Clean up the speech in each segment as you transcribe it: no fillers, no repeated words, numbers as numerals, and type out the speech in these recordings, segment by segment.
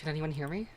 Can anyone hear me?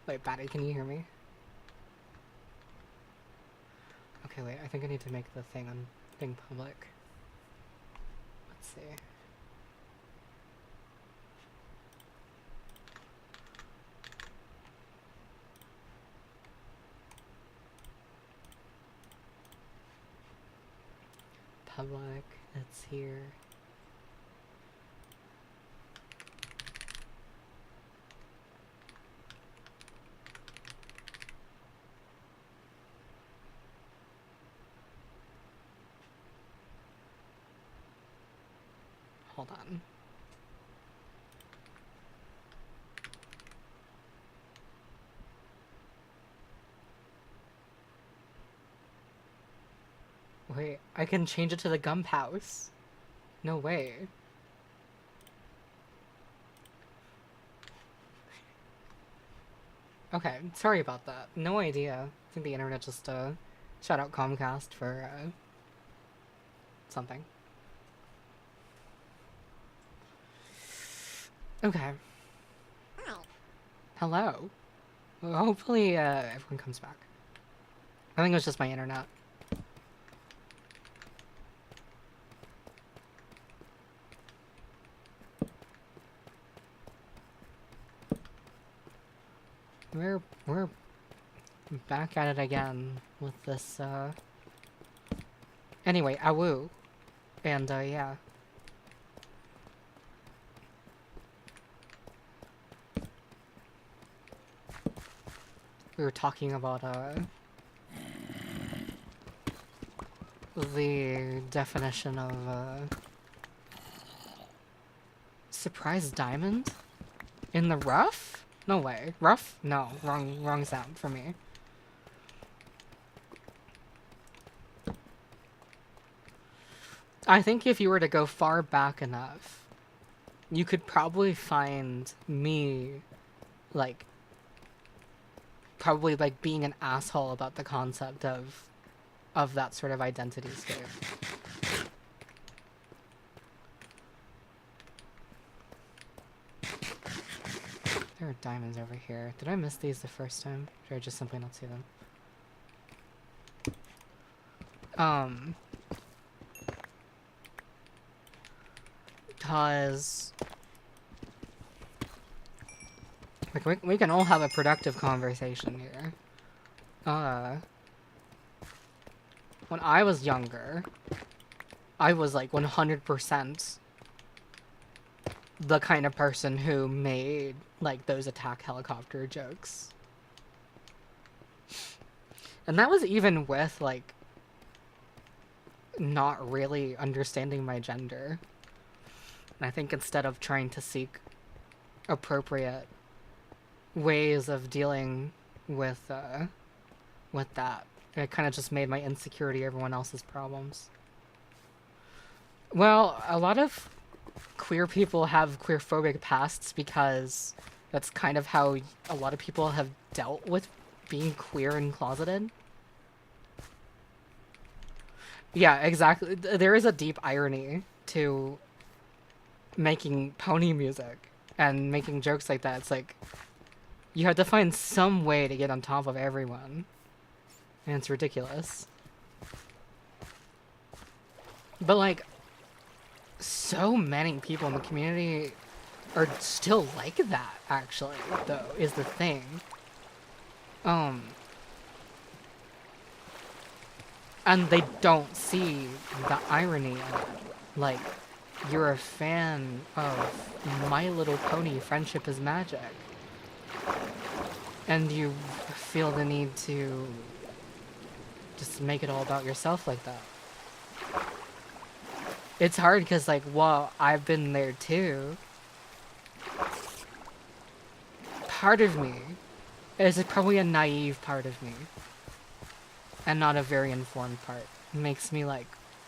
Wait, Batty, can you hear me? Okay, wait, I think I need to make the thing on thing public. Let's see. Public, it's here. Hold on. Wait, I can change it to the Gump House. No way. Okay, sorry about that. No idea. I think the internet just, shut out Comcast for, something. Okay. Hello. Well, hopefully, everyone comes back. I think it was just my internet. We're back at it again with this, Anyway, awoo. And, yeah. We were talking about, the definition of, surprise diamond? In the rough? No way. Rough? No. Wrong sound for me. I think if you were to go far back enough, you could probably find me, like, probably, like, being an asshole about the concept of that sort of identity state. There are diamonds over here. Did I miss these the first time? Or did I just simply not see them? Cause... like, we can all have a productive conversation here. When I was younger, I was, like, 100% the kind of person who made, like, those attack helicopter jokes. And that was even with, like, not really understanding my gender. And I think instead of trying to seek appropriate ways of dealing with that, it kind of just made my insecurity everyone else's problems. Well, a lot of queer people have queerphobic pasts because that's kind of how a lot of people have dealt with being queer and closeted. Yeah, exactly. There is a deep irony to making pony music and making jokes like that. It's like you have to find some way to get on top of everyone, and it's ridiculous. But like, so many people in the community are still like that, actually, though, is the thing. And they don't see the irony of it. Like, you're a fan of My Little Pony Friendship is Magic. And you feel the need to just make it all about yourself like that. It's hard because, like, well, I've been there too. Part of me is probably a naive part of me, and not a very informed part. It makes me, like,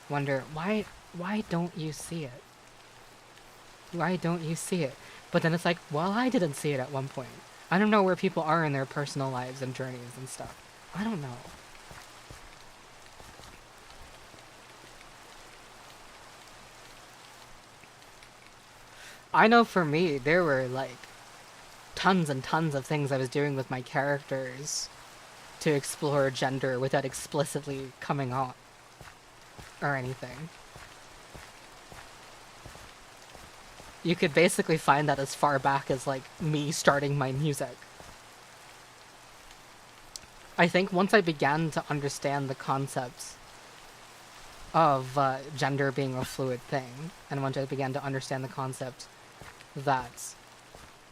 wonder, why don't you see it? Why don't you see it? But then it's like, well, I didn't see it at one point. I don't know where people are in their personal lives and journeys and stuff. I don't know. I know for me, there were, like, tons and tons of things I was doing with my characters to explore gender without explicitly coming out or anything. You could basically find that as far back as, like, me starting my music. I think once I began to understand the concepts of gender being a fluid thing, and once I began to understand the concept that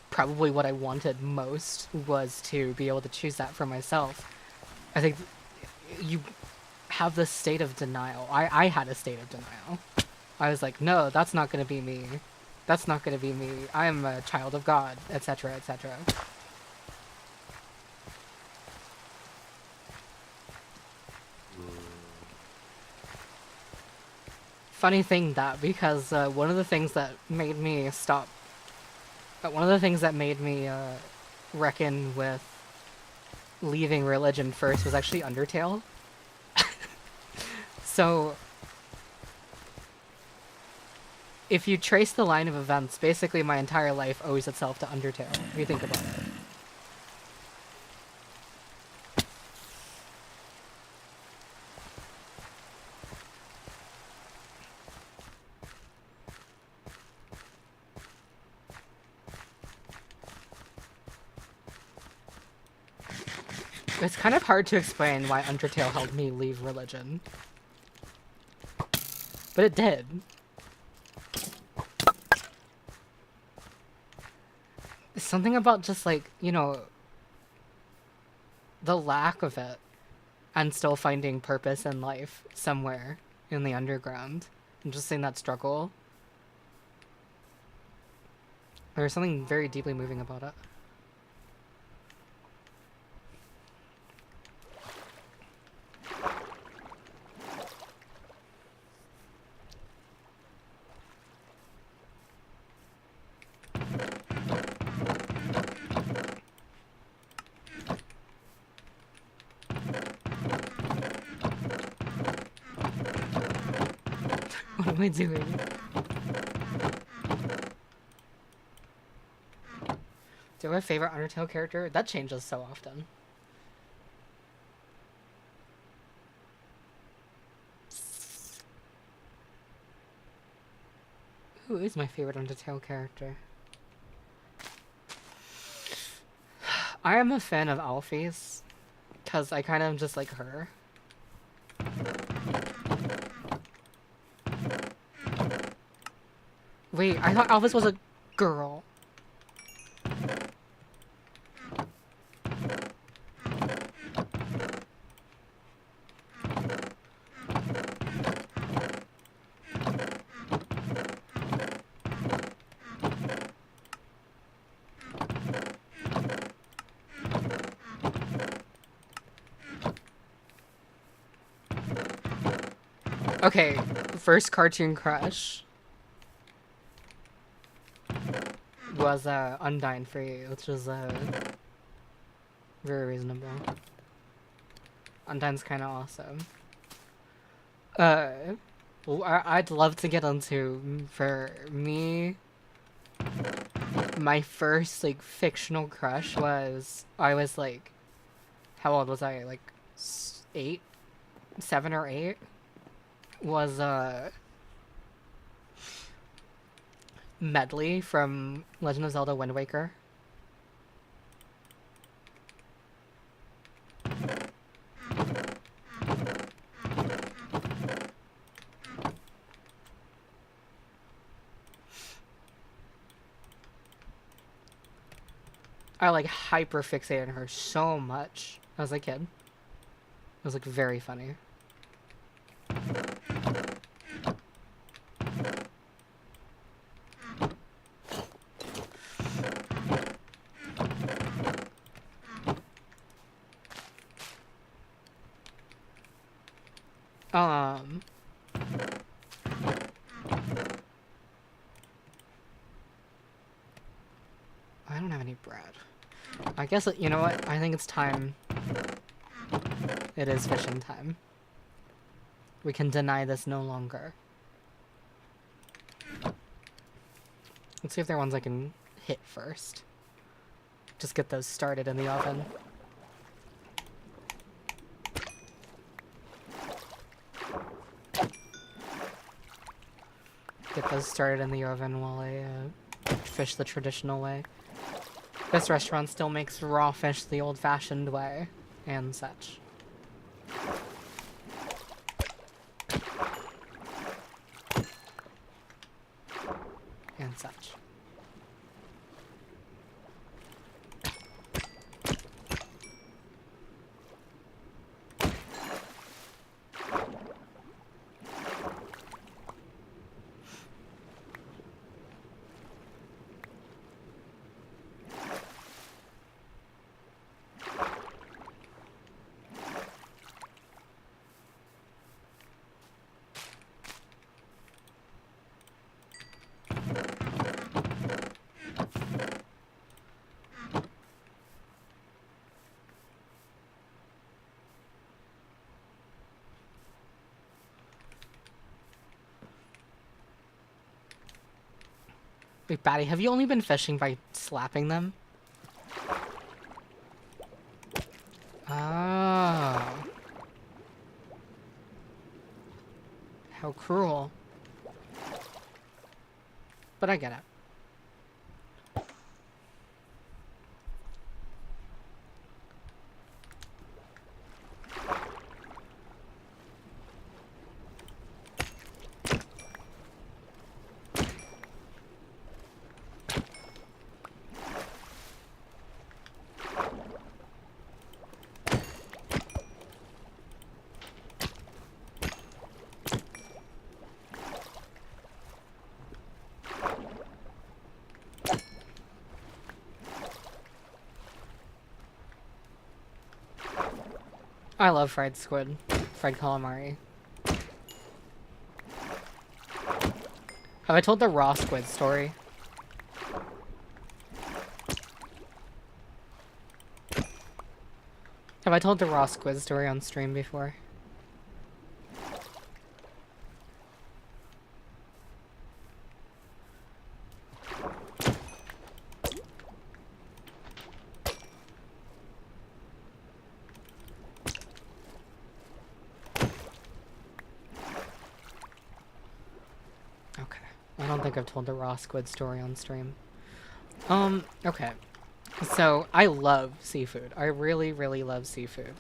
probably what I wanted most was to be able to choose that for myself, I think you have this state of denial. I had a state of denial. I was like, no, that's not going to be me. That's not going to be me. I am a child of God, etc., etc. Funny thing that, because one of the things that made me stop... one of the things that made me reckon with leaving religion first was actually Undertale. So, if you trace the line of events, basically my entire life owes itself to Undertale, if you think about it. It's kind of hard to explain why Undertale helped me leave religion. But it did. Something about just, like, you know, the lack of it, and still finding purpose in life somewhere in the underground, and just seeing that struggle. There's something very deeply moving about it. What am I doing? Do I have a favorite Undertale character? That changes so often. Who is my favorite Undertale character? I am a fan of Alphys, because I kind of just like her. Wait, I thought Alphys was a girl. Okay, first cartoon crush was Undyne Free, which was very reasonable. Undyne's kind of awesome. I'd love to get into, for me, my first like fictional crush was, I was like, how old was I? Like 8, 7 or 8. Was Medley from Legend of Zelda Wind Waker. I like hyper fixated on her so much as a kid. It was like very funny. I don't have any bread. I guess, you know what? I think it's time. It is fishing time. We can deny this no longer. Let's see if there are ones I can hit first. Just get those started in the oven. Get those started in the oven while I fish the traditional way. This restaurant still makes raw fish the old-fashioned way, and such. And such. Wait, Batty, have you only been fishing by slapping them? Oh. How cruel. But I get it. I love fried squid. Fried calamari. Have I told the raw squid story? Have I told the raw squid story on stream before? I've told the raw squid story on stream. Okay. So, I love seafood. I really, really love seafood.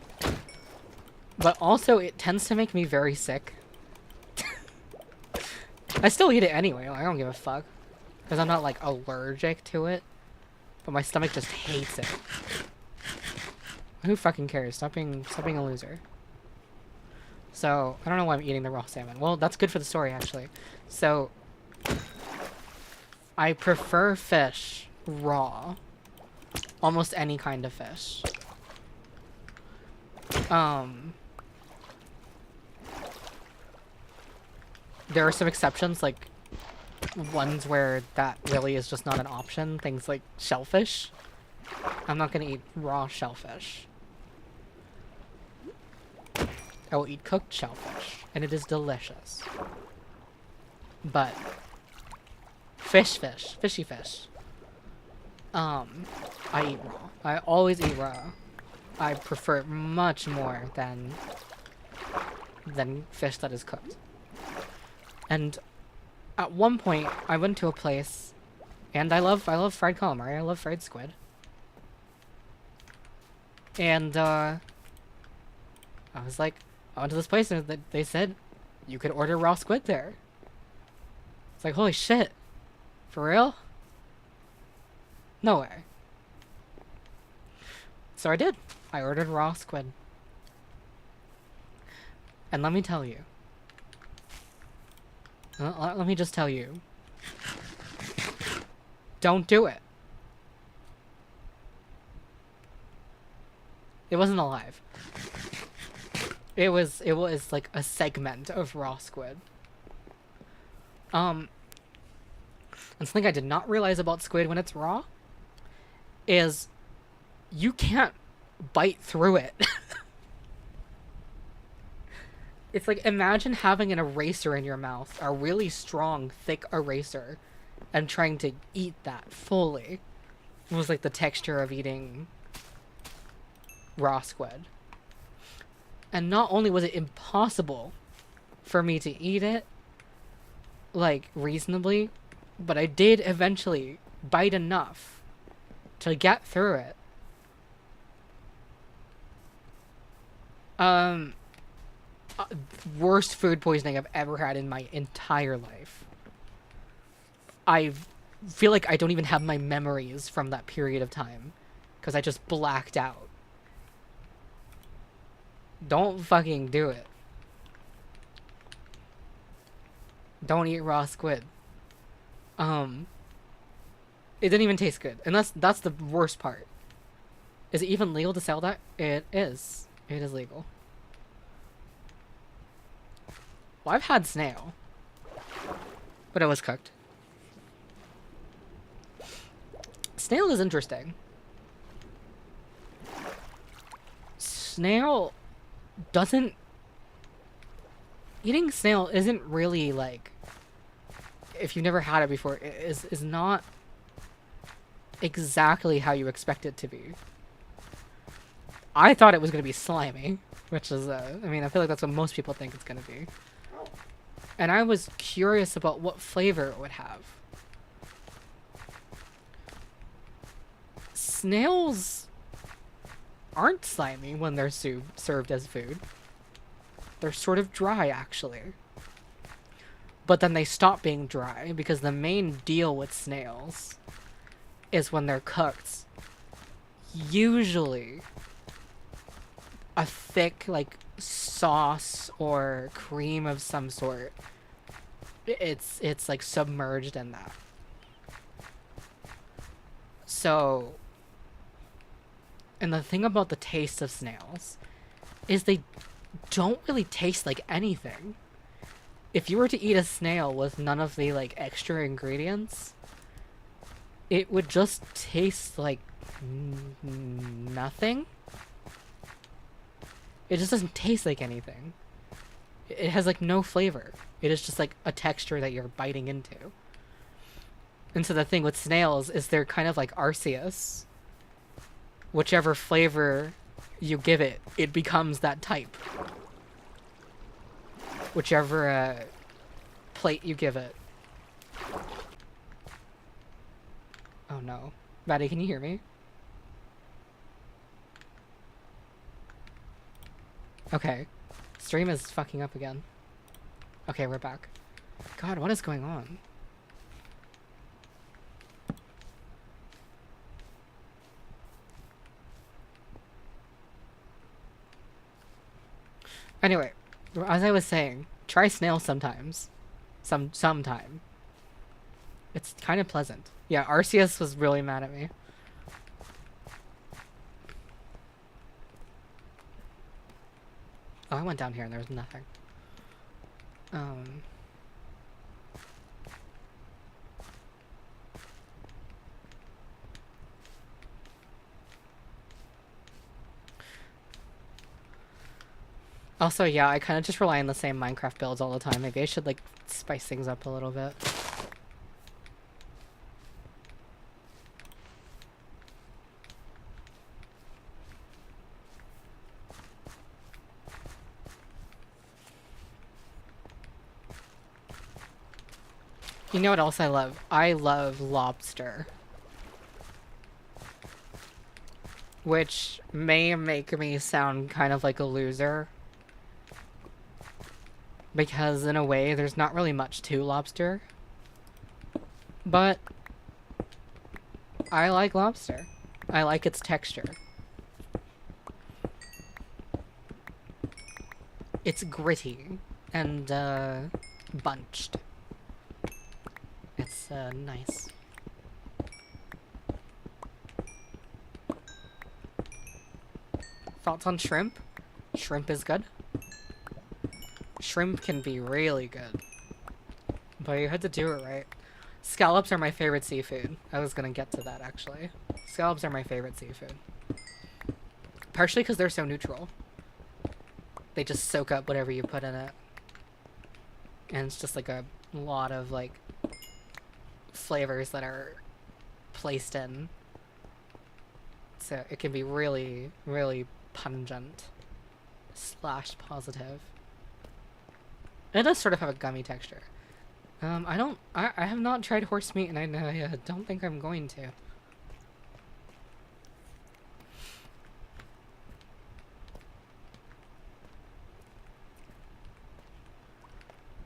But also, it tends to make me very sick. I still eat it anyway. Like, I don't give a fuck. Because I'm not, like, allergic to it. But my stomach just hates it. Who fucking cares? Stop being a loser. So, I don't know why I'm eating the raw salmon. Well, that's good for the story, actually. So, I prefer fish raw. Almost any kind of fish. There are some exceptions, like ones where that really is just not an option. Things like shellfish. I'm not gonna eat raw shellfish. I will eat cooked shellfish, and it is delicious. But fishy fish. I eat raw. I always eat raw. I prefer it much more than fish that is cooked. And at one point, I went to a place, and I love fried calamari. I love fried squid. And I was like, I went to this place, and they said you could order raw squid there. It's like, holy shit, for real? No way. So I did. I ordered raw squid. And let me tell you. Let me just tell you. Don't do it. It wasn't alive. It was like a segment of raw squid. And something I did not realize about squid when it's raw is you can't bite through it. It's like, imagine having an eraser in your mouth, a really strong, thick eraser, and trying to eat that fully. It was like the texture of eating raw squid. And not only was it impossible for me to eat it, like, reasonably, but I did eventually bite enough to get through it. Worst food poisoning I've ever had in my entire life. I feel like I don't even have my memories from that period of time, because I just blacked out. Don't fucking do it. Don't eat raw squid. It didn't even taste good, and that's the worst part. Is it even legal to sell that? It is. It is legal. Well, I've had snail, but it was cooked. Snail is interesting. Snail doesn't... Eating snail isn't really, like... If you've never had it before, is not exactly how you expect it to be. I thought it was going to be slimy, which is, I mean, I feel like that's what most people think it's going to be. And I was curious about what flavor it would have. Snails aren't slimy when they're served as food. They're sort of dry, actually. But then they stop being dry, because the main deal with snails is when they're cooked. Usually a thick, like, sauce or cream of some sort. It's like submerged in that. So, and the thing about the taste of snails is they don't really taste like anything. If you were to eat a snail with none of the, like, extra ingredients, it would just taste like nothing. It just doesn't taste like anything. It has, like, no flavor. It is just, like, a texture that you're biting into. And so the thing with snails is they're kind of like Arceus. Whichever flavor you give it, it becomes that type. Whichever plate you give it. Oh no. Maddie, can you hear me? Okay. Stream is fucking up again. Okay, we're back. God, what is going on? Anyway, as I was saying, try snail sometimes. Sometime. It's kind of pleasant. Yeah, Arceus was really mad at me. Oh, I went down here and there was nothing. Also, yeah, I kind of just rely on the same Minecraft builds all the time. Maybe I should, like, spice things up a little bit. You know what else I love? I love lobster. Which may make me sound kind of like a loser. Because in a way, there's not really much to lobster. But I like lobster. I like its texture. It's gritty and bunched. It's nice. Thoughts on shrimp? Shrimp is good. Shrimp can be really good. But you had to do it right. Scallops are my favorite seafood. I was gonna get to that, actually. Scallops are my favorite seafood. Partially because they're so neutral. They just soak up whatever you put in it. And it's just like a lot of, like, flavors that are placed in. So it can be really, really pungent. / positive. It does sort of have a gummy texture. I have not tried horse meat, and I don't think I'm going to.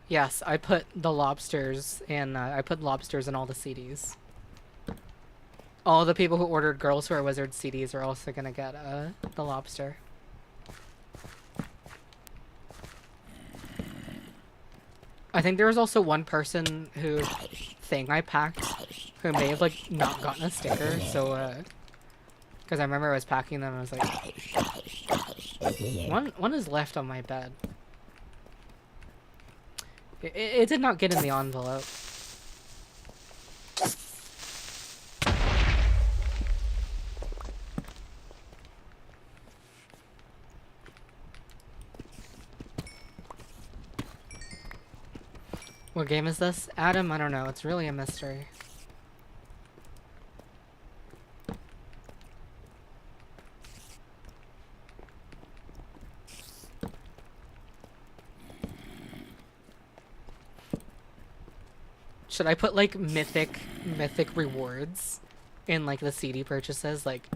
Yes, I put the lobsters in, I put lobsters in all the CDs. All the people who ordered Girls Who Are Wizards CDs are also gonna get, the lobster. I think there was also one person whose thing I packed who may have, like, not gotten a sticker, so, because I remember I was packing them and I was like, one is left on my bed. It did not get in the envelope. What game is this? Adam, I don't know. It's really a mystery. Should I put, like, mythic rewards in, like, the CD purchases? Like,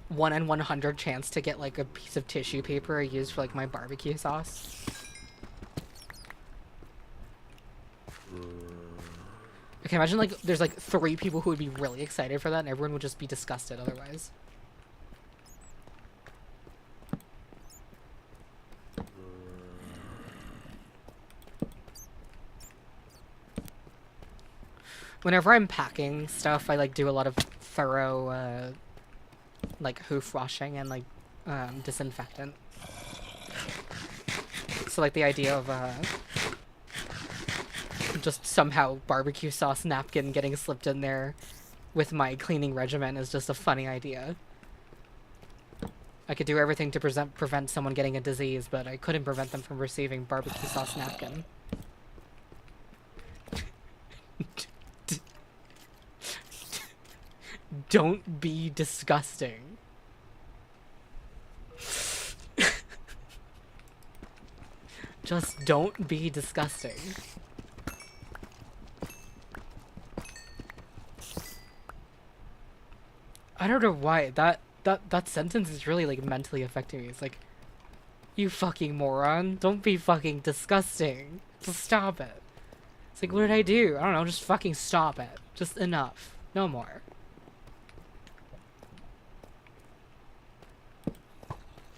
1 in 100 chance to get, like, a piece of tissue paper I use for, like, my barbecue sauce? Okay, imagine, like, there's, like, 3 people who would be really excited for that, and everyone would just be disgusted otherwise. Whenever I'm packing stuff, I, like, do a lot of thorough, like, hoof washing and, like, disinfectant. So, like, the idea of, just somehow barbecue sauce napkin getting slipped in there with my cleaning regimen is just a funny idea. I could do everything to prevent someone getting a disease, but I couldn't prevent them from receiving barbecue sauce napkin. Don't be disgusting. Just don't be disgusting. I don't know why that sentence is really, like, mentally affecting me. It's like, you fucking moron, don't be fucking disgusting. Just stop it. It's like, what did I do? I don't know, just fucking stop it. Just enough. No more.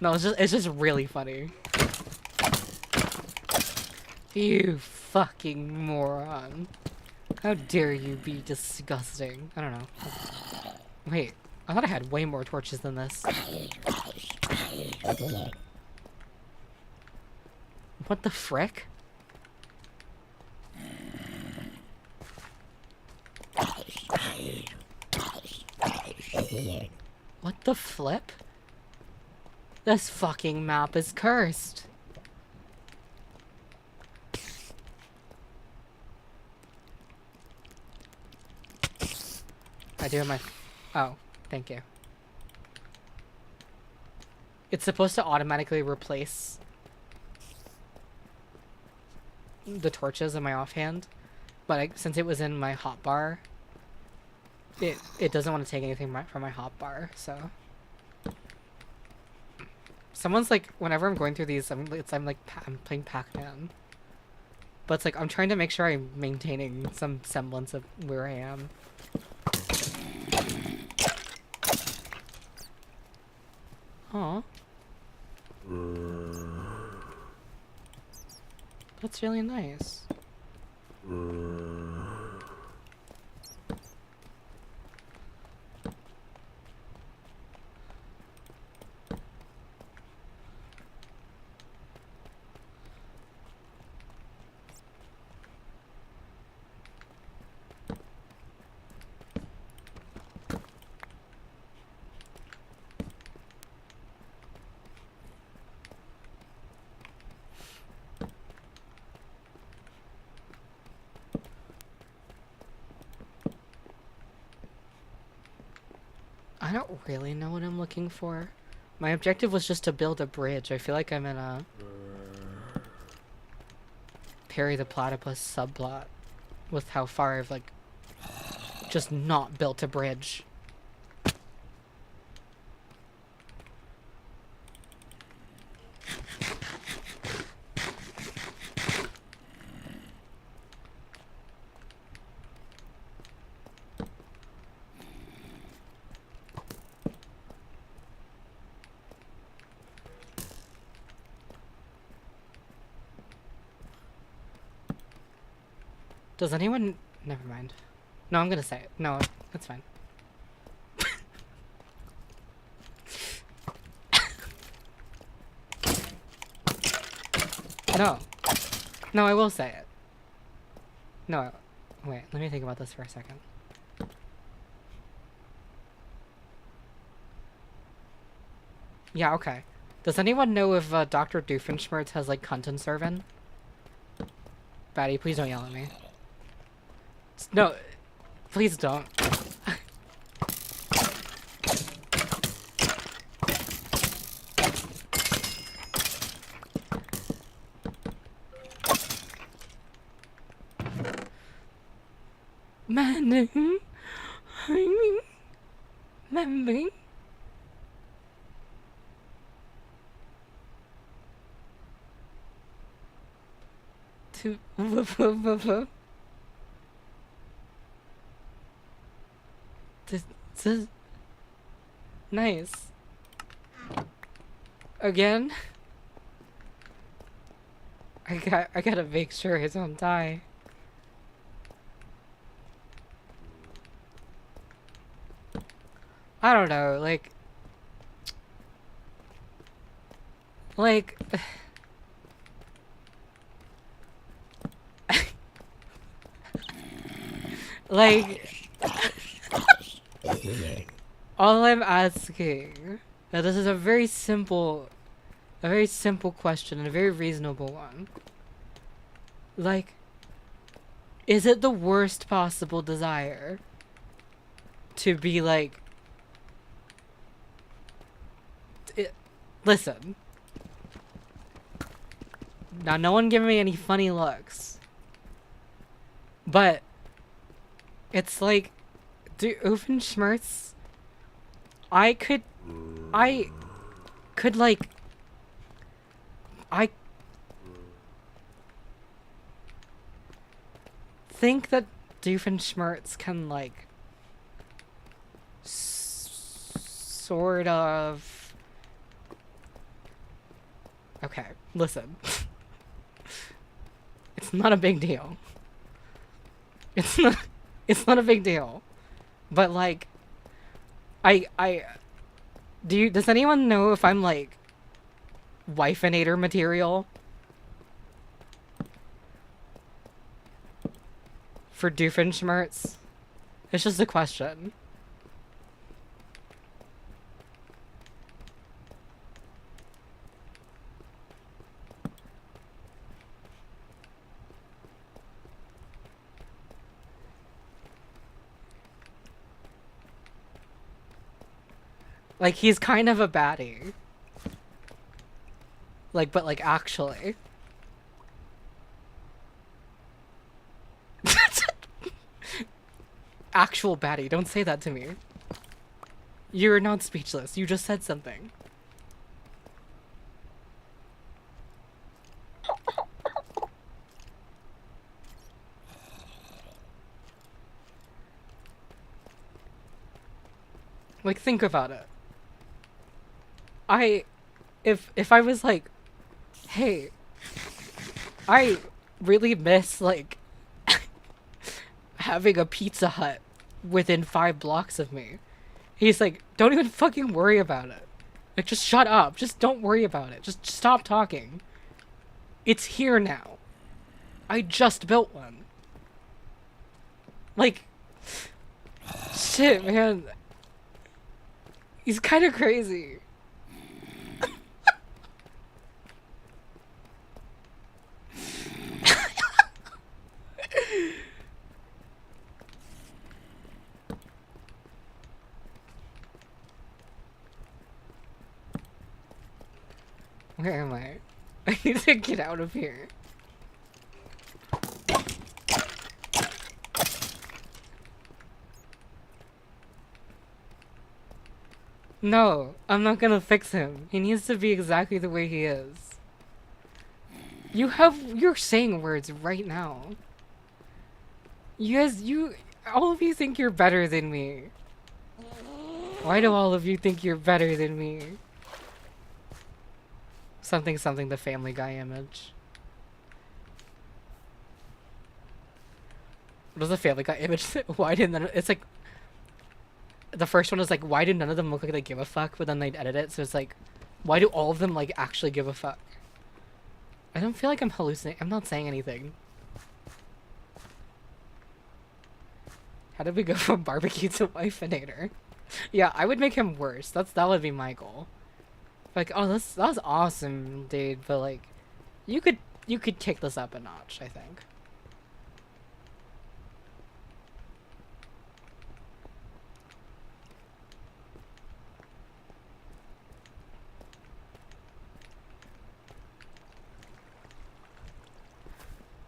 No, it's just really funny. You fucking moron. How dare you be disgusting? I don't know. Wait, I thought I had way more torches than this. What the frick? What the flip? This fucking map is cursed. I do have my... Oh, thank you. It's supposed to automatically replace the torches in my offhand, but since it was in my hotbar, it doesn't want to take anything from my hotbar, so... Someone's like, whenever I'm going through these, I'm playing Pac-Man. But it's like, I'm trying to make sure I'm maintaining some semblance of where I am. Aw. That's really nice. I don't really know what I'm looking for. My objective was just to build a bridge. I feel like I'm in a Perry the Platypus subplot with how far I've like just not built a bridge. Does anyone... Never mind. No, I'm gonna say it. No, that's fine. No. No, I will say it. No, wait, let me think about this for a second. Yeah, okay. Does anyone know if Dr. Doofenshmirtz has, like, Kundenserven? Batty, please don't yell at me. No, please don't. Manning, Lemmy. To This nice. Again? I gotta make sure he don't die. I don't know, like all I'm asking, now this is a very simple question and a very reasonable one. Like, is it the worst possible desire to be like, listen, now no one give me any funny looks, but it's like, Doofenshmirtz, I could like, I think that Doofenshmirtz can like sort of. Okay, listen. It's not a big deal. It's not a big deal. But like, does anyone know if I'm like wifeinator material for Doofenshmirtz? It's just a question. Like, he's kind of a baddie. Like, but like, actually. Actual baddie, don't say that to me. You're not speechless, you just said something. Like, think about it. If I was like, hey, I really miss, like, having a Pizza Hut within 5 blocks of me. He's like, don't even fucking worry about it. Like, just shut up. Just don't worry about it. Just stop talking. It's here now. I just built one. Like, shit, man. He's kind of crazy. Where am I? I need to get out of here. No, I'm not gonna fix him. He needs to be exactly the way he is. You're saying words right now. All of you think you're better than me. Why do all of you think you're better than me? Something, the Family Guy image. What was the Family Guy image? Why did none of, it's like, the first one was like, why did none of them look like they give a fuck? But then they'd edit it, so it's like, why do all of them, like, actually give a fuck? I don't feel like I'm hallucinating. I'm not saying anything. How did we go from barbecue to wifeinator? Yeah, I would make him worse. That would be my goal. Like, oh, that's awesome, dude. But like, you could kick this up a notch, I think.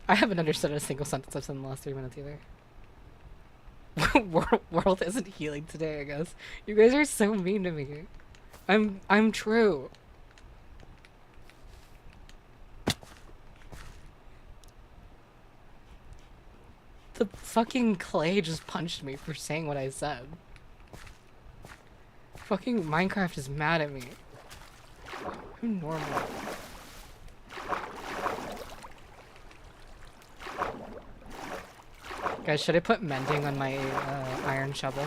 I haven't understood a single sentence I've said in the last 3 minutes either. World isn't healing today, I guess. You guys are so mean to me. I'm true. The fucking clay just punched me for saying what I said. Fucking Minecraft is mad at me. I'm normal. Guys, should I put mending on my iron shovel?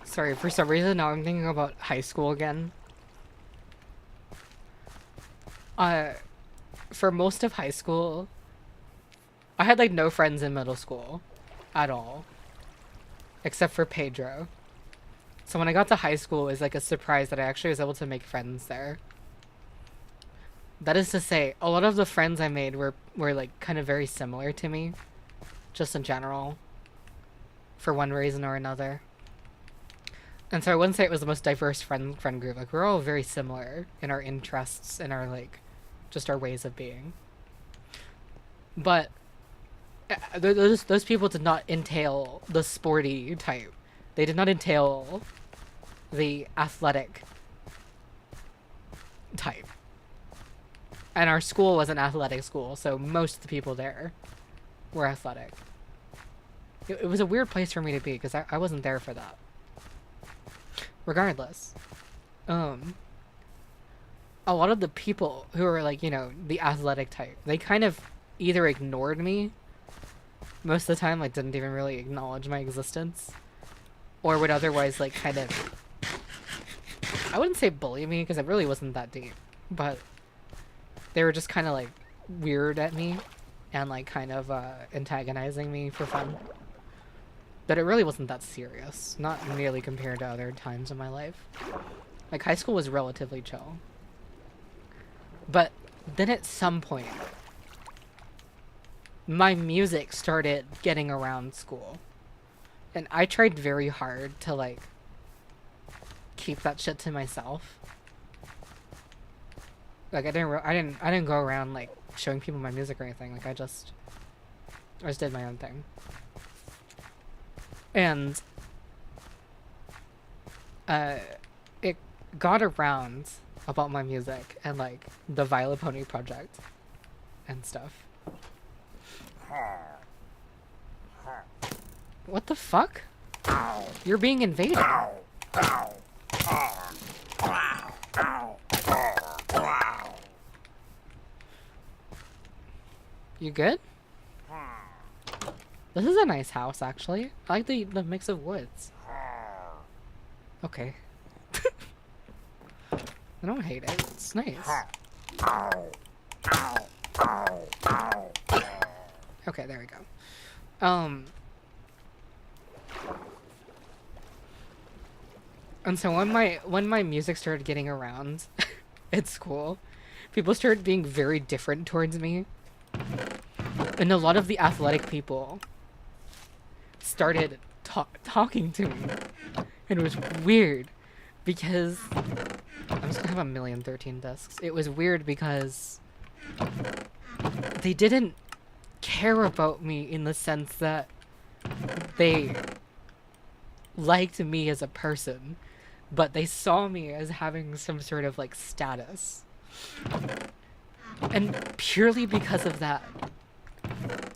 Sorry, for some reason now I'm thinking about high school again. For most of high school, I had like no friends in middle school at all, except for Pedro. So when I got to high school, it was like a surprise that I actually was able to make friends there. That is to say, a lot of the friends I made were like kind of very similar to me, just in general, for one reason or another. And so I wouldn't say it was the most diverse friend group. Like, we're all very similar in our interests and our, like, just our ways of being. But those people did not entail the sporty type. They did not entail the athletic type. And our school was an athletic school, so most of the people there were athletic. It was a weird place for me to be, because I wasn't there for that. Regardless, a lot of the people who are like, you know, the athletic type, they kind of either ignored me most of the time, like didn't even really acknowledge my existence, or would otherwise like kind of, I wouldn't say bully me because it really wasn't that deep, but they were just kind of like weird at me and like kind of antagonizing me for fun. But it really wasn't that serious, not nearly compared to other times in my life. Like high school was relatively chill. But then at some point, my music started getting around school. And I tried very hard to like keep that shit to myself. Like I didn't go around like showing people my music or anything. Like I just did my own thing. And it got around about my music and like the Vylet Pony project and stuff. What the fuck? You're being invaded. You good? This is a nice house, actually. I like the mix of woods. Okay. I don't hate it. It's nice. Okay, there we go. And so when my music started getting around at school, people started being very different towards me. And a lot of the athletic people started talking to me. And it was weird because I'm just gonna have 1,000,013 discs. It was weird because they didn't care about me in the sense that they liked me as a person, but they saw me as having some sort of like status. And purely because of that,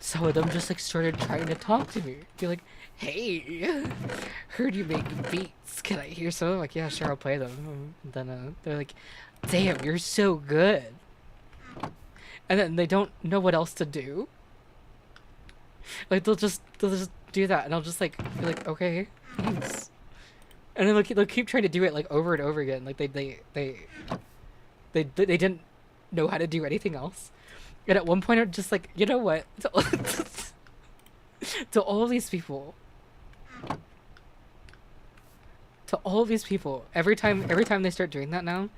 some of them just like started trying to talk to me. Be like, hey, heard you make beats. Can I hear some? I'm like, yeah, sure, I'll play them. And then they're like, damn, you're so good. And then they don't know what else to do. Like they'll just do that, and I'll just like be like, okay, thanks. And then they'll keep trying to do it like over and over again. Like they didn't know how to do anything else. And at one point, I'm just like, you know what? To all of these people, every time they start doing that now,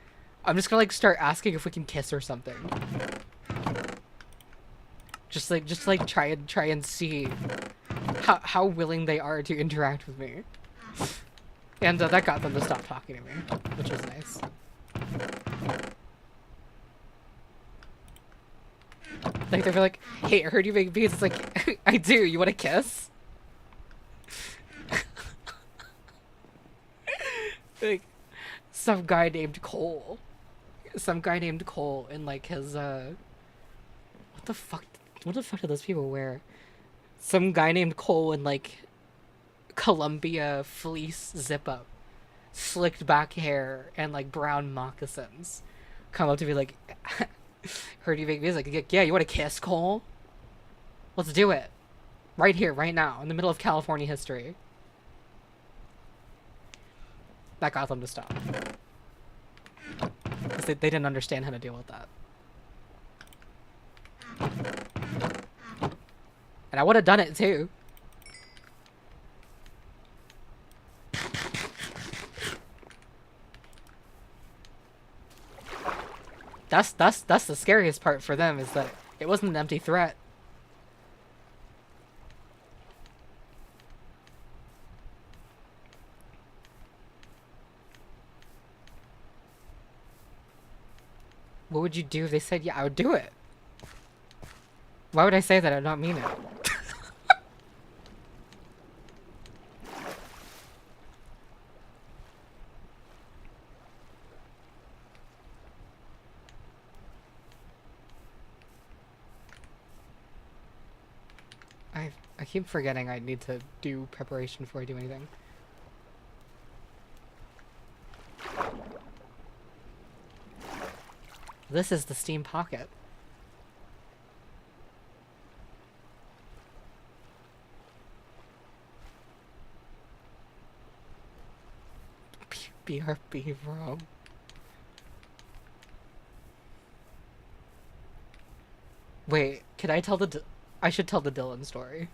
I'm just gonna like start asking if we can kiss or something. Just like try and see how willing they are to interact with me. And that got them to stop talking to me, which was nice. Like, they were like, hey, I heard you make beats. It's like, I do. You want to kiss? Like, some guy named Cole. In, like, his, what the fuck do those people wear? Some guy named Cole in, like, Columbia fleece zip-up. Slicked back hair and, like, brown moccasins. Come up to me like... Heard you make music. Like, yeah, you want to kiss, Cole? Let's do it. Right here, right now, in the middle of California history. That got them to stop. Because they didn't understand how to deal with that. And I would have done it, too. That's the scariest part for them, is that it wasn't an empty threat. What would you do if they said, yeah, I would do it? Why would I say that and not mean it? I keep forgetting I need to do preparation before I do anything. This is the Steam Pocket. BRB, bro. Wait, can I tell I should tell the Dylan story.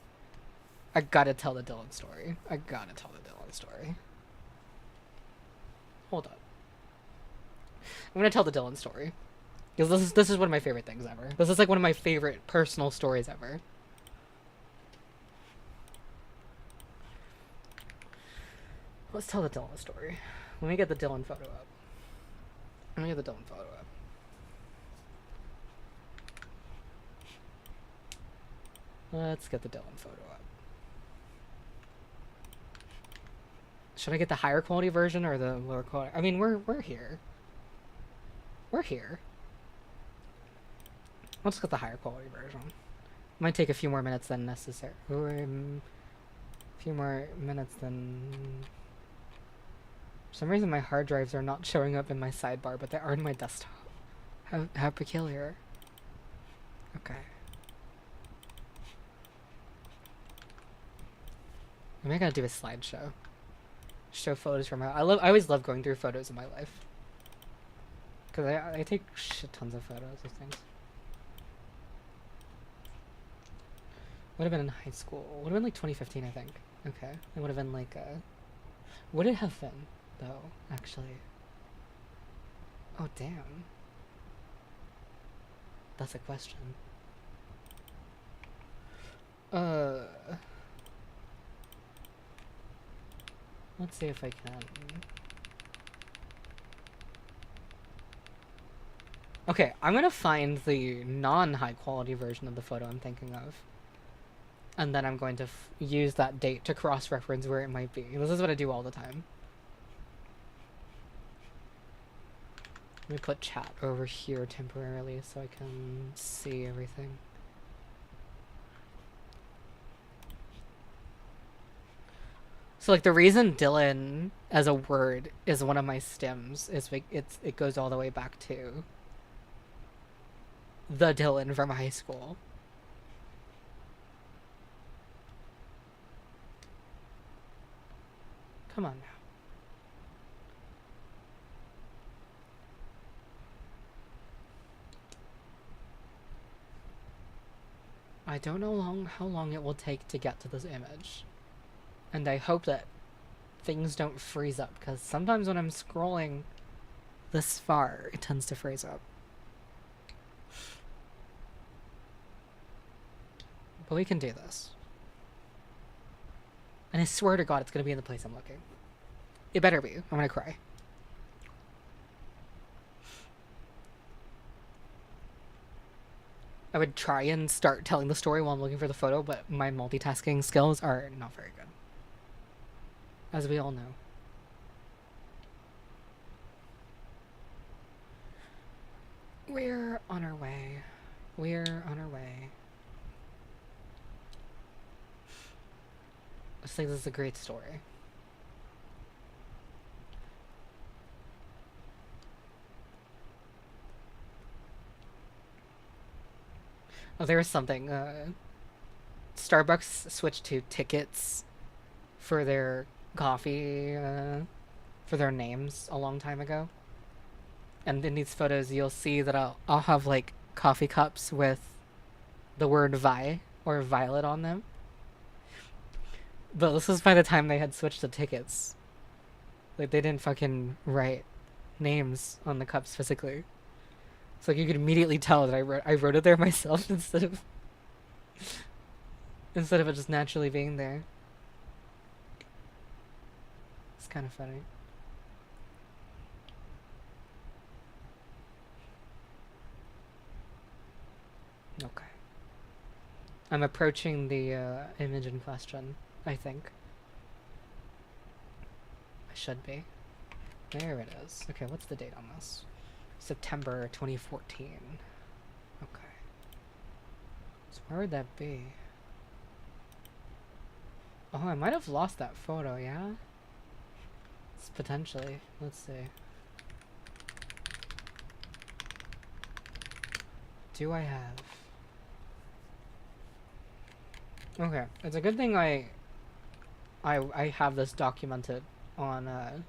I gotta tell the Dylan story. Hold up. I'm gonna tell the Dylan story. Because this is one of my favorite things ever. This is like one of my favorite personal stories ever. Let's tell the Dylan story. Let me get the Dylan photo up. Let's get the Dylan photo up. Should I get the higher quality version or the lower quality? I mean, we're here. We're here. Let's get the higher quality version. Might take a few more minutes than necessary. A few more minutes than... For some reason my hard drives are not showing up in my sidebar, but they are in my desktop. How peculiar. Okay. Maybe I gotta do a slideshow. Show photos from my... I always love going through photos in my life. Because I take shit tons of photos of things. Would have been in high school. Would have been like 2015, I think. Okay. It would have been like would it have been, though, actually? Oh, damn. That's a question. Let's see if I can. Okay, I'm gonna find the non-high quality version of the photo I'm thinking of. And then I'm going to use that date to cross-reference where it might be. This is what I do all the time. Let me put chat over here temporarily so I can see everything. So like the reason Dylan as a word is one of my stems is it goes all the way back to the Dylan from high school. Come on now. I don't know how long it will take to get to this image. And I hope that things don't freeze up, because sometimes when I'm scrolling this far, it tends to freeze up. But we can do this. And I swear to God, it's going to be in the place I'm looking. It better be. I'm going to cry. I would try and start telling the story while I'm looking for the photo, but my multitasking skills are not very good. As we all know. We're on our way. We're on our way. I think this is a great story. Oh, there was something. Starbucks switched to tickets for their coffee, for their names a long time ago. And in these photos, you'll see that I'll have like coffee cups with the word Vi or Violet on them. But this was by the time they had switched to tickets. Like, they didn't fucking write names on the cups physically. So like, you could immediately tell that I wrote it there myself instead of it just naturally being there. It's kind of funny. Okay. I'm approaching the image in question, I think. I should be. There it is. Okay, what's the date on this? September 2014. Okay. So where would that be? Oh, I might have lost that photo, yeah? It's potentially. Let's see. do I have? Okay, it's a good thing I have this documented on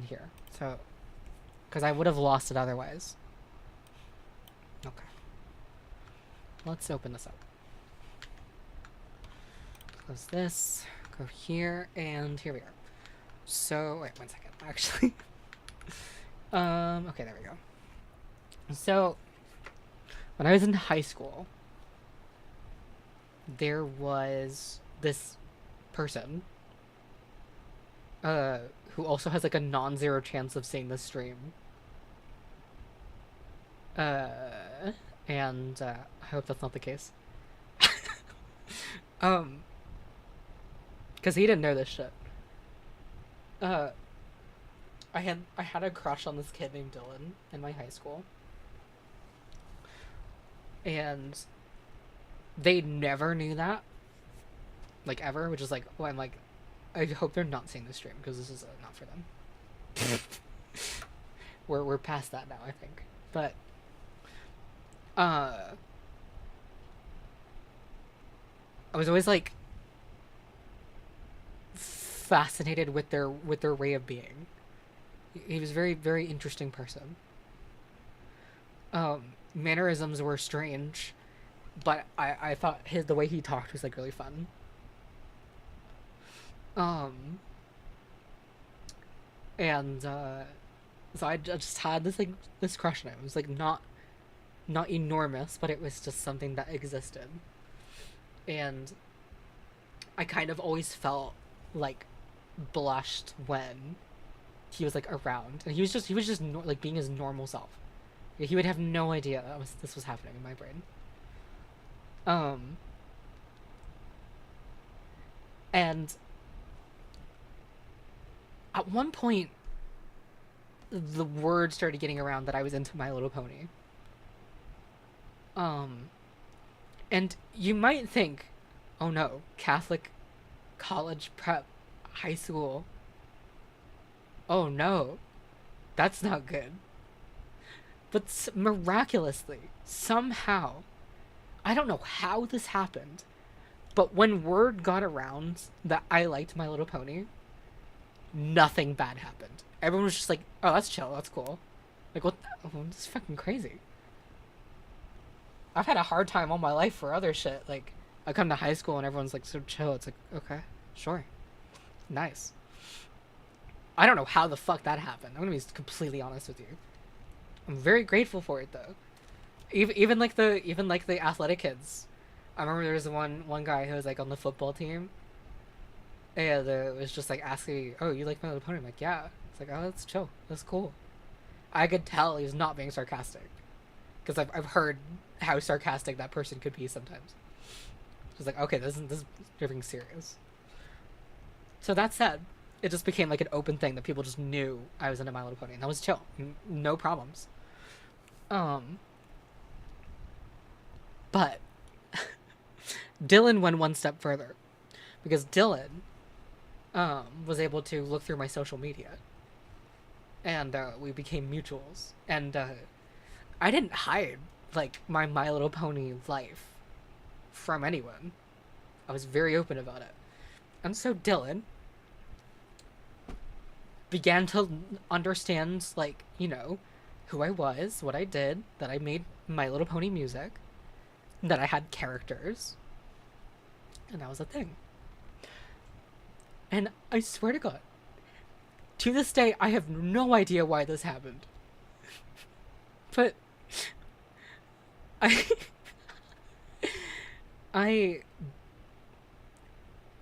here, so because I would have lost it otherwise. Okay, let's open this up. Close this, go here, and here we are. So wait 1 second, actually. Okay, there we go. So when I was in high school, there was this person who also has like a non-zero chance of seeing the stream. And I hope that's not the case. Because he didn't know this shit. I had a crush on this kid named Dylan in my high school. And they never knew that. Like, ever, which is like, well, I'm like, I hope they're not seeing the stream, because this is not for them. We're past that now, I think. But, I was always, like, fascinated with their way of being. He was a very, very interesting person. Mannerisms were strange, but I thought the way he talked was like really fun. So I just had this crush on him. It was like not enormous, but it was just something that existed. And I kind of always felt like blushed when he was like around, and he was just like being his normal self. He would have no idea this was happening in my brain. And at one point, the word started getting around that I was into My Little Pony. And you might think, oh no, Catholic college prep high school. Oh no, that's not good. But miraculously, somehow, I don't know how this happened, but when word got around that I liked My Little Pony, nothing bad happened. Everyone was just like, oh, that's chill, that's cool. Like, what? This is fucking crazy. I've had a hard time all my life for other shit. Like, I come to high school and everyone's like so chill. It's like, okay, sure. Nice. I don't know how the fuck that happened. I'm gonna be completely honest with you. I'm very grateful for it though. Even like the athletic kids. I remember there was one guy who was like on the football team, and it was just like asking me, "Oh, you like My Little Pony?" I'm like, "Yeah." It's like, "Oh, that's chill. That's cool." I could tell he was not being sarcastic, because I've heard how sarcastic that person could be sometimes. It's like, okay, this is being serious. So that said, it just became like an open thing that people just knew I was into My Little Pony, and that was chill, no problems. But Dylan went one step further, because Dylan was able to look through my social media, and we became mutuals, and I didn't hide like my Little Pony life from anyone. I was very open about it, and so Dylan began to understand, like, you know, who I was, what I did, that I made My Little Pony music, that I had characters, and that was a thing. And I swear to God, to this day, I have no idea why this happened. But I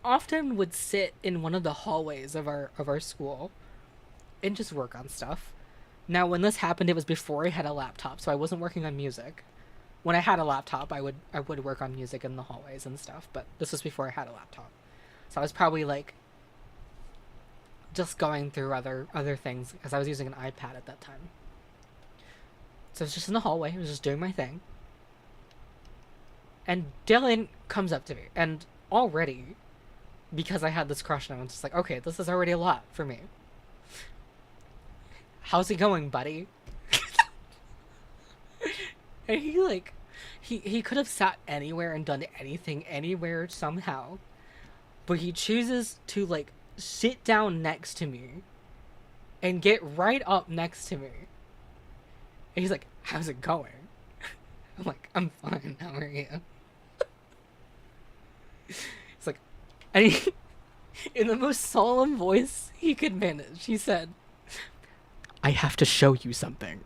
often would sit in one of the hallways of our school and just work on stuff. Now, when this happened, it was before I had a laptop, so I wasn't working on music. When I had a laptop, I would work on music in the hallways and stuff, but this was before I had a laptop. So I was probably like just going through other things, because I was using an iPad at that time. So I was just in the hallway, I was just doing my thing. And Dylan comes up to me, and already, because I had this crush on him, I'm just like, okay, this is already a lot for me. How's it going, buddy? And he like, he could have sat anywhere and done anything anywhere somehow, but he chooses to like sit down next to me and get right up next to me. And he's like, how's it going? I'm like, I'm fine, how are you? It's like, and he, in the most solemn voice he could manage, he said, I have to show you something.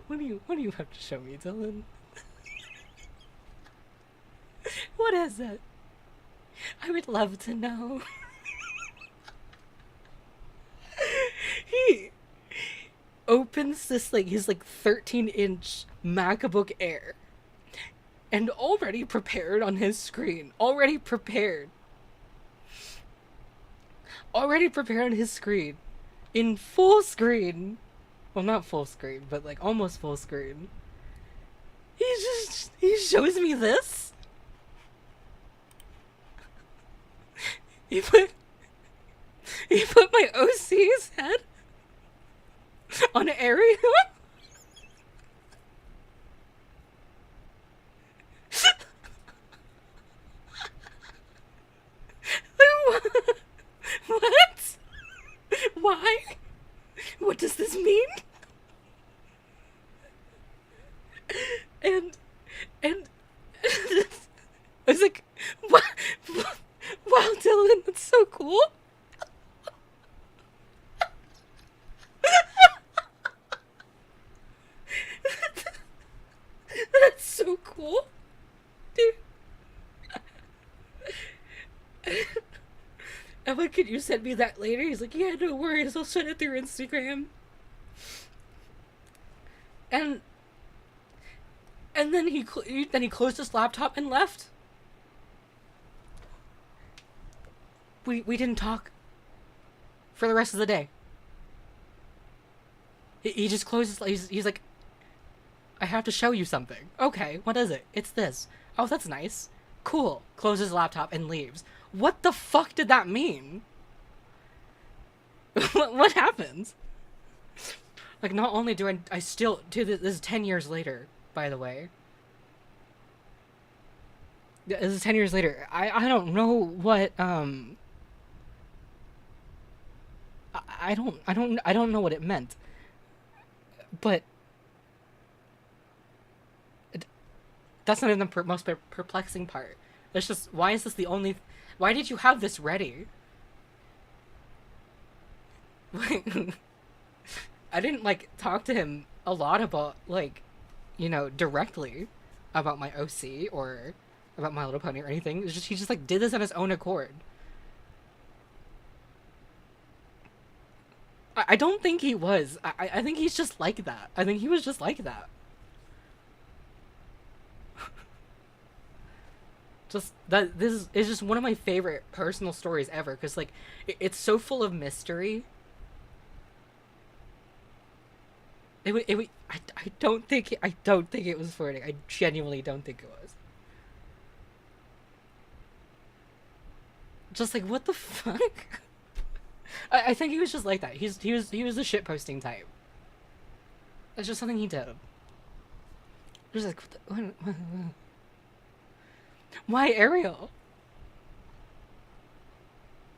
What do you have to show me, Dylan? What is it? I would love to know. He opens this like his like 13-inch MacBook Air, and already prepared on his screen, already prepared on his screen, in full screen, well, not full screen, but like almost full screen, he shows me this. He put my OC's head on Ariel. What? Why? What does this mean? And I was like, what? Wow, Dylan, that's so cool. That's so cool, dude. I'm like, could you send me that later? He's like, yeah, no worries, I'll send it through Instagram. And then he closed his laptop and left. We didn't talk for the rest of the day. He just closes. He's like, I have to show you something. Okay, what is it? It's this. Oh, that's nice. Cool. Closes his laptop and leaves. What the fuck did that mean? What happened? Like, not only do I still, dude, this is 10 years later, by the way. This is 10 years later. I don't know what, I don't know what it meant. But that's not even the most perplexing part. It's just, why is this the only... Why did you have this ready? I didn't, like, talk to him a lot about, like, you know, directly about my OC or about My Little Pony or anything. It's just, he just, like, did this on his own accord. I don't think he was. I think he's just like that. I think he was just like that. Just that this is just one of my favorite personal stories ever, because like it's so full of mystery. I don't think it was flirting. I genuinely don't think it was. Just like, what the fuck? I think he was just like that. He was the shit posting type. That's just something he did. Just like, what? Why Ariel?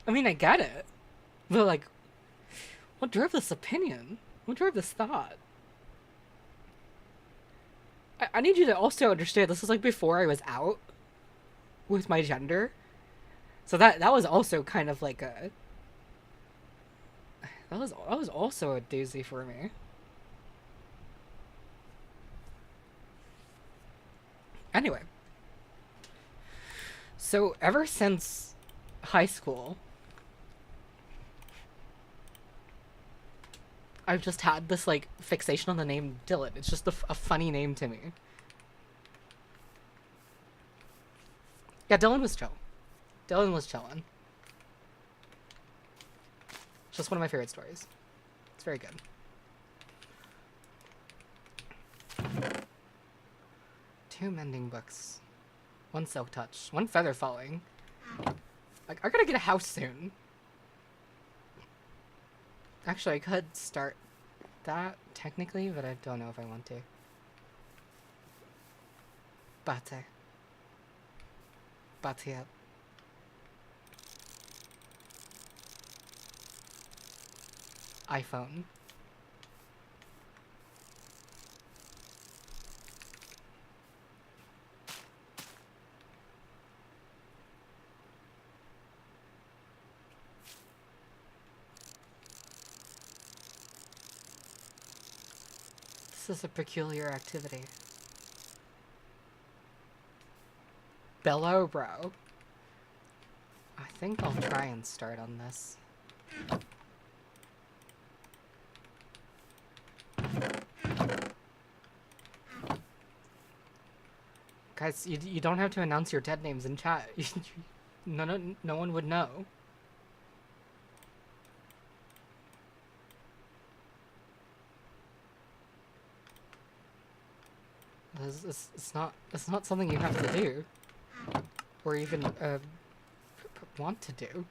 I mean, I get it, but like, what drove this opinion? What drove this thought? I need you to also understand, this is like before I was out with my gender, so that was also kind of like a... That was also a doozy for me. Anyway. So, ever since high school, I've just had this, like, fixation on the name Dylan. It's just a funny name to me. Yeah, Dylan was chill. Dylan was chillin'. It's just one of my favorite stories. It's very good. Two mending books. One silk touch. One feather falling. Like, I gotta get a house soon. Actually, I could start that technically, but I don't know if I want to. Bate. Bate. iPhone. This is a peculiar activity. Bellow, bro. I think I'll try and start on this. Guys, you don't have to announce your dead names in chat. No one would know. It's not something you have to do, or even want to do.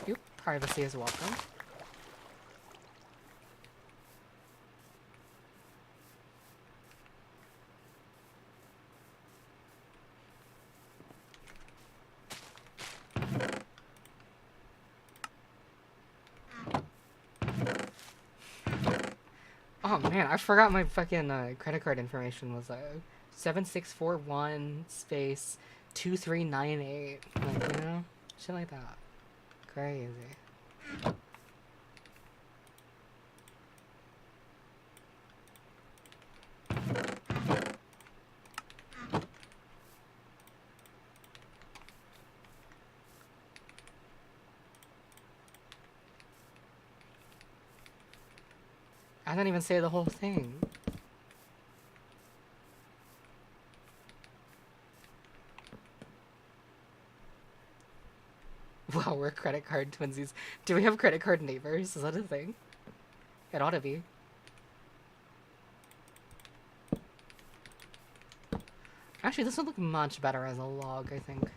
Your privacy is welcome. Oh man, I forgot my fucking credit card information was 7641 space 2398. Like, you know, shit like that. Crazy. I didn't even say the whole thing. Wow, we're credit card twinsies. Do we have credit card neighbors? Is that a thing? It ought to be. Actually, this would look much better as a log, I think.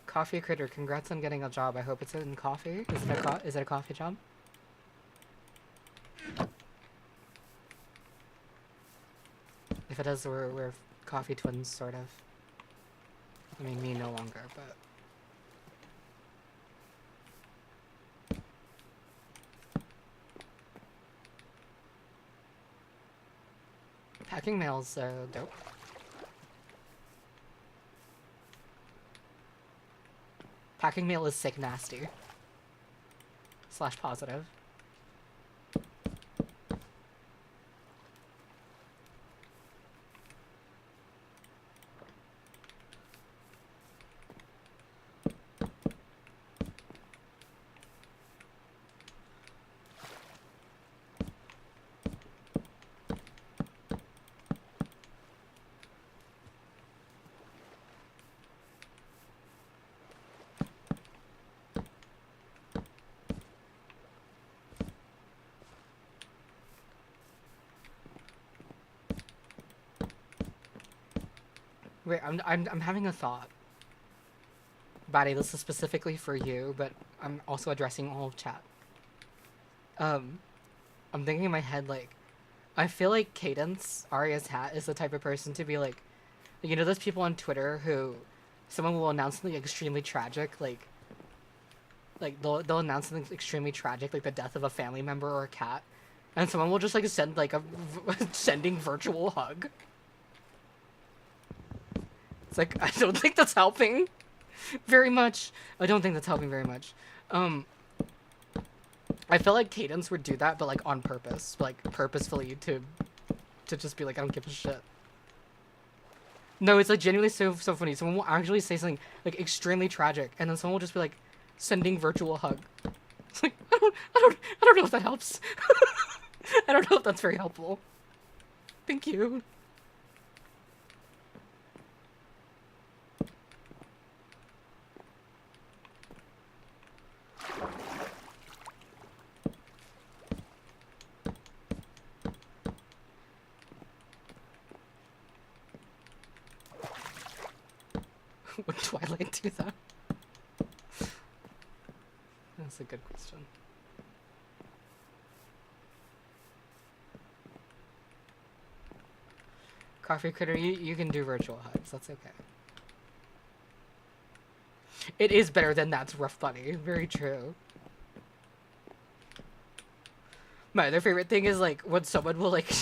Coffee Critter, congrats on getting a job. I hope it's in coffee. Is it a coffee job? If it is, we're coffee twins, sort of. I mean, me no longer, but... Packing mail's dope. Packing mail is sick nasty. / positive. Wait, I'm having a thought. Batty, this is specifically for you, but I'm also addressing all of chat. I'm thinking in my head, like, I feel like Cadence, Arya's hat, is the type of person to be like, you know those people on Twitter who someone will announce something extremely tragic, like they'll announce something extremely tragic, like the death of a family member or a cat, and someone will just like send like a sending virtual hug. It's like, I don't think that's helping very much. I don't think that's helping very much. I feel like Cadence would do that, but like on purpose, like purposefully to just be like, I don't give a shit. No, it's like genuinely so funny. Someone will actually say something like extremely tragic, and then someone will just be like, sending virtual hug. It's like, I don't know if that helps. I don't know if that's very helpful. Thank you. Would Twilight do that? That's a good question. Coffee Critter, you can do virtual hugs. That's okay. It is better than That's Rough Bunny. Very true. My other favorite thing is like when someone will like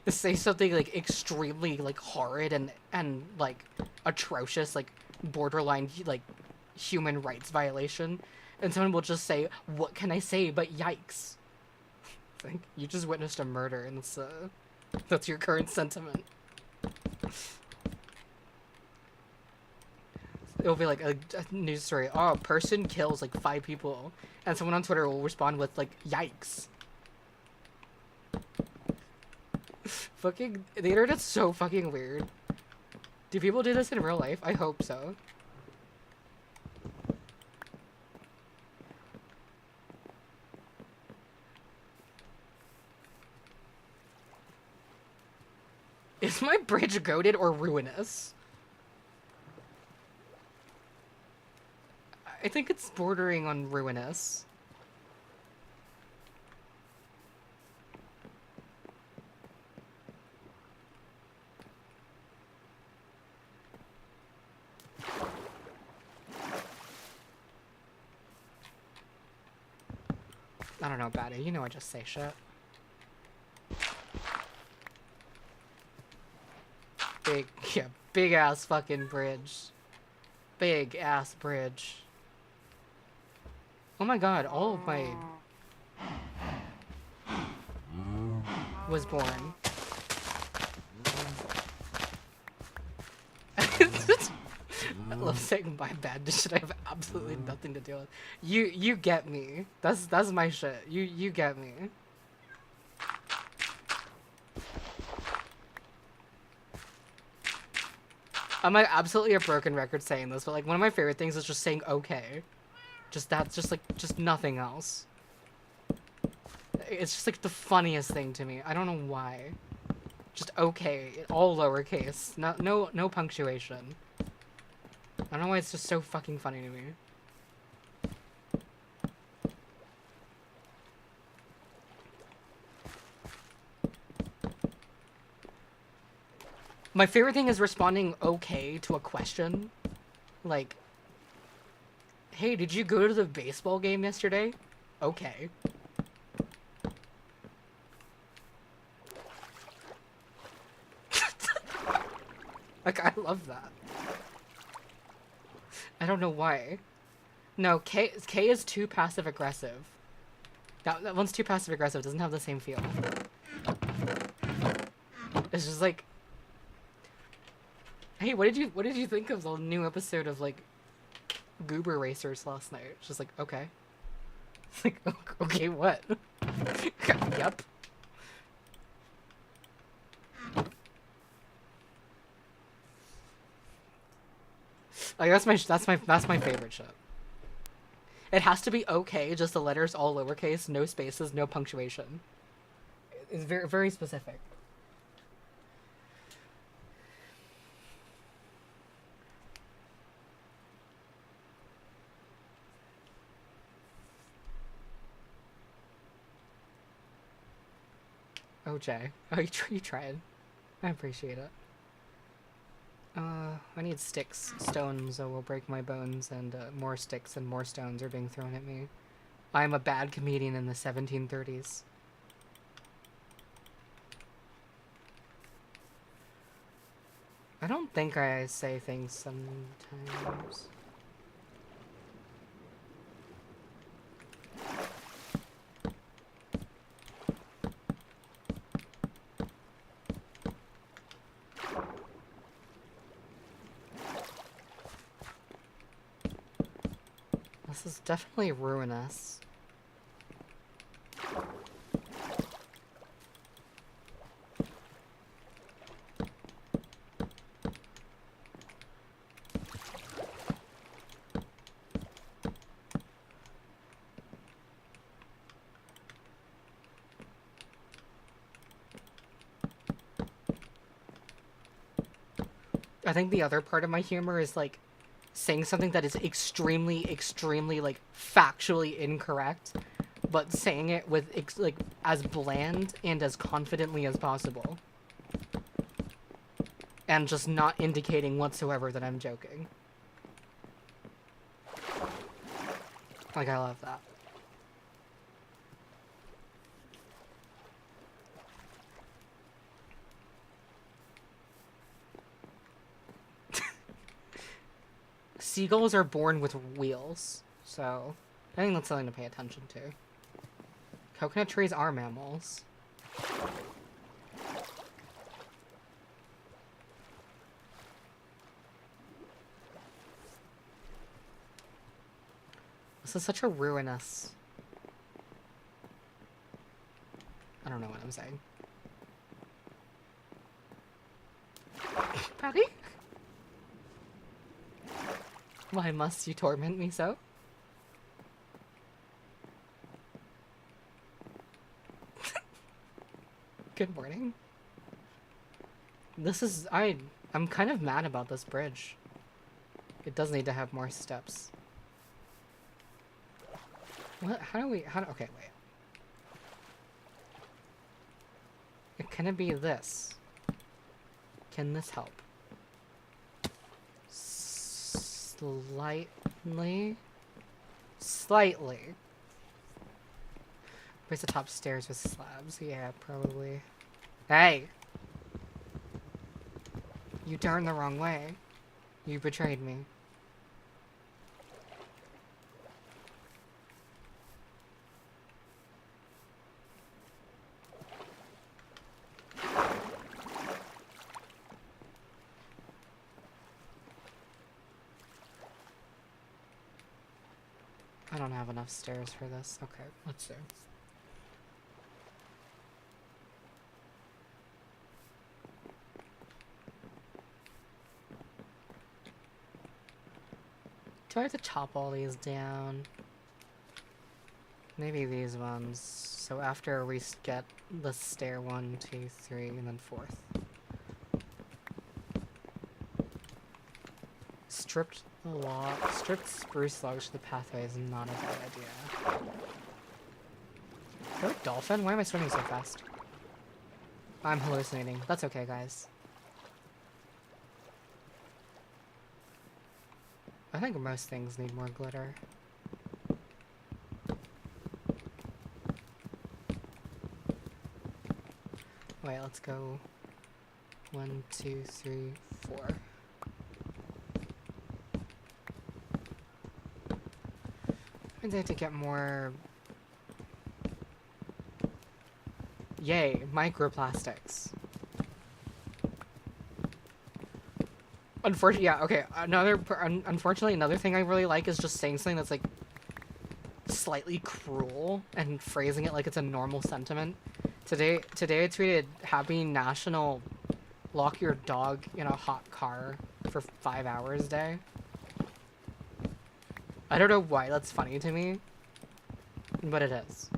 say something like extremely like horrid and like atrocious, like borderline like human rights violation, and someone will just say, "What can I say but yikes?" Like you just witnessed a murder, and that's your current sentiment. It'll be like a news story. Oh, person kills like 5 people, and someone on Twitter will respond with like, "Yikes." Fucking the internet's so fucking weird. Do people do this in real life? I hope so. Is my bridge goated or ruinous? I think it's bordering on ruinous. I don't know about it. You know I just say shit. Big ass fucking bridge. Big ass bridge. Oh my god, all of my was born. I love saying my bad shit I have absolutely nothing to do with. You get me. That's my shit. You get me. I'm like absolutely a broken record saying this, but like one of my favorite things is just saying okay. That's just nothing else. It's just like the funniest thing to me. I don't know why. Just okay, all lowercase. No punctuation. I don't know why it's just so fucking funny to me. My favorite thing is responding okay to a question. Like, hey, did you go to the baseball game yesterday? Okay. Like, I love that. I don't know why. No, K is too passive-aggressive. That one's too passive-aggressive. Doesn't have the same feel. It's just like... Hey, what did you think of the new episode of, like, Goober Racers last night? It's just like, okay. It's like, okay, what? Yep. Like that's my favorite shit. It has to be okay, just the letters all lowercase, no spaces, no punctuation. It's very very specific. Oh Jay, oh you tried. I appreciate it. I need sticks. Stones will break my bones, and more sticks and more stones are being thrown at me. I am a bad comedian in the 1730s. I don't think I say things sometimes. This is definitely ruinous. I think the other part of my humor is like saying something that is extremely, extremely, like, factually incorrect, but saying it with, like, as bland and as confidently as possible. And just not indicating whatsoever that I'm joking. Like, I love that. Seagulls are born with wheels, so I think that's something to pay attention to. Coconut trees are mammals. This is such a ruinous... I don't know what I'm saying. Patty? Why must you torment me so? Good morning. This is... I'm kind of mad about this bridge. It does need to have more steps. What? How do we... okay, wait. Can it be this? Can this help? Slightly. Where's the top stairs with slabs? Yeah, probably. Hey! You turned the wrong way. You betrayed me. I don't have enough stairs for this. Okay, let's see. Do I have to chop all these down? Maybe these ones. So after we get the stair 1, 2, 3, and then 4th. Stripped spruce logs to the pathway is not a bad idea. Is there a dolphin? Why am I swimming so fast? I'm hallucinating. That's okay, guys. I think most things need more glitter. Wait, let's go 1, 2, 3, 4. I have to get more... Yay, microplastics. Unfortunately, yeah, okay, unfortunately, another thing I really like is just saying something that's, like, slightly cruel and phrasing it like it's a normal sentiment. Today I tweeted, Happy National Lock Your Dog in a Hot Car for 5 hours Day. I don't know why that's funny to me, but it is.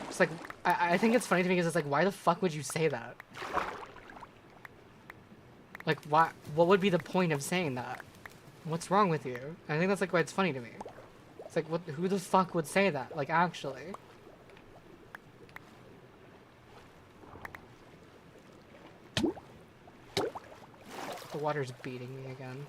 It's like, I think it's funny to me because it's like, why the fuck would you say that? Like, what would be the point of saying that? What's wrong with you? I think that's like why it's funny to me. It's like, who the fuck would say that? Like, actually. The water's beating me again.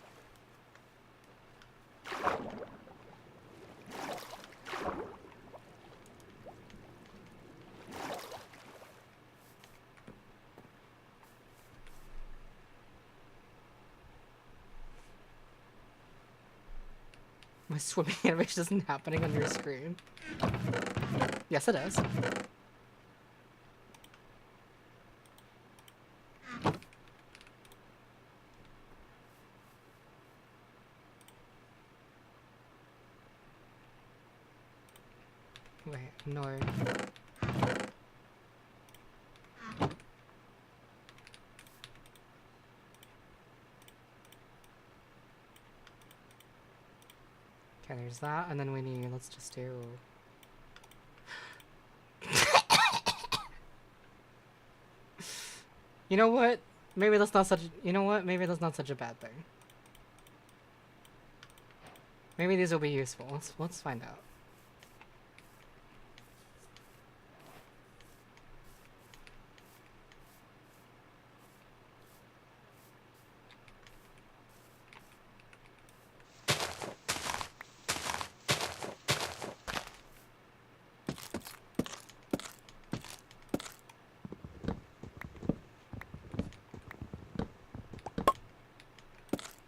My swimming animation isn't happening on your screen. Yes, it is. Wait, no. Okay, there's that, and then we need, let's just do... You know what? Maybe that's not such... You know what? Maybe that's not such a bad thing. Maybe these will be useful. Let's find out.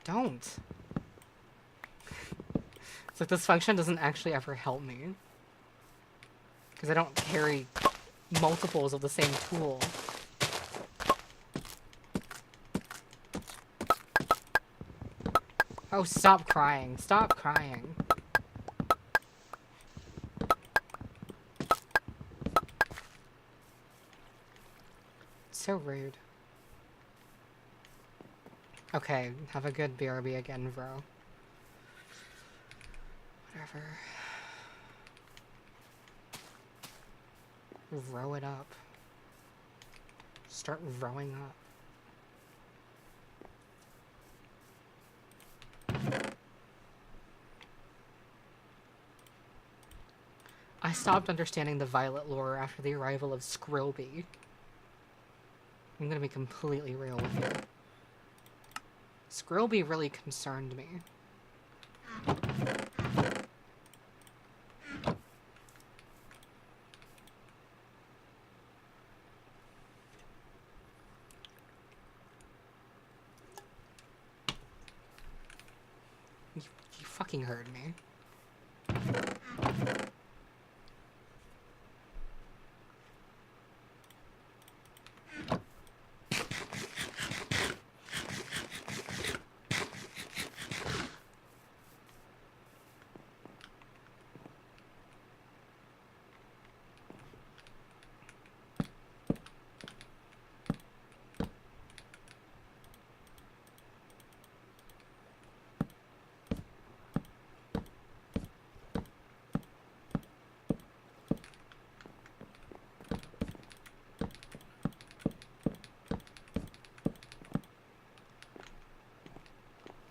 Don't. It's like this function doesn't actually ever help me. Because I don't carry multiples of the same tool. Oh, stop crying. Stop crying. So rude. Okay, have a good BRB again, bro. Whatever. Row it up. Start rowing up. I stopped understanding the Vylet lore after the arrival of Skrilby. I'm gonna be completely real with you. Skrilby really concerned me. You fucking heard me.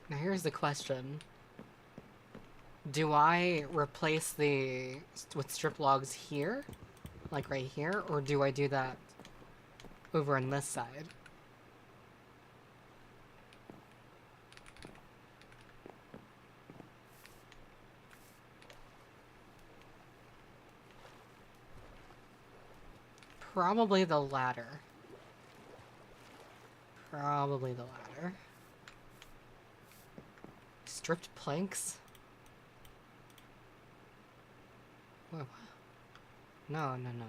Now here's the question. Do I replace with strip logs here? Like right here? Or do I do that over on this side? Probably the latter. Probably the latter. Stripped planks? Whoa. No, no, no,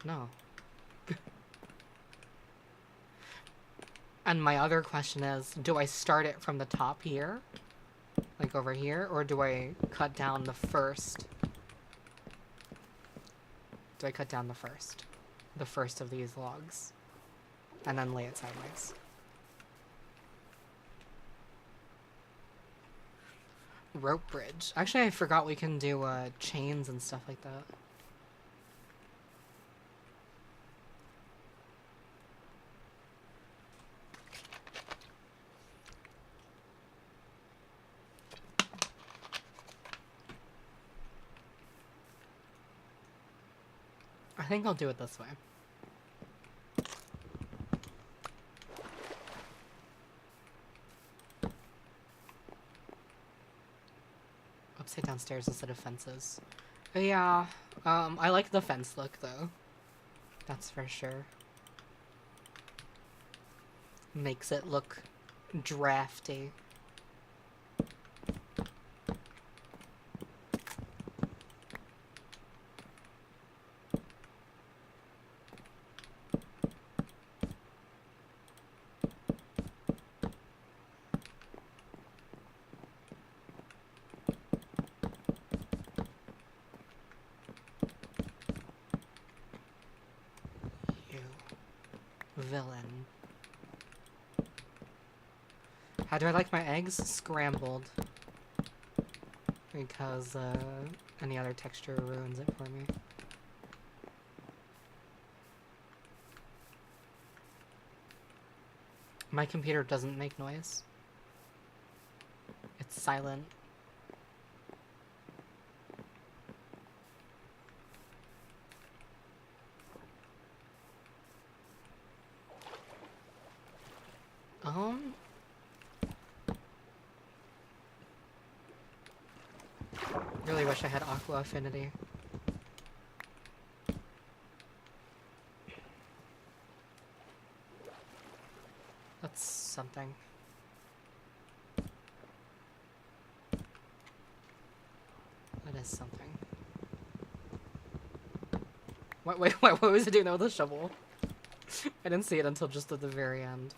no. No. And my other question is, do I start it from the top here? Like over here? Or do I cut down the first? Do I cut down the first? The first of these logs. And then lay it sideways. Rope bridge. Actually, I forgot we can do chains and stuff like that. I think I'll do it this way. Upside down stairs instead of fences. Yeah, I like the fence look though. That's for sure. Makes it look drafty. Villain. How do I like my eggs? Scrambled. Because any other texture ruins it for me. My computer doesn't make noise. It's silent. Really wish I had Aqua Affinity. That's something. That is something. Wait, what was it doing with the shovel? I didn't see it until just at the very end.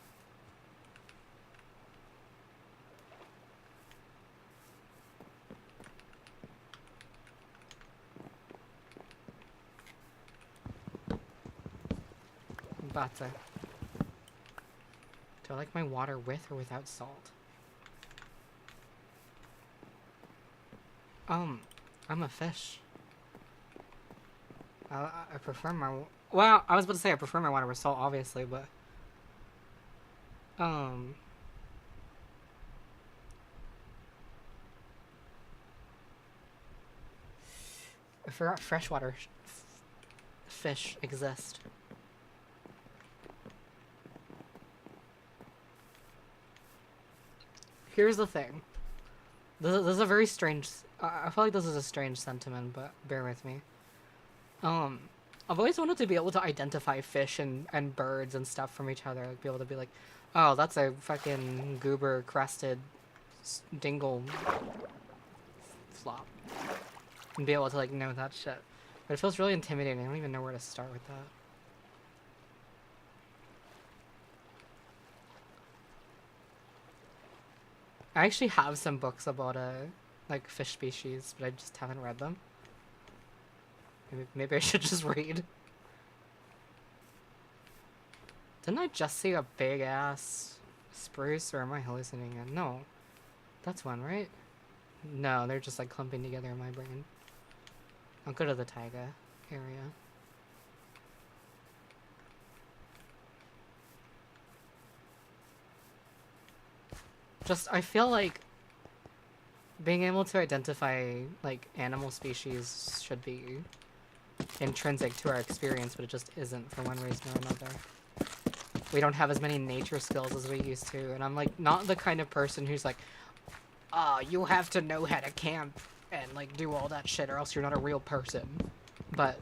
Bate. Do I like my water with or without salt? I'm a fish. I prefer my... Well, I was about to say I prefer my water with salt, obviously, but... I forgot freshwater fish exist. Here's the thing. This is a very strange... I feel like this is a strange sentiment, but bear with me. I've always wanted to be able to identify fish and birds and stuff from each other. Like, be able to be like, oh, that's a fucking goober-crested dingle flop. And be able to, like, know that shit. But it feels really intimidating. I don't even know where to start with that. I actually have some books about, like, fish species, but I just haven't read them. Maybe I should just read. Didn't I just see a big-ass spruce, or am I hallucinating it? No. That's one, right? No, they're just, like, clumping together in my brain. I'll go to the taiga area. I feel like being able to identify, like, animal species should be intrinsic to our experience, but it just isn't for one reason or another. We don't have as many nature skills as we used to, and I'm, like, not the kind of person who's like, oh, you have to know how to camp and, like, do all that shit or else you're not a real person. But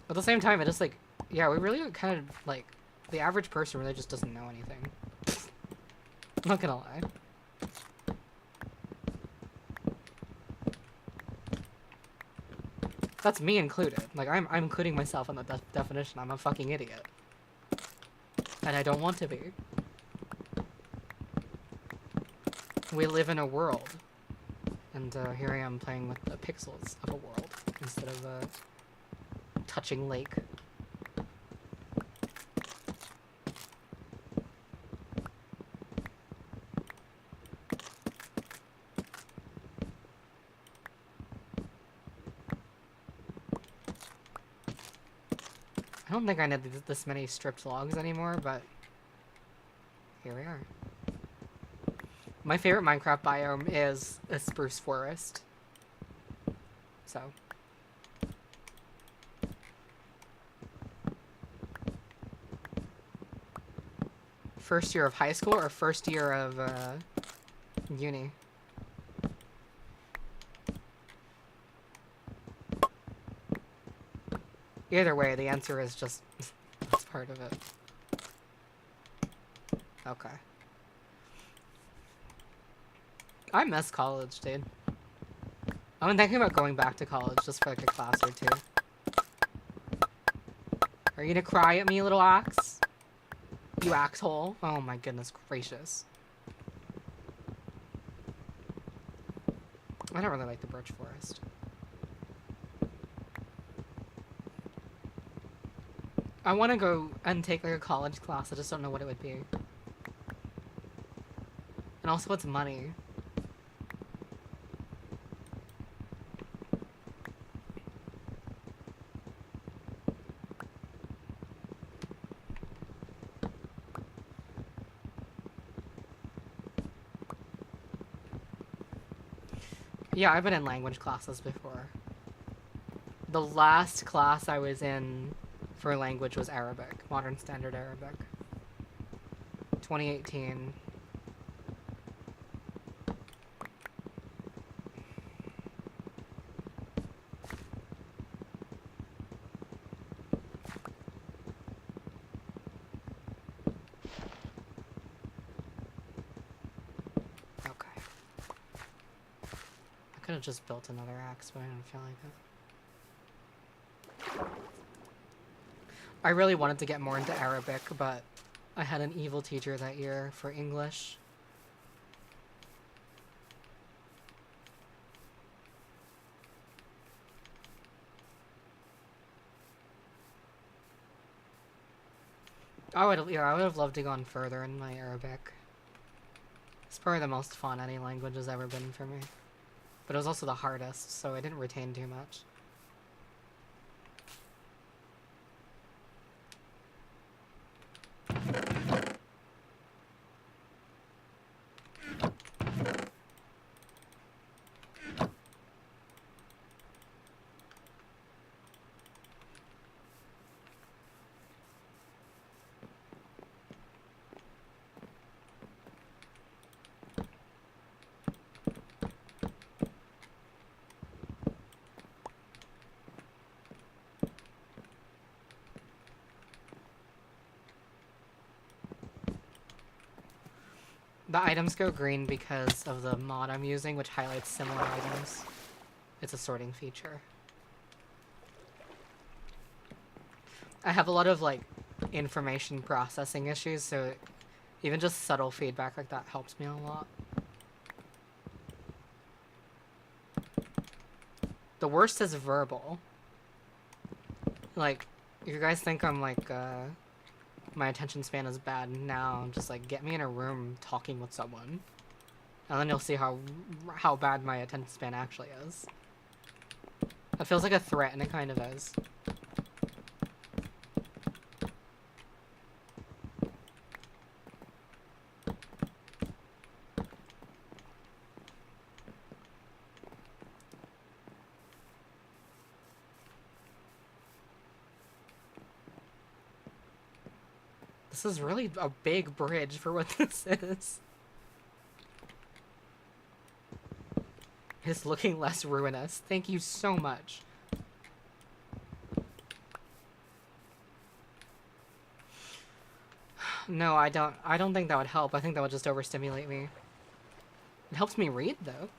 at the same time, it is, like, yeah, we really kind of, like, the average person really just doesn't know anything. I'm not gonna lie. That's me included. Like, I'm including myself in the definition. I'm a fucking idiot. And I don't want to be. We live in a world. And here I am playing with the pixels of a world instead of a touching lake. I don't think I need this many stripped logs anymore, but here we are. My favorite Minecraft biome is a spruce forest. So. First year of high school or first year of uni? Either way, the answer is just that's part of it. Okay. I miss college, dude. I've been thinking about going back to college just for like a class or two. Are you gonna cry at me, little axe? You axhole? Oh my goodness gracious. I don't really like the birch forest. I want to go and take like a college class, I just don't know what it would be. And also it's money. Yeah, I've been in language classes before. The last class I was in for language was Arabic, Modern Standard Arabic. 2018. Okay. I could have just built another axe, but I didn't feel like it. I really wanted to get more into Arabic, but I had an evil teacher that year for English. I would have loved to gone further in my Arabic. It's probably the most fun any language has ever been for me. But it was also the hardest, so I didn't retain too much. The items go green because of the mod I'm using, which highlights similar items. It's a sorting feature. I have a lot of, like, information processing issues, so even just subtle feedback like that helps me a lot. The worst is verbal. Like, if you guys think I'm, like, my attention span is bad now, I'm just like, get me in a room talking with someone. And then you'll see how bad my attention span actually is. It feels like a threat, and it kind of is. This is really a big bridge for what this is. It's looking less ruinous. Thank you so much. No, I don't think that would help. I think that would just overstimulate me. It helps me read, though.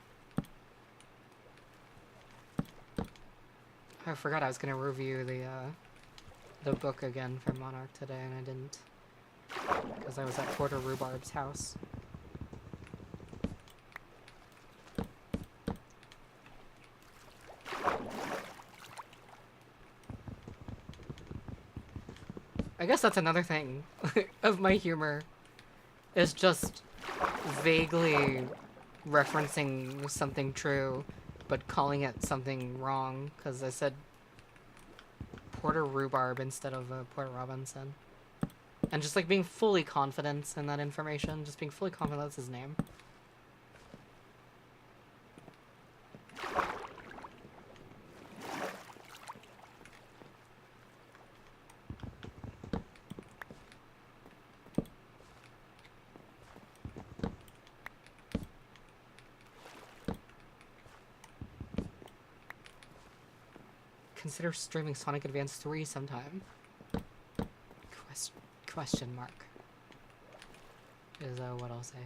I forgot I was gonna review the book again from Monarch today, and I didn't. Because I was at Porter Rhubarb's house. I guess that's another thing of my humor, is just vaguely referencing something true, but calling it something wrong, because I said Porter Rhubarb instead of Porter Robinson. And just, like, being fully confident in that information, just being fully confident that's his name. Consider streaming Sonic Advance 3 sometime. Question mark. Is what I'll say.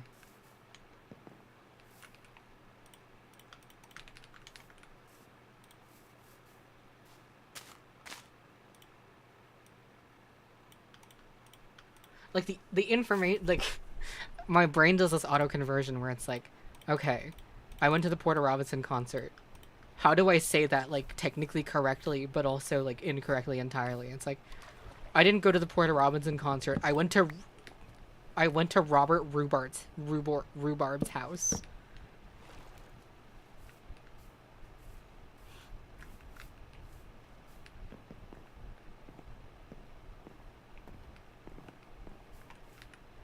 Like the information, like my brain does this auto conversion where it's like, okay, I went to the Porter Robinson concert. How do I say that, like, technically correctly, but also, like, incorrectly entirely? It's like, I didn't go to the Porter Robinson concert. I went to Robert Rhubarb's house.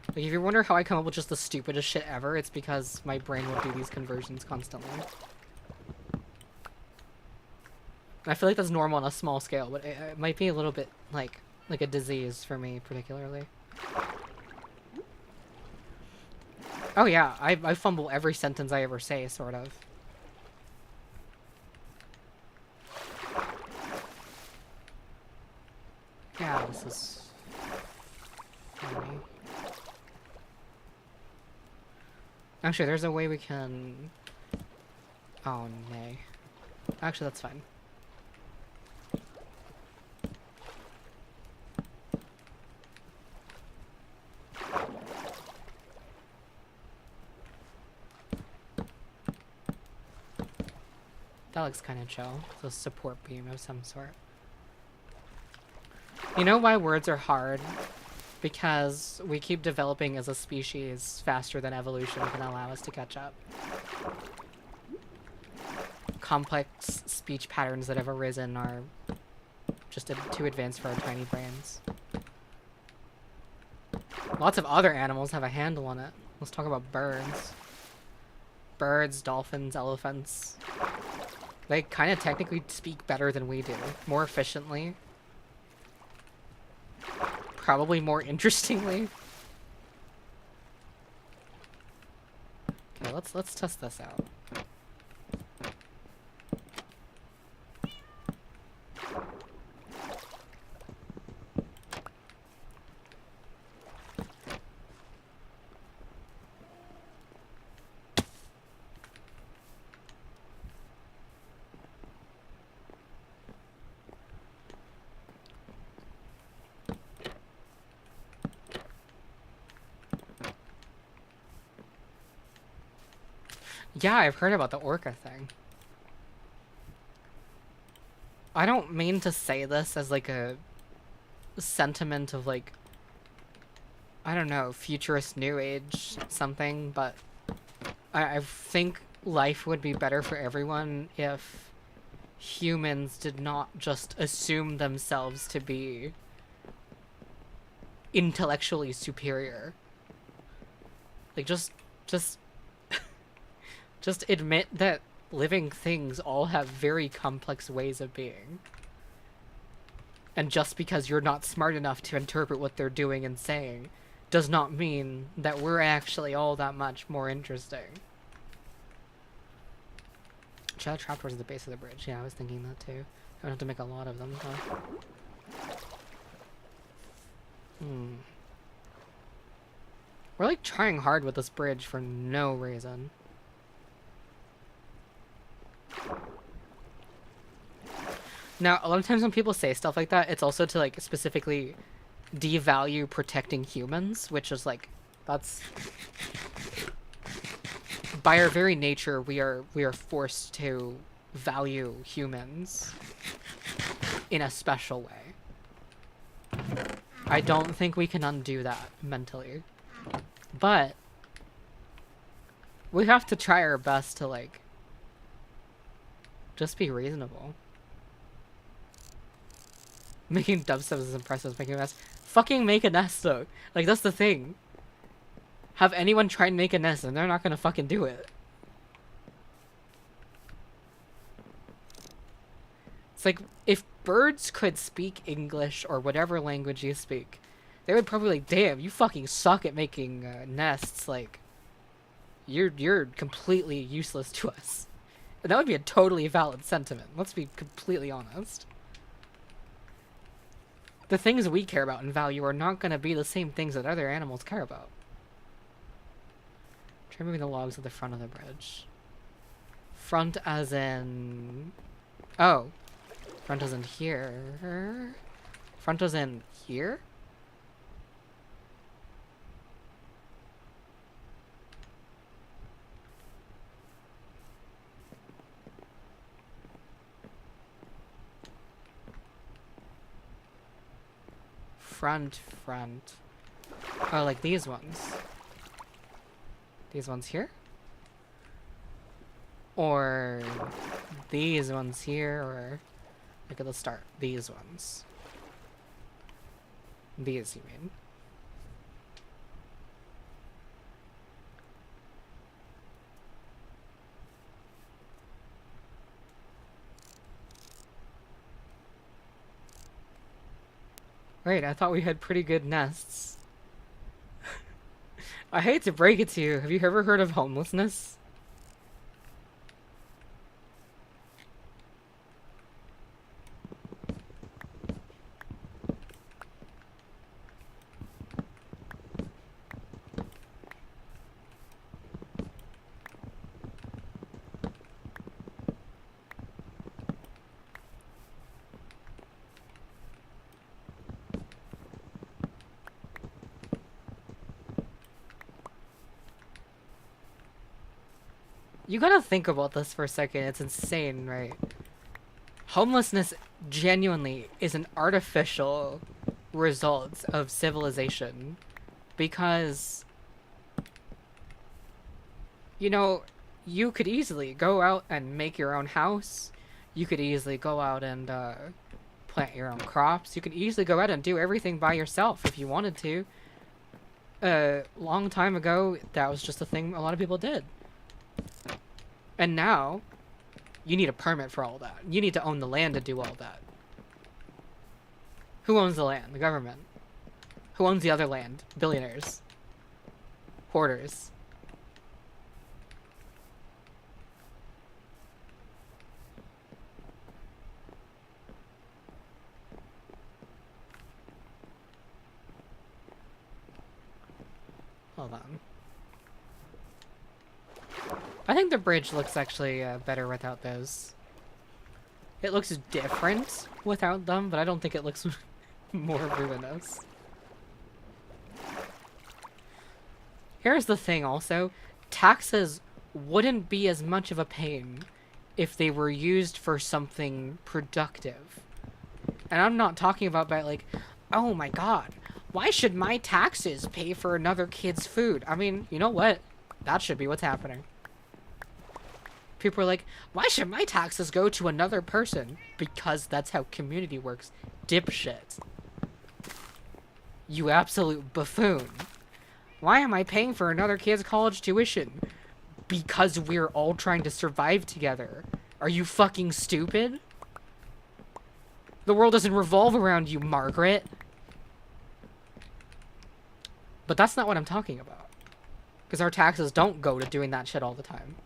Like, if you wonder how I come up with just the stupidest shit ever, it's because my brain will do these conversions constantly. And I feel like that's normal on a small scale, but it might be a little bit like a disease for me particularly. Oh yeah, I fumble every sentence I ever say, sort of. Yeah, this is funny. Actually, there's a way we can... Oh, nay. Actually, that's fine. That looks kind of chill. It's a support beam of some sort. You know why words are hard? Because we keep developing as a species faster than evolution can allow us to catch up. Complex speech patterns that have arisen are just too advanced for our tiny brains. Lots of other animals have a handle on it. Let's talk about birds. Birds, dolphins, elephants. They kind of technically speak better than we do. More efficiently. Probably more interestingly. Okay, let's test this out. Yeah, I've heard about the orca thing. I don't mean to say this as like a sentiment of like, I don't know, futurist new age something, but I think life would be better for everyone if humans did not just assume themselves to be intellectually superior. Like just just admit that living things all have very complex ways of being. And just because you're not smart enough to interpret what they're doing and saying does not mean that we're actually all that much more interesting. Shadow trapdoors at the base of the bridge. Yeah, I was thinking that too. I don't have to make a lot of them, huh? We're like trying hard with this bridge for no reason. Now, a lot of times when people say stuff like that, it's also to like specifically devalue protecting humans, which is like, that's... By our very nature, we are forced to value humans in a special way. I don't think we can undo that mentally. But we have to try our best to like just be reasonable. Making dubstep is impressive, making a nest. Fucking make a nest though. Like that's the thing. Have anyone try and make a nest and they're not gonna fucking do it. It's like, if birds could speak English or whatever language you speak, they would probably like, damn, you fucking suck at making nests, like, you're completely useless to us. And that would be a totally valid sentiment, let's be completely honest. The things we care about and value are not gonna be the same things that other animals care about. Try moving the logs at the front of the bridge. Front as in... Oh. Front as in here. Front as in here? Front. Oh, like these ones. These ones here? Or these ones here, or... Okay, let's start. These ones. These, you mean? Wait, I thought we had pretty good nests. I hate to break it to you, have you ever heard of homelessness? You gotta think about this for a second, it's insane, right? Homelessness genuinely is an artificial result of civilization because, you know, you could easily go out and make your own house. You could easily go out and plant your own crops. You could easily go out and do everything by yourself if you wanted to. A long time ago, that was just a thing a lot of people did. And now, you need a permit for all that. You need to own the land to do all that. Who owns the land? The government. Who owns the other land? Billionaires. Hoarders. Hold on. I think the bridge looks actually better without those. It looks different without them, but I don't think it looks more ruinous. Here's the thing also. Taxes wouldn't be as much of a pain if they were used for something productive. And I'm not talking about like, oh my god, why should my taxes pay for another kid's food? I mean, you know what? That should be what's happening. People are like, why should my taxes go to another person? Because that's how community works. Dipshit. You absolute buffoon. Why am I paying for another kid's college tuition? Because we're all trying to survive together. Are you fucking stupid? The world doesn't revolve around you, Margaret. But that's not what I'm talking about. Because our taxes don't go to doing that shit all the time.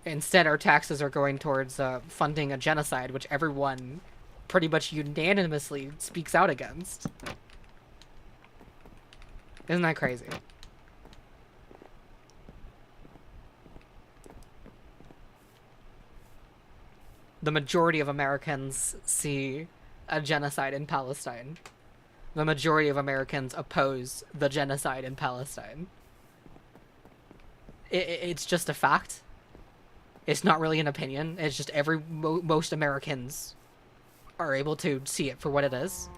Instead, our taxes are going towards funding a genocide, which everyone pretty much unanimously speaks out against. Isn't that crazy? The majority of Americans see a genocide in Palestine. The majority of Americans oppose the genocide in Palestine. It's just a fact. It's not really an opinion. It's just most Americans are able to see it for what it is.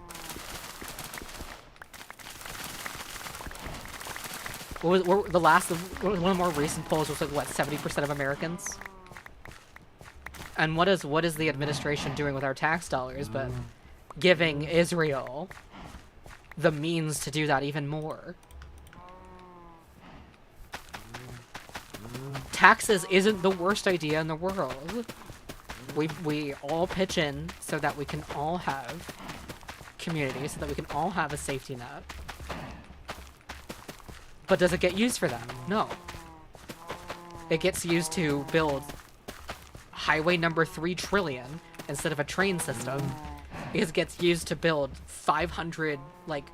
One of the more recent polls was like, what, 70% of Americans? And what is the administration doing with our tax dollars but giving Israel the means to do that even more? Taxes isn't the worst idea in the world. We all pitch in so that we can all have community, so that we can all have a safety net. But does it get used for that? No. It gets used to build highway number 3 trillion instead of a train system. It gets used to build 500, like,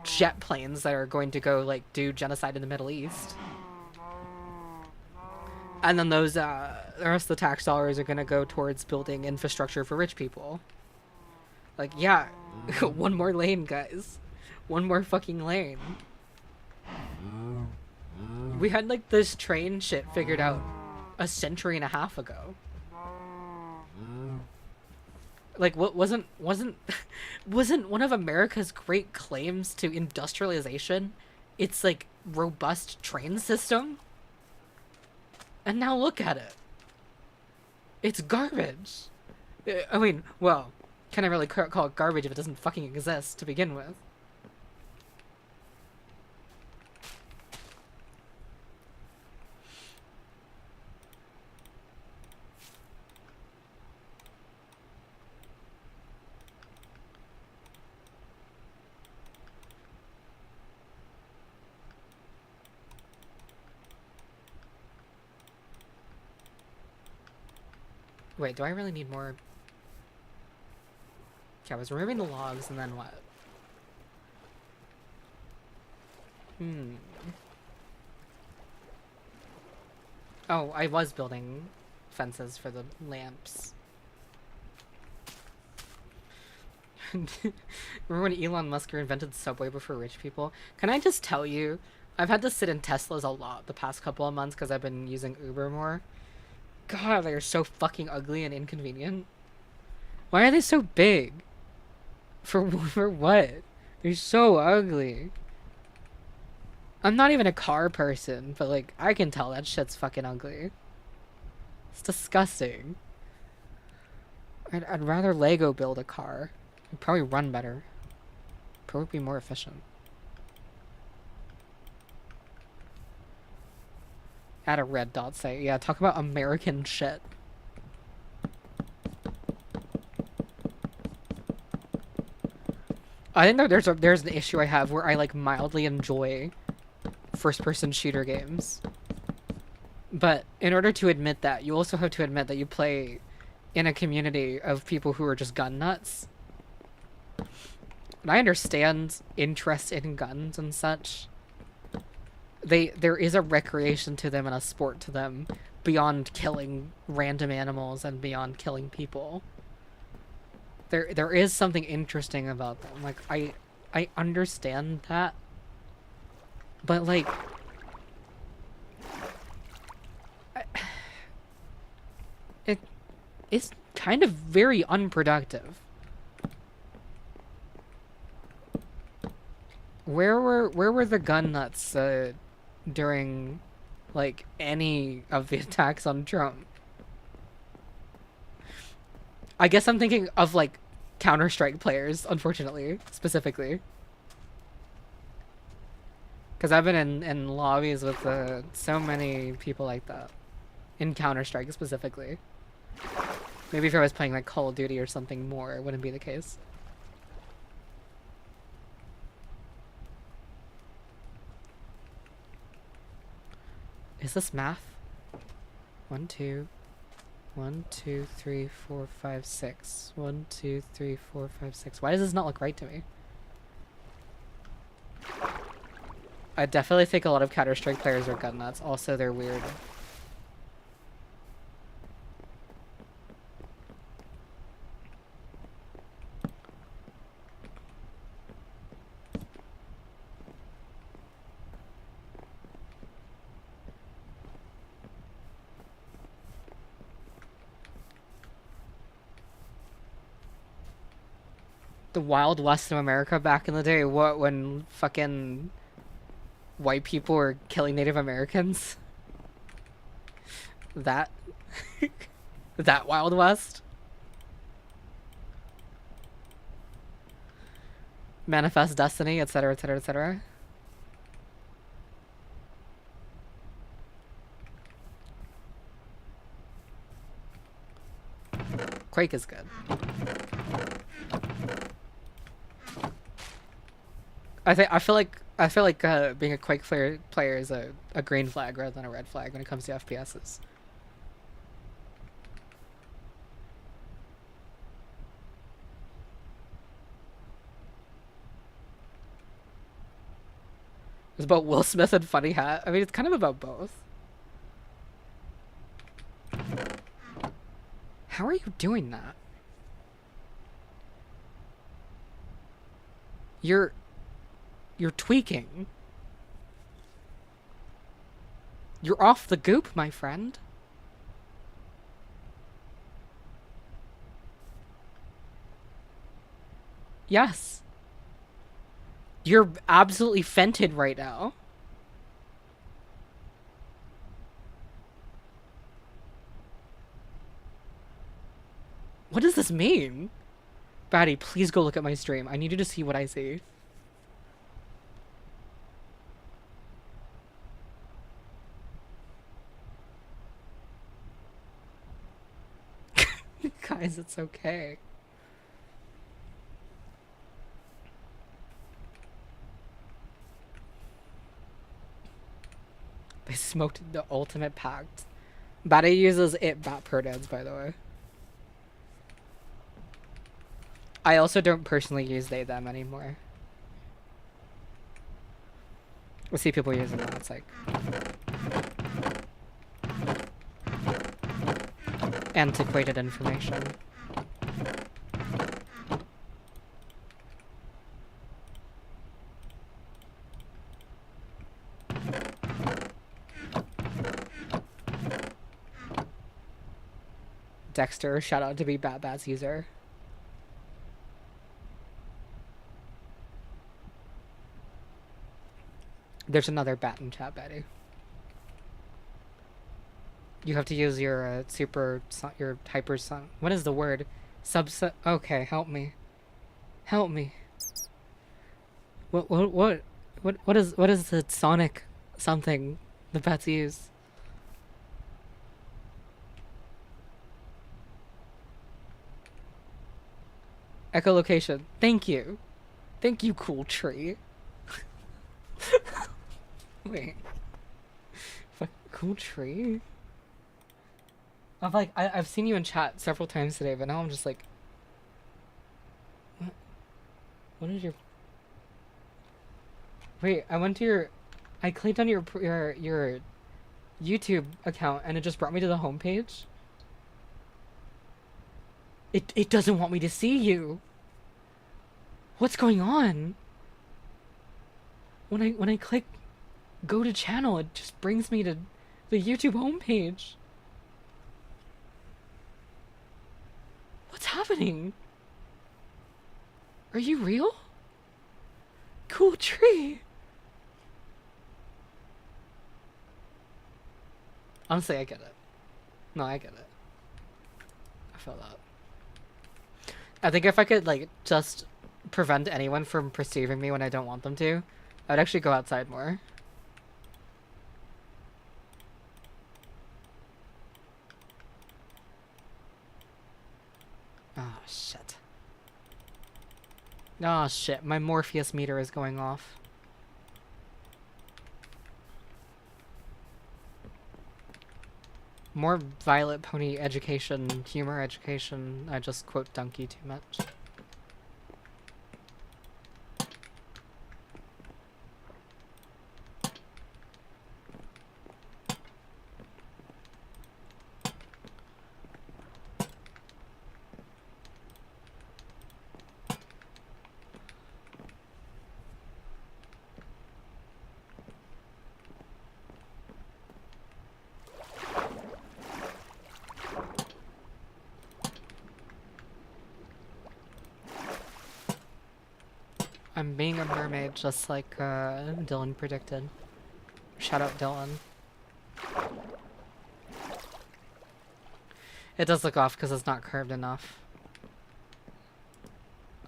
jet planes that are going to go, like, do genocide in the Middle East. And then those, the rest of the tax dollars are gonna go towards building infrastructure for rich people. Like, yeah, one more lane, guys. One more fucking lane. We had, like, this train shit figured out a century and a half ago. Like, what wasn't one of America's great claims to industrialization its, like, robust train system? And now look at it. It's garbage. I mean, well, can I really call it garbage if it doesn't fucking exist to begin with? Wait, do I really need more? Okay, I was removing the logs, and then what? Oh, I was building fences for the lamps. Remember when Elon Musk invented Subway before rich people? Can I just tell you, I've had to sit in Teslas a lot the past couple of months because I've been using Uber more. God, they're so fucking ugly and inconvenient. Why are they so big? For what? They're so ugly. I'm not even a car person, but like, I can tell that shit's fucking ugly. It's disgusting. I'd rather Lego build a car. It'd probably run better. Probably be more efficient. Add a red dot site. Yeah, talk about American shit. I think that there's an issue I have where I like mildly enjoy first-person shooter games. But in order to admit that, you also have to admit that you play in a community of people who are just gun nuts. And I understand interest in guns and such. There is a recreation to them and a sport to them beyond killing random animals and beyond killing people. There is something interesting about them. Like, I understand that. But, like... it's kind of very unproductive. Where were the gun nuts, during, like, any of the attacks on Trump? I guess I'm thinking of, like, Counter-Strike players, unfortunately, specifically. Because I've been in lobbies with so many people like that. In Counter-Strike, specifically. Maybe if I was playing, like, Call of Duty or something more, it wouldn't be the case. Is this math? 1, 2... 1, 2, 3, 4, 5, 6. 1, 2, 3, 4, 5, 6. Why does this not look right to me? I definitely think a lot of Counter-Strike players are gun nuts. Also, they're weird. The Wild West of America back in the day, what, when fucking white people were killing Native Americans? That that Wild West? Manifest Destiny, etc, etc, etc. Quake is good. I feel like being a Quake player is a green flag rather than a red flag when it comes to FPSs. It's about Will Smith and Funny Hat. I mean, it's kind of about both. How are you doing that? You're tweaking. You're off the goop, my friend. Yes. You're absolutely fented right now. What does this mean? Batty, please go look at my stream. I need you to see what I see. Guys, it's okay. They smoked the ultimate pact. Batty uses it bat per dance, by the way. I also don't personally use they them anymore. I see people using that. It's like antiquated information. Dexter, shout out to be Bat's user. There's another bat in chat, Betty. You have to use your your hyper son. What is the word? Subset. Okay, help me. Help me. What is the sonic something the bats use? Echolocation. Thank you. Thank you, cool tree. Wait. Cool tree? I've seen you in chat several times today, but now I'm just like, what is your? Wait, I clicked on your YouTube account and it just brought me to the homepage. It doesn't want me to see you. What's going on? When I click go to channel, it just brings me to the YouTube homepage. What's happening? Are you real? Cool tree. Honestly, I get it. No, I get it. I feel that. I think if I could, like, just prevent anyone from perceiving me when I don't want them to, I'd actually go outside more. Oh, shit. Oh, shit. My Morpheus meter is going off. More Vylet Pony education, humor education. I just quote Donkey too much. I'm being a mermaid just like Dylan predicted. Shout out Dylan. It does look off because it's not curved enough.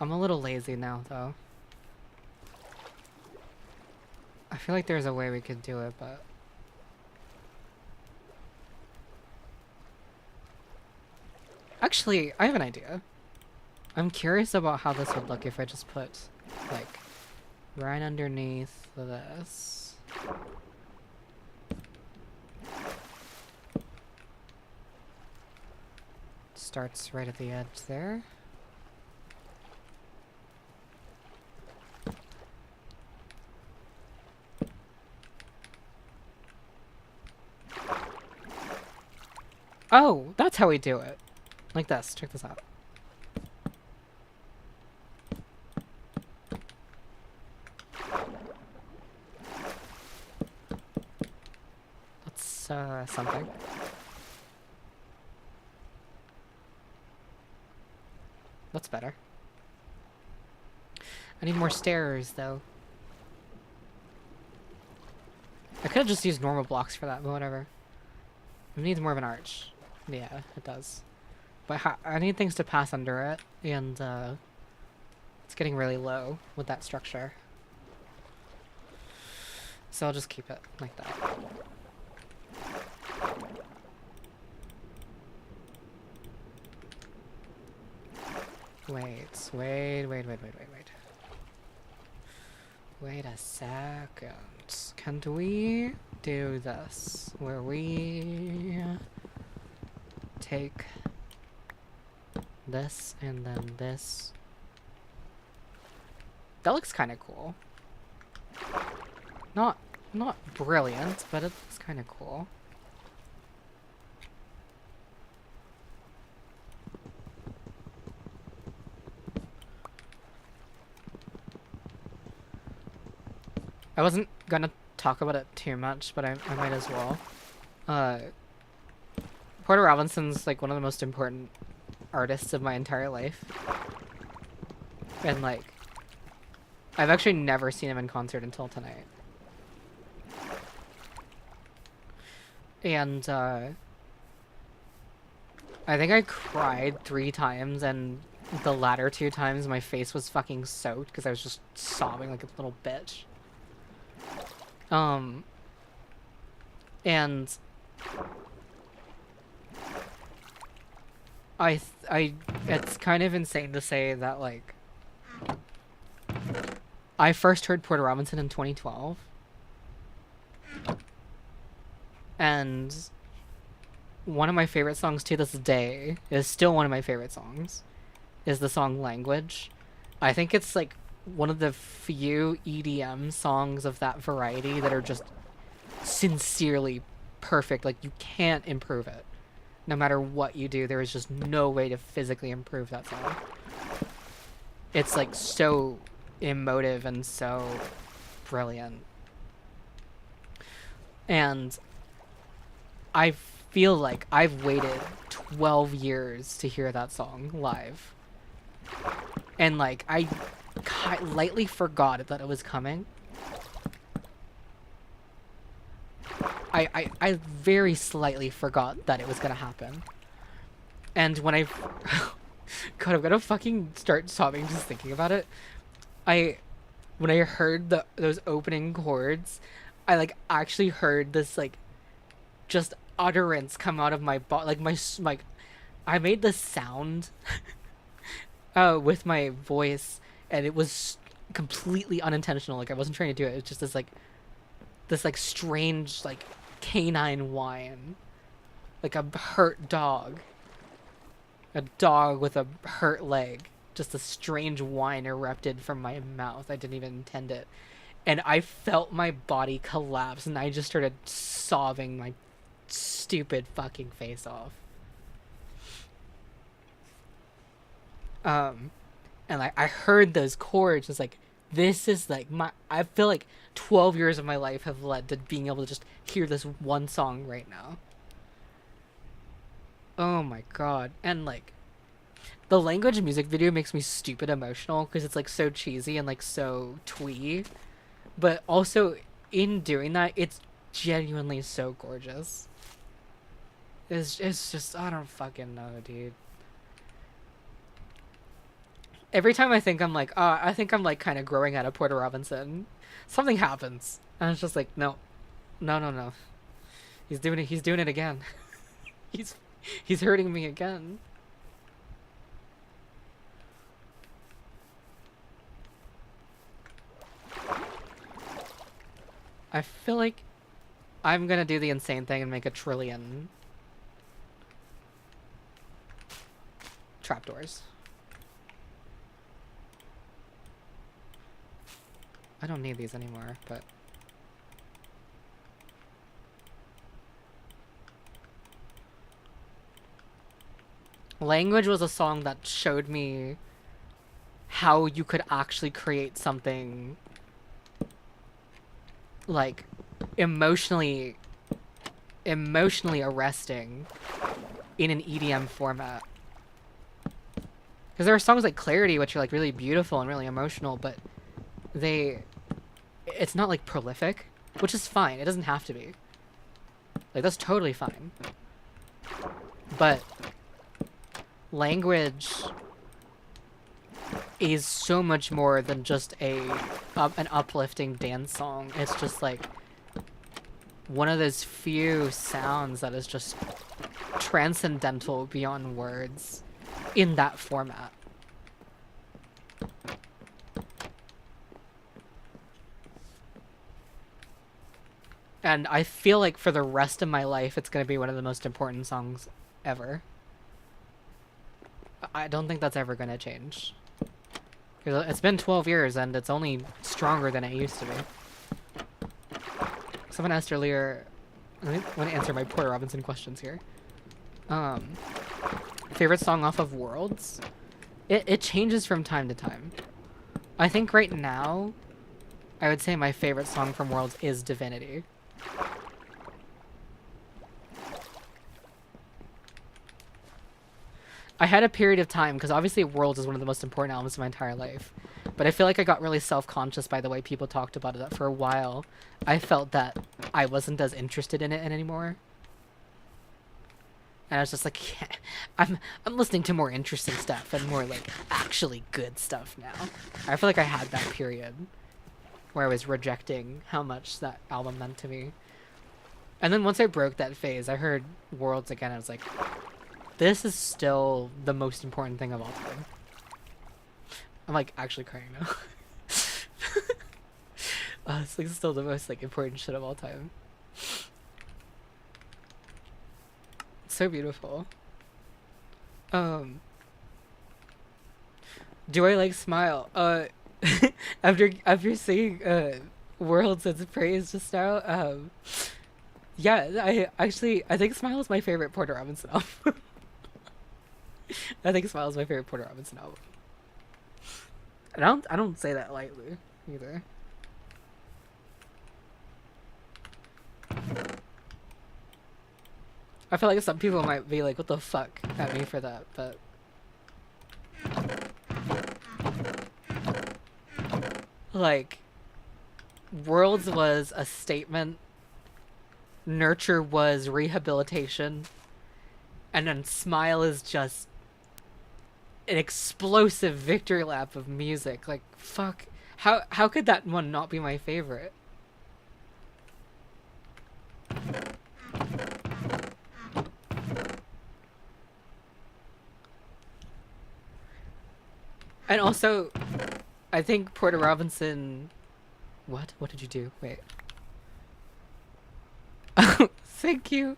I'm a little lazy now though. I feel like there's a way we could do it, but... Actually, I have an idea. I'm curious about how this would look if I just put, like, right underneath this. Starts right at the edge there. Oh, that's how we do it. Like this. Check this out. That's something. That's better. I need more stairs, though. I could have just used normal blocks for that, but whatever. It needs more of an arch. Yeah, it does. But I need things to pass under it, and it's getting really low with that structure. So I'll just keep it like that. Wait. Wait a second. Can we do this where we take this and then this That looks kind of cool. Not brilliant, but it looks kind of cool. I wasn't gonna talk about it too much, but I might as well. Porter Robinson's like one of the most important artists of my entire life. And like, I've actually never seen him in concert until tonight. And I think I cried 3 times, and the latter 2 times my face was fucking soaked because I was just sobbing like a little bitch. And it's kind of insane to say that, like, I first heard Porter Robinson in 2012. And one of my favorite songs to this day, is still one of my favorite songs, is the song Language. I think it's like one of the few EDM songs of that variety that are just sincerely perfect. Like, you can't improve it. No matter what you do, there is just no way to physically improve that song. It's like so emotive and so brilliant. And I feel like I've waited 12 years to hear that song live. And like, I lightly forgot that it was coming. I very slightly forgot that it was gonna happen. And when I... God, I'm gonna fucking start sobbing just thinking about it. When I heard those opening chords, I like actually heard this like just utterance come out of my body. Like I made this sound with my voice, and it was completely unintentional. Like, I wasn't trying to do it. It was just this strange like canine whine, like a hurt dog. A dog with a hurt leg. Just a strange whine erupted from my mouth. I didn't even intend it. And I felt my body collapse, and I just started sobbing my stupid fucking face off. And like, I heard those chords, just like, this is like I feel like 12 years of my life have led to being able to just hear this one song right now. Oh my god. And like, the Language music video makes me stupid emotional because it's like so cheesy and like so twee. But also, in doing that, it's genuinely so gorgeous. It's just, I don't fucking know, dude. Every time I think I'm like, I think I'm like kind of growing out of Porter Robinson, something happens. And it's just like, no. He's doing it again. He's hurting me again. I feel like I'm gonna do the insane thing and make 1 trillion trapdoors. I don't need these anymore, but... Language was a song that showed me how you could actually create something like emotionally arresting in an EDM format. Because there are songs like Clarity, which are like really beautiful and really emotional, but it's not like prolific, which is fine. It doesn't have to be. Like, that's totally fine. But Language is so much more than just an uplifting dance song. It's just like one of those few sounds that is just transcendental beyond words in that format. And I feel like for the rest of my life, it's going to be one of the most important songs ever. I don't think that's ever going to change. It's been 12 years and it's only stronger than it used to be. Someone asked earlier, I want to answer my Porter Robinson questions here. Favorite song off of Worlds? It changes from time to time. I think right now, I would say my favorite song from Worlds is Divinity. I had a period of time, because obviously Worlds is one of the most important albums of my entire life, but I feel like I got really self-conscious by the way people talked about it, that for a while I felt that I wasn't as interested in it anymore. And I was just like, yeah, I'm listening to more interesting stuff and more like actually good stuff now. I feel like I had that period where I was rejecting how much that album meant to me. And then once I broke that phase, I heard Worlds again, and I was like, this is still the most important thing of all time. I'm like actually crying now. It's like still the most like important shit of all time. It's so beautiful. Do I like Smile? After seeing Worlds as praise just now, yeah, I think Smile is my favorite Porter Robinson album. I think Smile is my favorite Porter Robinson album. And I don't say that lightly either. I feel like some people might be like, what the fuck at me for that, but like Worlds was a statement, Nurture was rehabilitation, and then Smile is just an explosive victory lap of music. Like, fuck. How could that one not be my favorite? And also, I think Porter Robinson... What? What did you do? Wait. Oh, thank you.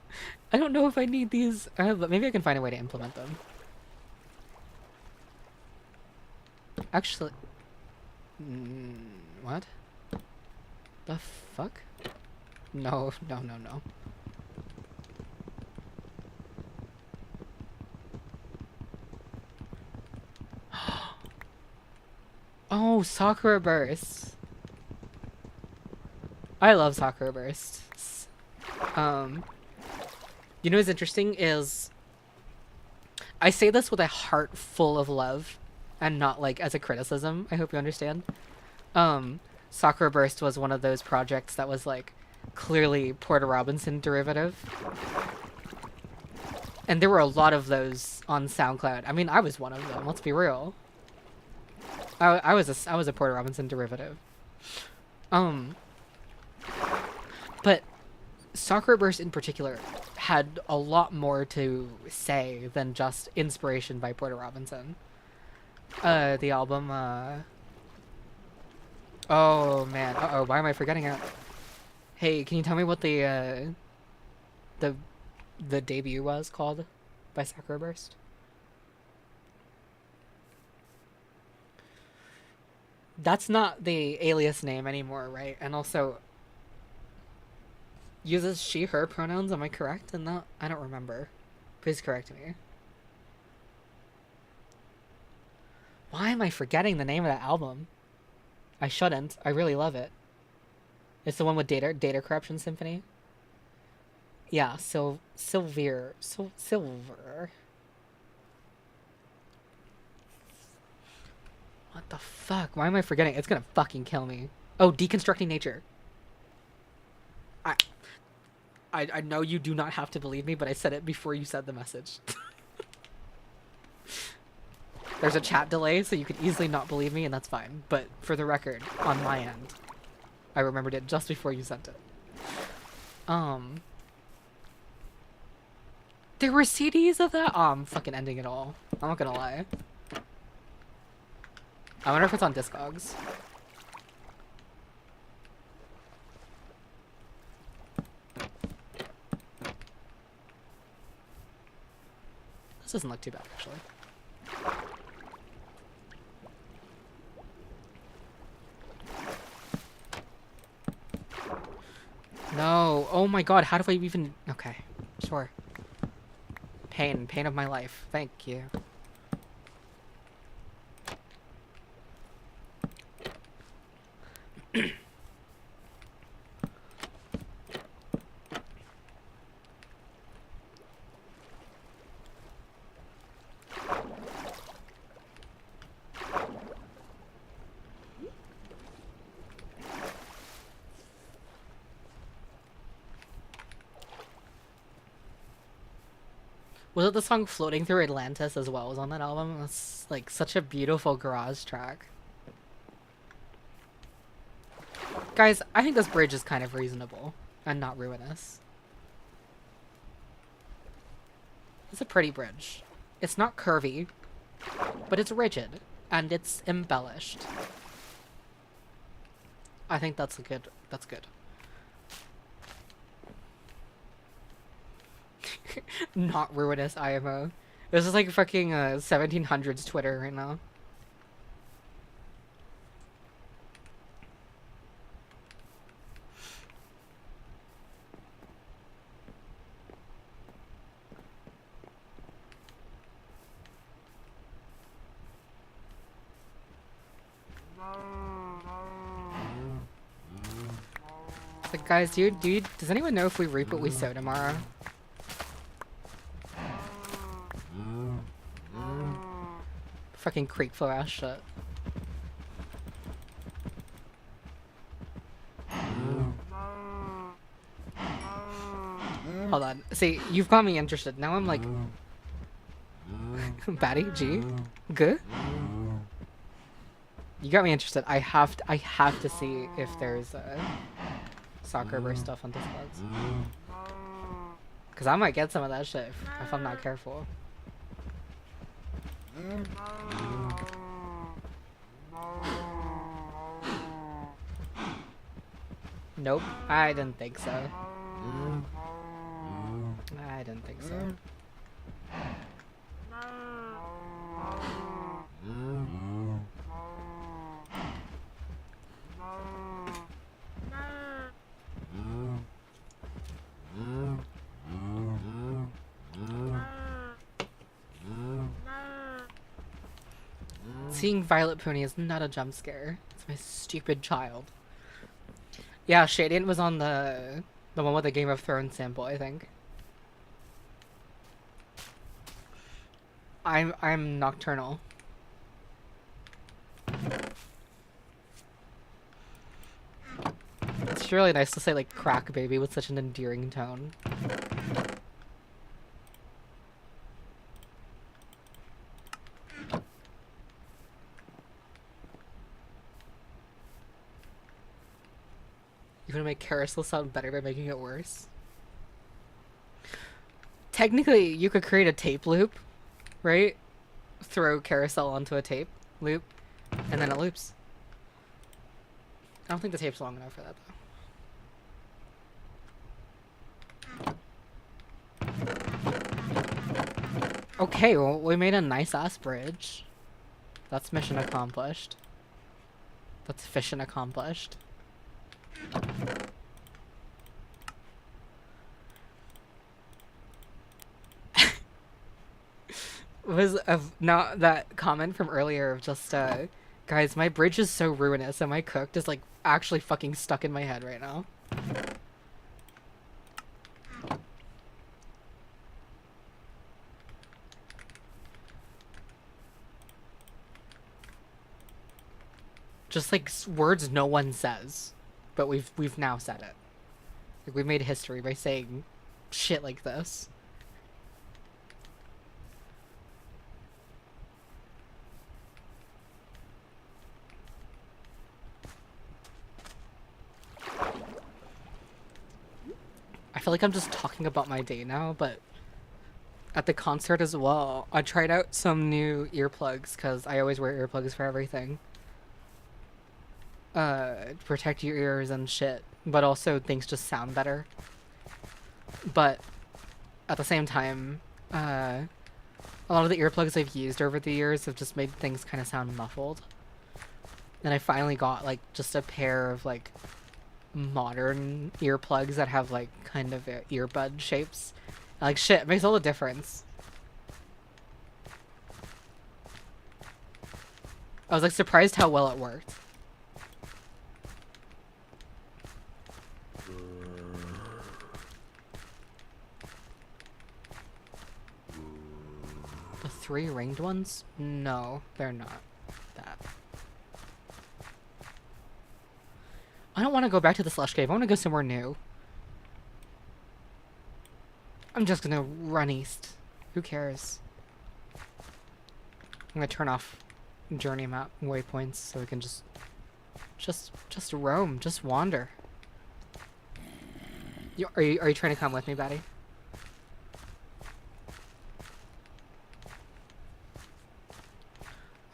I don't know if I need these, but maybe I can find a way to implement them. Actually... what? The fuck? No. Oh, Sakura Burst. I love Sakura Bursts. You know what's interesting is I say this with a heart full of love and not like as a criticism. I hope you understand. Sakura Burst was one of those projects that was like clearly Porter Robinson derivative. And there were a lot of those on SoundCloud. I mean, I was one of them, let's be real. I was a Porter Robinson derivative. But Sakura Burst in particular had a lot more to say than just inspiration by Porter Robinson. The album, oh man, uh-oh, why am I forgetting it? Hey, can you tell me what the debut was called by Sakura Burst? That's not the alias name anymore, right? And also uses she, her pronouns, am I correct in that? I don't remember. Please correct me. Why am I forgetting the name of that album? I shouldn't. I really love it. It's the one with Data Corruption Symphony. Yeah, Silver. What the fuck? Why am I forgetting? It's gonna fucking kill me. Oh, Deconstructing Nature. I know you do not have to believe me, but I said it before you said the message. There's a chat delay, so you could easily not believe me, and that's fine. But for the record, on my end, I remembered it just before you sent it. There were CDs of that? Oh, I'm fucking ending it all. I'm not gonna lie. I wonder if it's on Discogs. This doesn't look too bad, actually. Oh my god, how do I even... Okay, sure. Pain of my life. Thank you. Was it the song Floating Through Atlantis as well was on that album? It's like such a beautiful garage track. Guys, I think this bridge is kind of reasonable and not ruinous. It's a pretty bridge. It's not curvy, but it's rigid and it's embellished. I think that's good. That's good. Not ruinous IMO. This is like fucking 1700s Twitter right now. Like, guys, does anyone know if we reap what we sow tomorrow? Fucking creep flow ass shit. Hold on. See, you've got me interested. Now I'm like... Batty? G? Good? You got me interested. I have to see if there's soccer verse stuff on Discogs. Because I might get some of that shit if I'm not careful. Nope, I didn't think so. I didn't think so. Seeing Vylet Pony is not a jump scare. It's my stupid child. Yeah, Shadiant was on the one with the Game of Thrones sample, I think. I'm nocturnal. It's really nice to say like crack baby with such an endearing tone. You're gonna make carousel sound better by making it worse. Technically, you could create a tape loop, right? Throw carousel onto a tape loop, and then it loops. I don't think the tape's long enough for that, though. Okay, well, we made a nice-ass bridge. That's mission accomplished. That's fission accomplished. Was now that comment from earlier of just guys, my bridge is so ruinous and my cooked is like actually fucking stuck in my head right now. Just like words no one says, but we've now said it. Like, we've made history by saying shit like this. I feel like I'm just talking about my day now, but at the concert as well, I tried out some new earplugs because I always wear earplugs for everything. Protect your ears and shit, but also things just sound better. But at the same time, a lot of the earplugs I've used over the years have just made things kind of sound muffled. And I finally got like just a pair of like modern earplugs that have like kind of earbud shapes. Like shit, it makes all the difference. I was like surprised how well it worked. The 3 ringed ones? No, they're not that. I don't want to go back to the slush cave. I want to go somewhere new. I'm just gonna run east. Who cares? I'm gonna turn off journey map waypoints so we can just roam, just wander. Are you trying to come with me, Batty?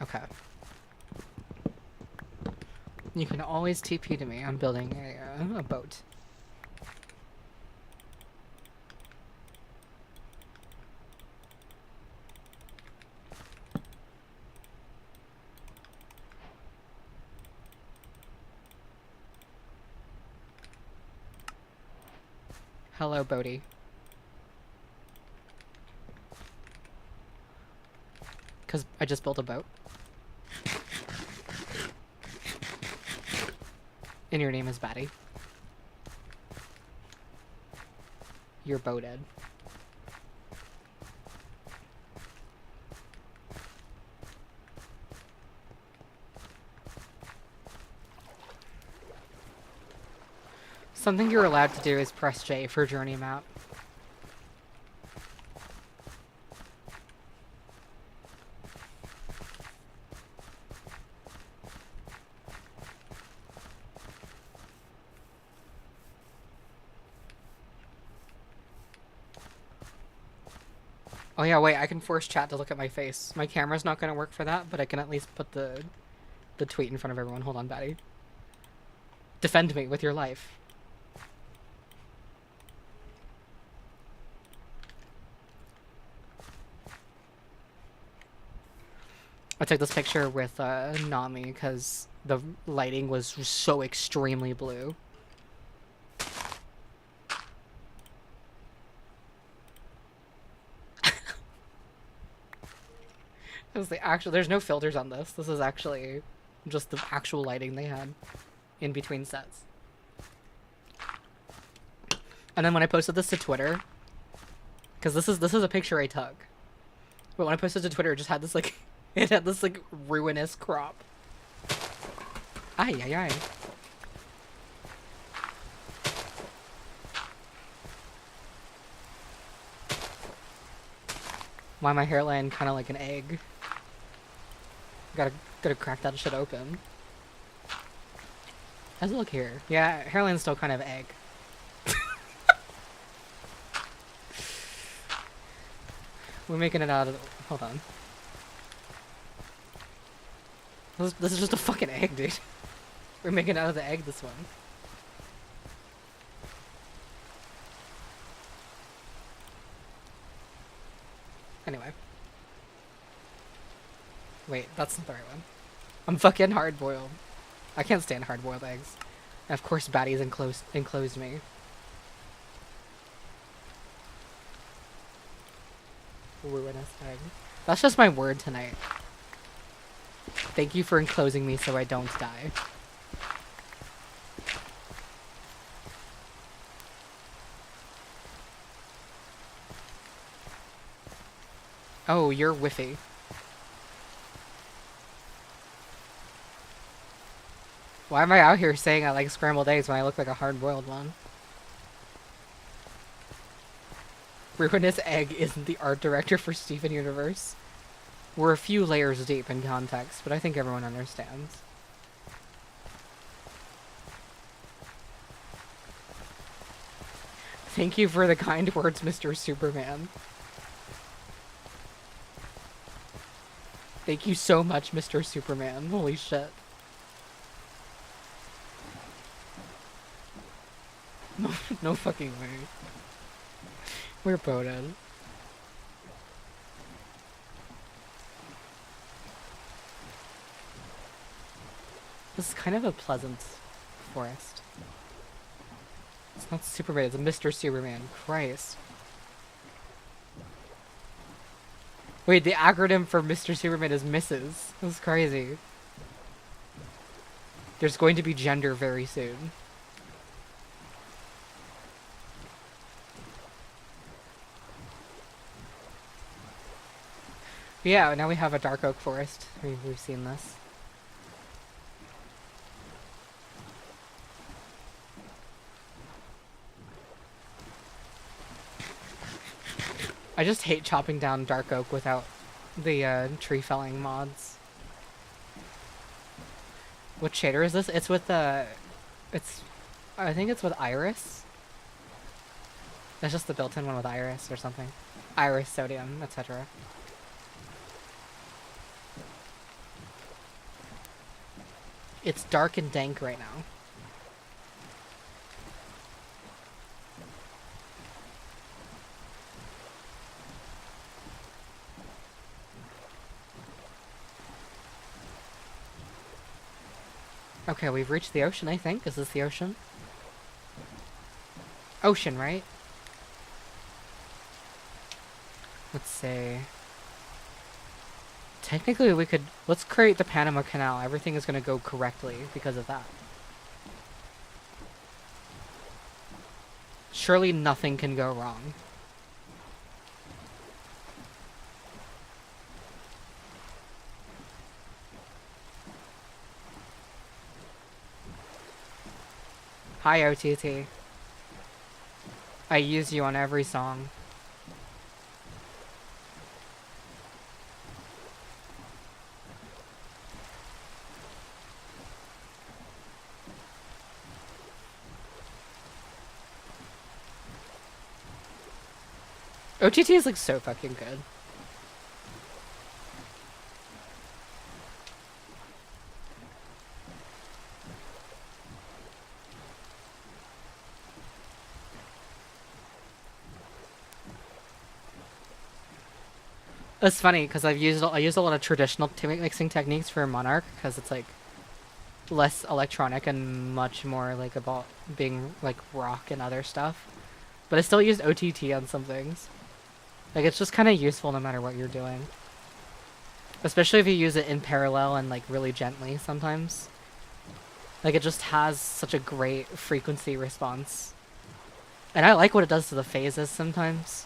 Okay. You can always TP to me. I'm building a boat. Hello, Bodhi. Because I just built a boat. And your name is Batty. You're boated. Something you're allowed to do is press J for journey map. Oh yeah, wait, I can force chat to look at my face. My camera's not gonna work for that, but I can at least put the tweet in front of everyone. Hold on, Batty. Defend me with your life. I took this picture with Nami because the lighting was so extremely blue. It was the actual. There's no filters on this. This is actually just the actual lighting they had in between sets. And then when I posted this to Twitter, because this is a picture I took, but when I posted to Twitter, it just had this like, it had this like ruinous crop. Ay ay ay. Why my hairline kind of like an egg? Gotta crack that shit open. How's it look here? Yeah, hairline's still kind of egg. We're making it out of the... Hold on. This is just a fucking egg, dude. We're making it out of the egg, this one. Anyway. Wait, that's not the right one. I'm fucking hard-boiled. I can't stand hard-boiled eggs. And of course Batty's enclosed me. Ruinous egg. That's just my word tonight. Thank you for enclosing me so I don't die. Oh, you're whiffy. Why am I out here saying I like scrambled eggs when I look like a hard-boiled one? Ruinous Egg isn't the art director for Steven Universe. We're a few layers deep in context, but I think everyone understands. Thank you for the kind words, Mr. Superman. Thank you so much, Mr. Superman. Holy shit. No fucking way. We're boated. This is kind of a pleasant forest. It's not Superman, it's Mr. Superman. Christ. Wait, the acronym for Mr. Superman is Mrs. That's crazy. There's going to be gender very soon. Yeah, now we have a dark oak forest. We've seen this. I just hate chopping down dark oak without the tree felling mods. What shader is this? It's with I think it's with Iris. That's just the built-in one with Iris or something. Iris, sodium, etc. It's dark and dank right now. Okay, we've reached the ocean, I think. Is this the ocean? Ocean, right? Let's see. Technically, we could... Let's create the Panama Canal. Everything is going to go correctly because of that. Surely nothing can go wrong. Hi, OTT. I use you on every song. OTT is like so fucking good. It's funny because I used a lot of traditional mixing techniques for Monarch because it's like less electronic and much more like about being like rock and other stuff. But I still used OTT on some things. Like it's just kind of useful no matter what you're doing. Especially if you use it in parallel and like really gently sometimes. Like it just has such a great frequency response. And I like what it does to the phases sometimes.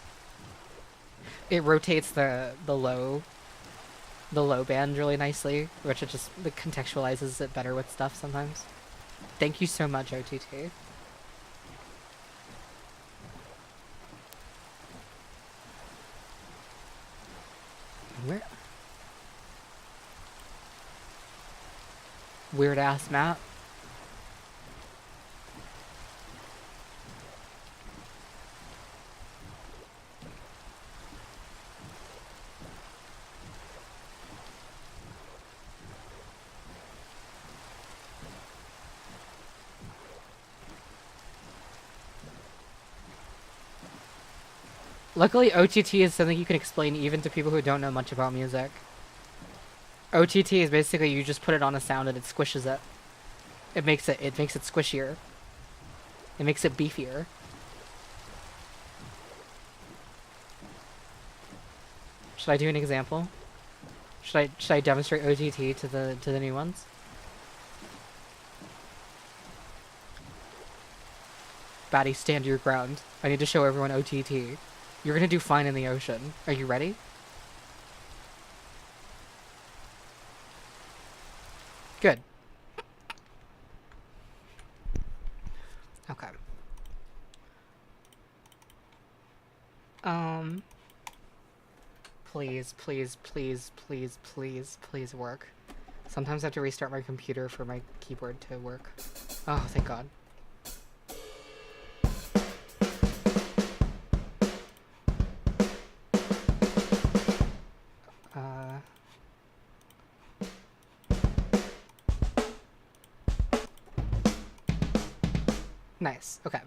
It rotates the low band really nicely, which it just contextualizes it better with stuff sometimes. Thank you so much, OTT. Where? Weird ass map. Luckily, OTT is something you can explain even to people who don't know much about music. OTT is basically you just put it on a sound and it squishes it. It makes it squishier. It makes it beefier. Should I do an example? Should I demonstrate OTT to the new ones? Batty, stand your ground. I need to show everyone OTT. You're gonna do fine in the ocean. Are you ready? Good. Okay. Please, please, please, please, please, please work. Sometimes I have to restart my computer for my keyboard to work. Oh, thank God. Nice. Okay.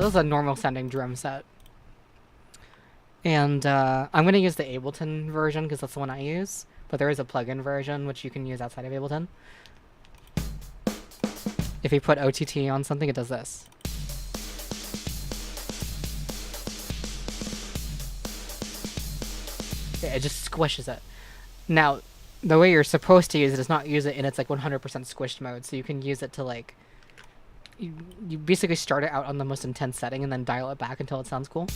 this is a normal sounding drum set. And I'm going to use the Ableton version because that's the one I use. But there is a plugin version which you can use outside of Ableton. If you put OTT on something, it does this. Yeah, it just squishes it. Now, the way you're supposed to use it is not use it in its like 100% squished mode. So you can use it to like... You basically start it out on the most intense setting and then dial it back until it sounds cool.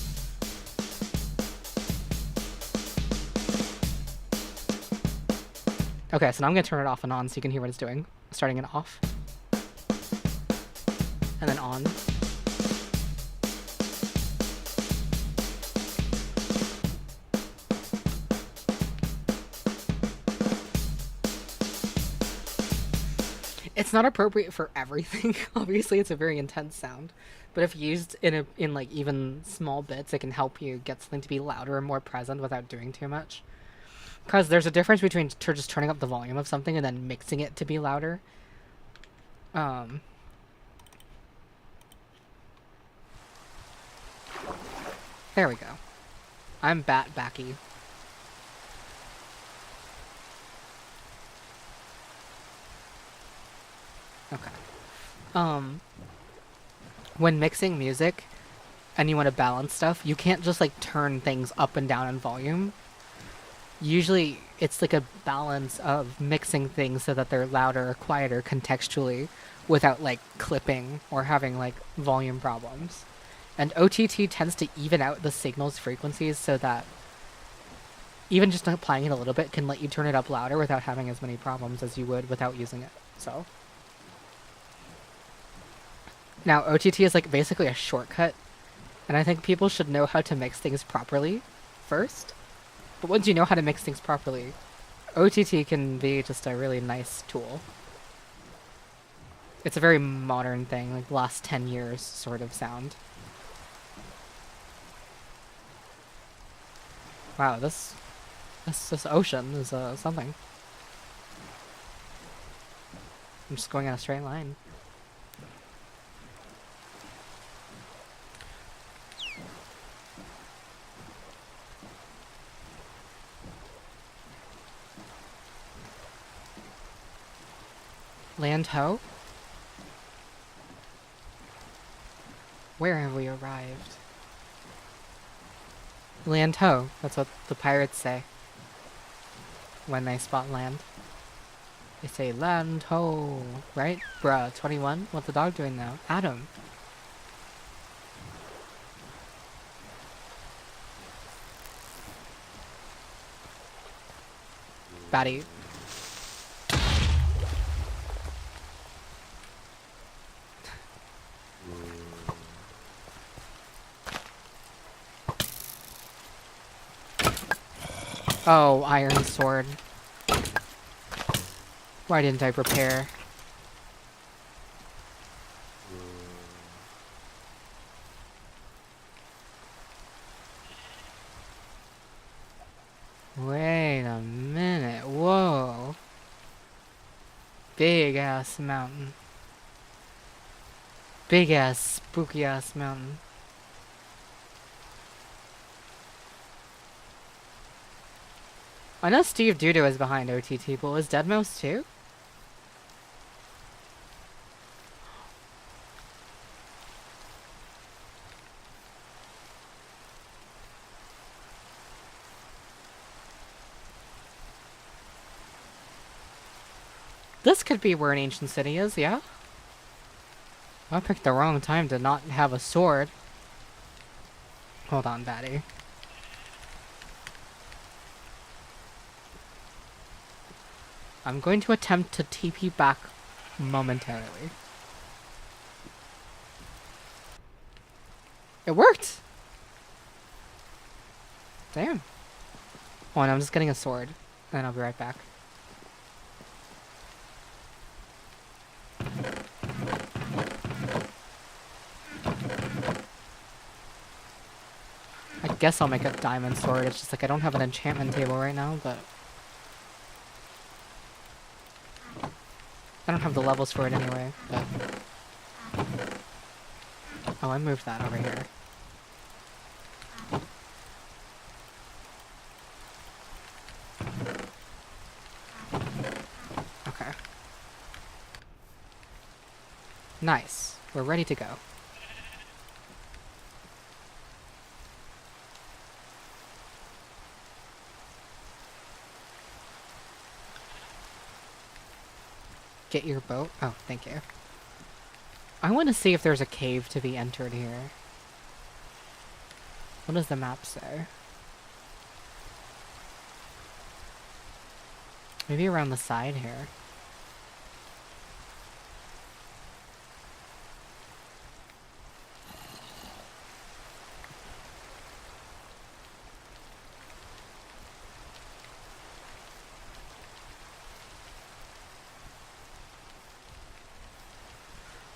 Okay, so now I'm going to turn it off and on so you can hear what it's doing. Starting it off. And then on. It's not appropriate for everything. Obviously, it's a very intense sound. But if used in like even small bits, it can help you get something to be louder and more present without doing too much. Because there's a difference between just turning up the volume of something and then mixing it to be louder. There we go. I'm backy. Okay. When mixing music and you want to balance stuff, you can't just like turn things up and down in volume. Usually it's like a balance of mixing things so that they're louder or quieter contextually without like clipping or having like volume problems. And OTT tends to even out the signal's frequencies so that even just applying it a little bit can let you turn it up louder without having as many problems as you would without using it. So now OTT is like basically a shortcut, and I think people should know how to mix things properly first. But once you know how to mix things properly, OTT can be just a really nice tool. It's a very modern thing, like last 10 years sort of sound. Wow, this ocean is something. I'm just going on a straight line. Land ho? Where have we arrived? Land ho, that's what the pirates say when they spot land. They say land ho, right? Bruh, 21? What's the dog doing now? Adam. Batty. Oh, iron sword. Why didn't I prepare? Wait a minute. Whoa. Big ass mountain. Big ass, spooky ass mountain. I know Steve Dudo is behind OTT, but was Deadmau5 too? This could be where an ancient city is, yeah? I picked the wrong time to not have a sword. Hold on, Batty. I'm going to attempt to TP back momentarily. It worked! Damn. Oh, and I'm just getting a sword. And I'll be right back. I guess I'll make a diamond sword. It's just like I don't have an enchantment table right now, but... I don't have the levels for it anyway, but... Oh, I moved that over here. Okay. Nice. We're ready to go. Get your boat? Oh, thank you. I want to see if there's a cave to be entered here. What does the map say? Maybe around the side here.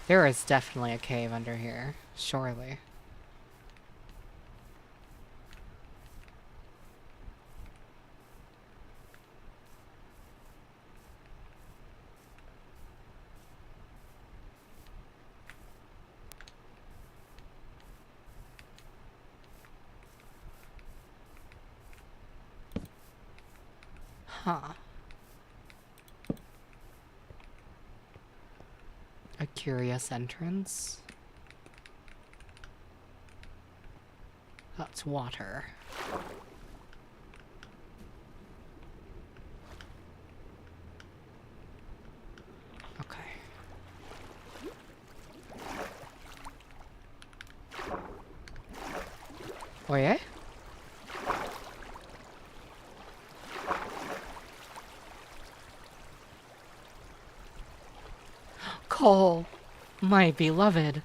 There is definitely a cave under here, surely. Huh. A curious entrance. That's water. Okay. Oh yeah? Cole, my beloved.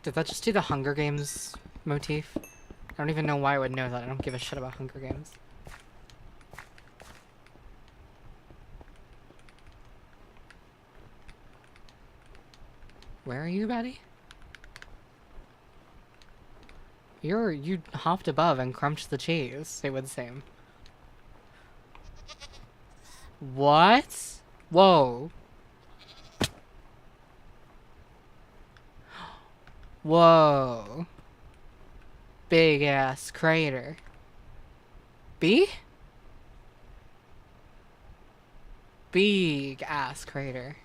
Did that just do the Hunger Games motif? I don't even know why I would know that. I don't give a shit about Hunger Games. Where are you, Betty? You hopped above and crunched the cheese, it would seem. What? Whoa. Whoa. Big ass crater. B? Big ass crater.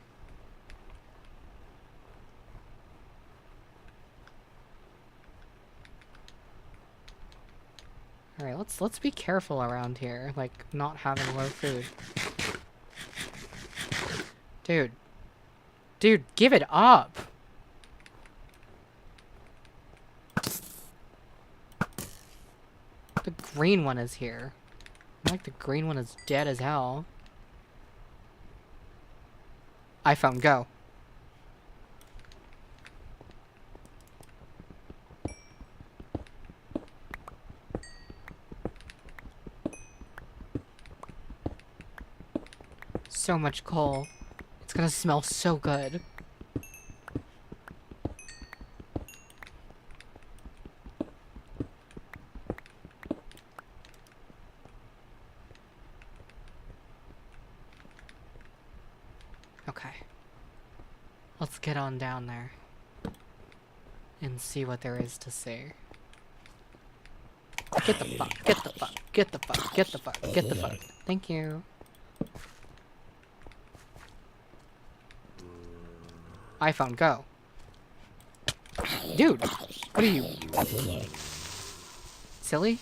Alright, let's be careful around here, like not having low food. Dude. Dude, give it up. The green one is here. Like the green one is dead as hell. iPhone, go. So much coal. It's gonna smell so good. Okay. Let's get on down there. And see what there is to see. Get the fuck, get the fuck, get the fuck, get the fuck, get the fuck. Thank you. iPhone, go. Dude, what are you? Silly?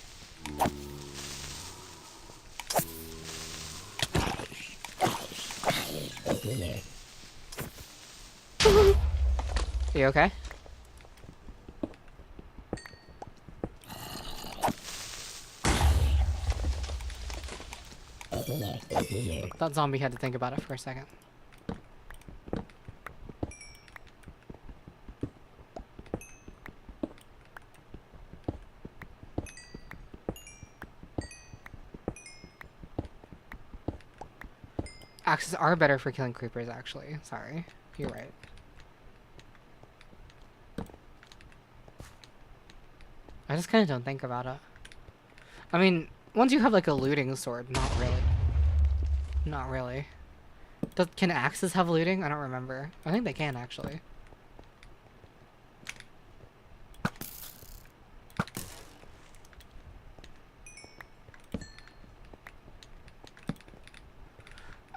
You okay? That zombie had to think about it for a second. Axes are better for killing creepers, actually. Sorry. You're right. I just kind of don't think about it. I mean, once you have like a looting sword, not really. Not really. Can axes have looting? I don't remember. I think they can, actually.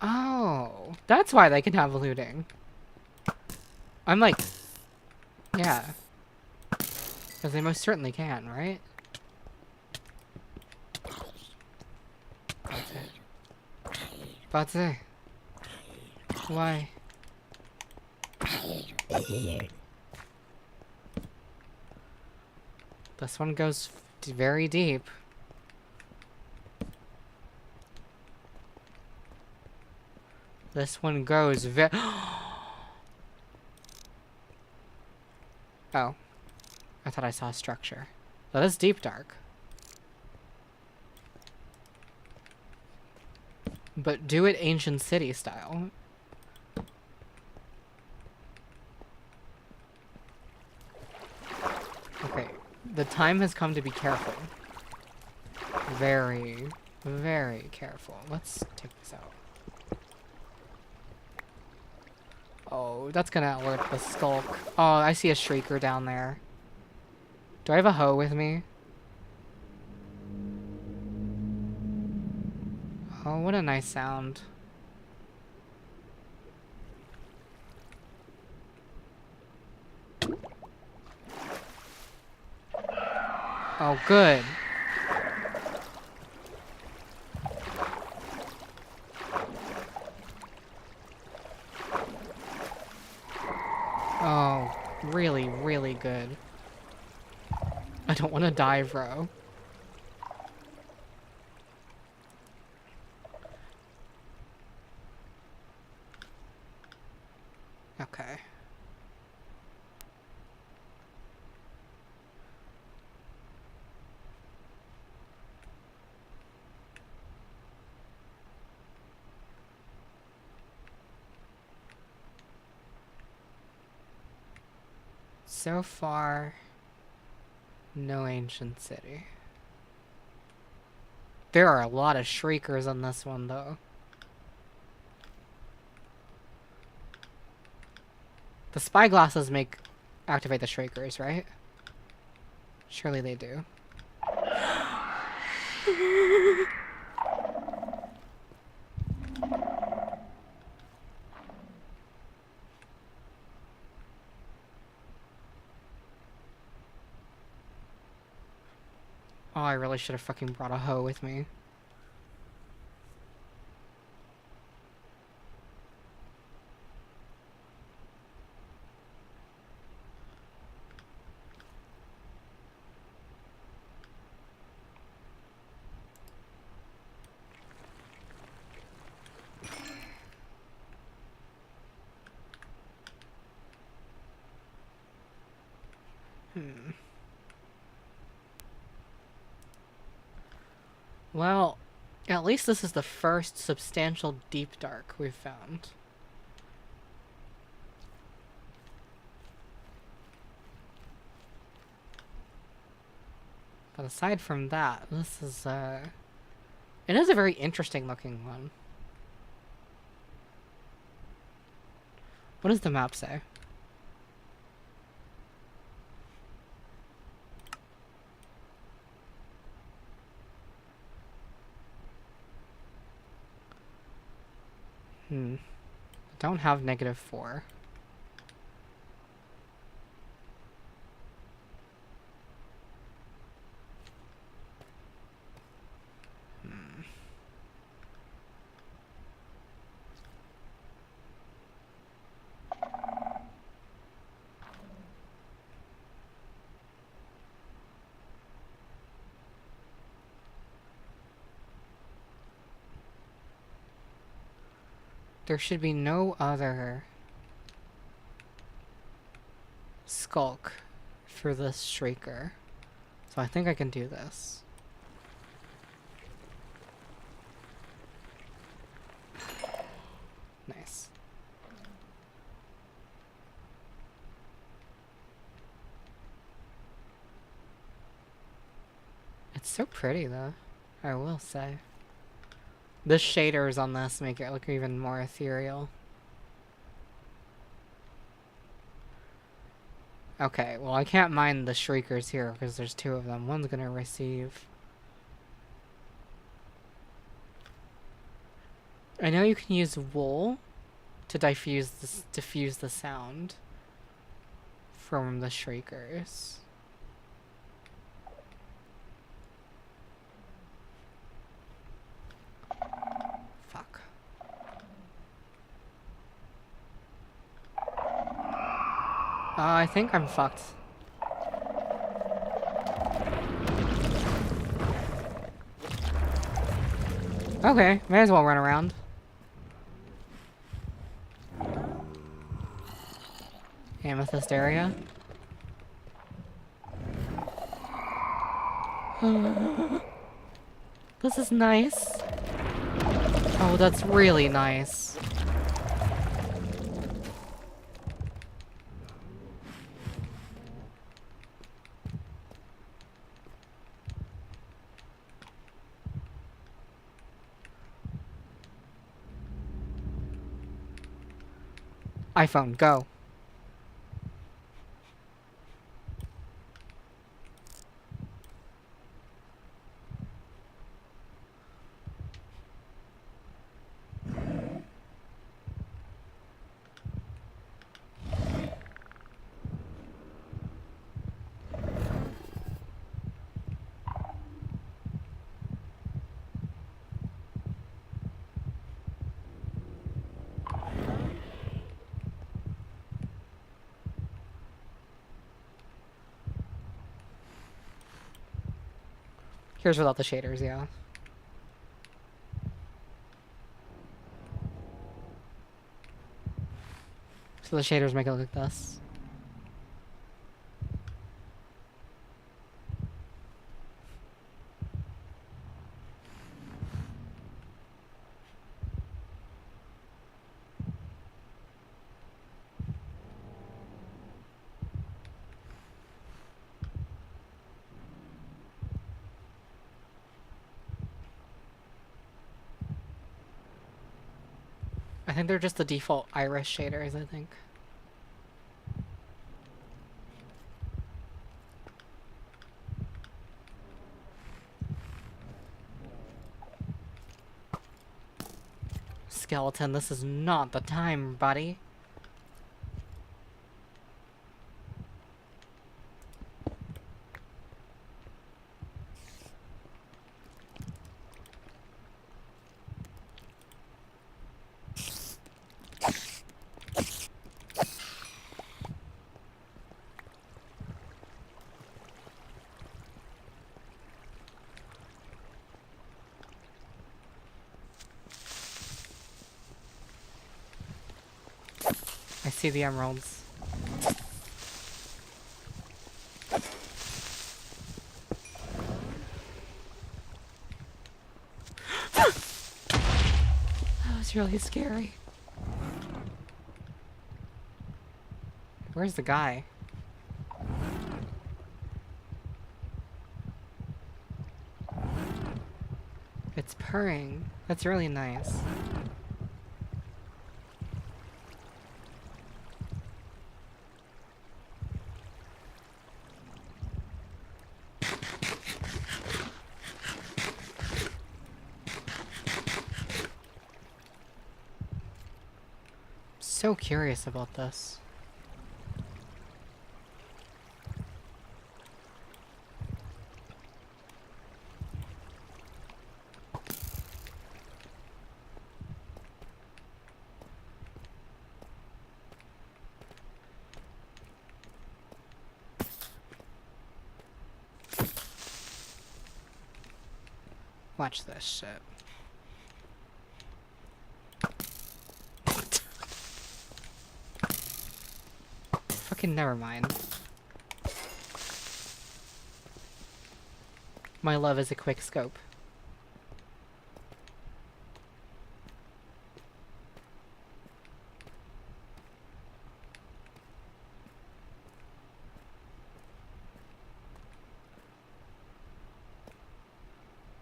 Oh, that's why they can have looting. I'm like, yeah. Because they most certainly can, right? Baze. Why? This one goes very deep. This one goes Oh. I thought I saw a structure. That is deep dark. But do it ancient city style. Okay. The time has come to be careful. Very, very careful. Let's take this out. Oh, that's gonna alert the skulk. Oh, I see a shrieker down there. Do I have a hoe with me? Oh, what a nice sound. Oh, good. Oh, really, really good. I don't want to die, bro. Okay. So far, no ancient city. There are a lot of shriekers on this one, though. The spyglasses activate the shriekers, right? Surely they do. Oh, I really should have fucking brought a hoe with me. Well, at least this is the first substantial deep dark we've found. But aside from that, this is, it is a very interesting looking one. What does the map say? Don't have -4. there should be no other skulk for this shrieker. So I think I can do this. Nice. It's so pretty though, I will say. The shaders on this make it look even more ethereal. Okay, well I can't mine the shriekers here because there's two of them. One's gonna receive. I know you can use wool to diffuse the sound from the shriekers. Fuck. I think I'm fucked. Okay, may as well run around. Amethyst area. This is nice. Oh, that's really nice. iPhone, go. Here's without the shaders, yeah. So the shaders make it look like this. I think they're just the default iris shaders, I think. Skeleton, this is not the time, buddy. I see the emeralds. That was really scary. Where's the guy? It's purring. That's really nice. So curious about this. Watch this shit. Fucking never mind. My love is a quick scope.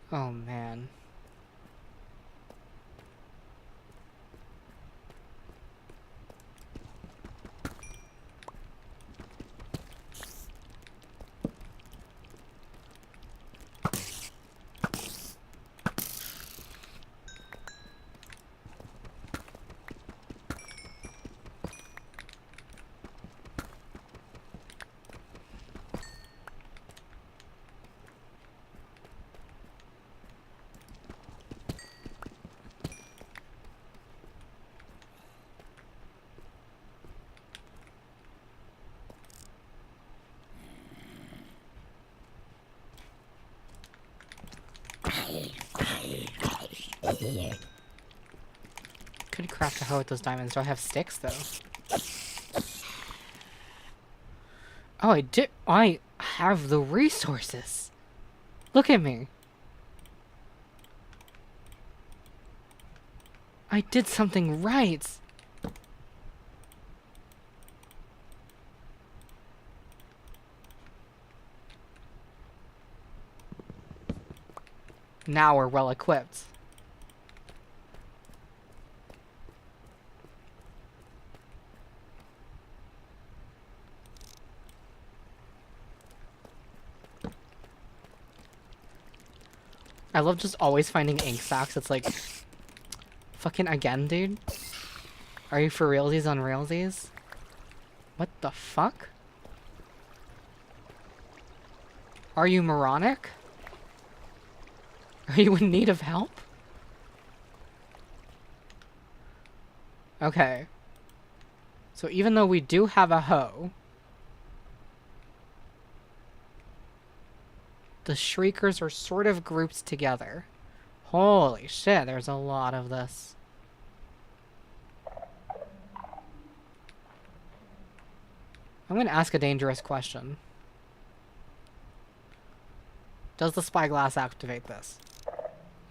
Oh man. Could craft a hoe with those diamonds. Do I have sticks though? Oh, I did. I have the resources. Look at me. I did something right. Now we're well equipped. I love just always finding ink sacks. It's like, fucking again, dude? Are you for realsies on railsies? What the fuck? Are you moronic? Are you in need of help? Okay. So even though we do have a hoe, the Shriekers are sort of grouped together. Holy shit, there's a lot of this. I'm gonna ask a dangerous question. Does the spyglass activate this?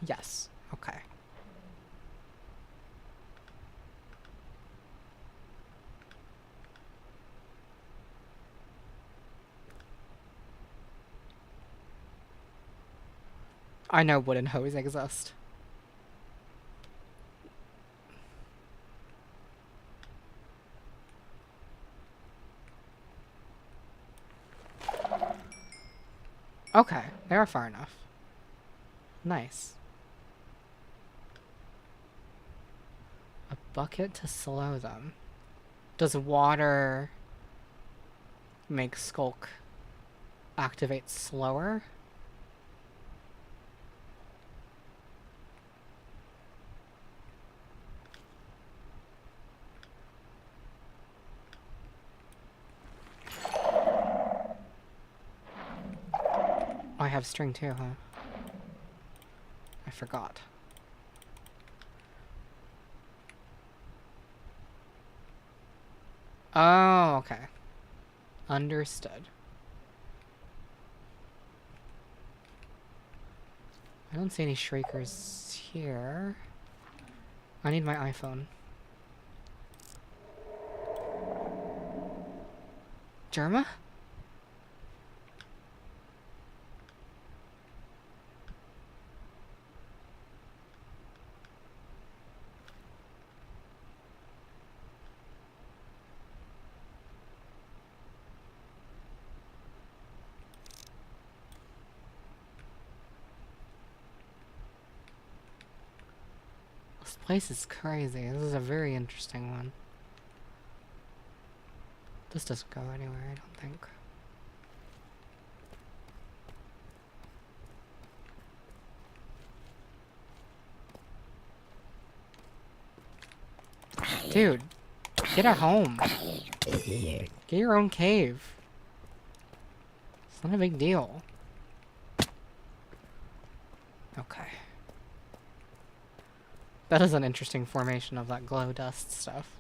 Yes. Okay. I know wooden hoes exist. Okay, they are far enough. Nice. A bucket to slow them. Does water make Skulk activate slower? Oh, I have string too, huh? I forgot. Oh, okay. Understood. I don't see any Shriekers here. I need my iPhone. Jerma? This place is crazy. This is a very interesting one. This doesn't go anywhere, I don't think. Dude, get a home. Get your own cave. It's not a big deal. Okay. That is an interesting formation of that glow dust stuff.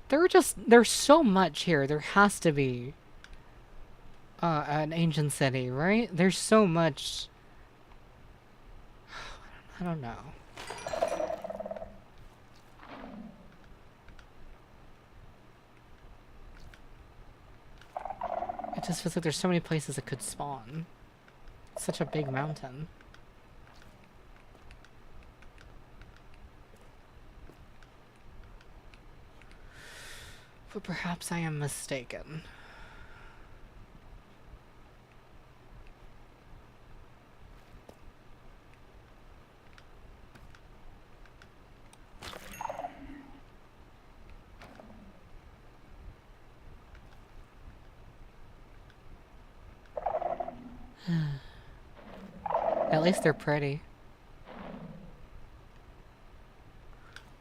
There's so much here. There has to be an ancient city, right? There's so much. I don't know. It just feels like there's so many places it could spawn. It's such a big mountain. But perhaps I am mistaken. At least they're pretty.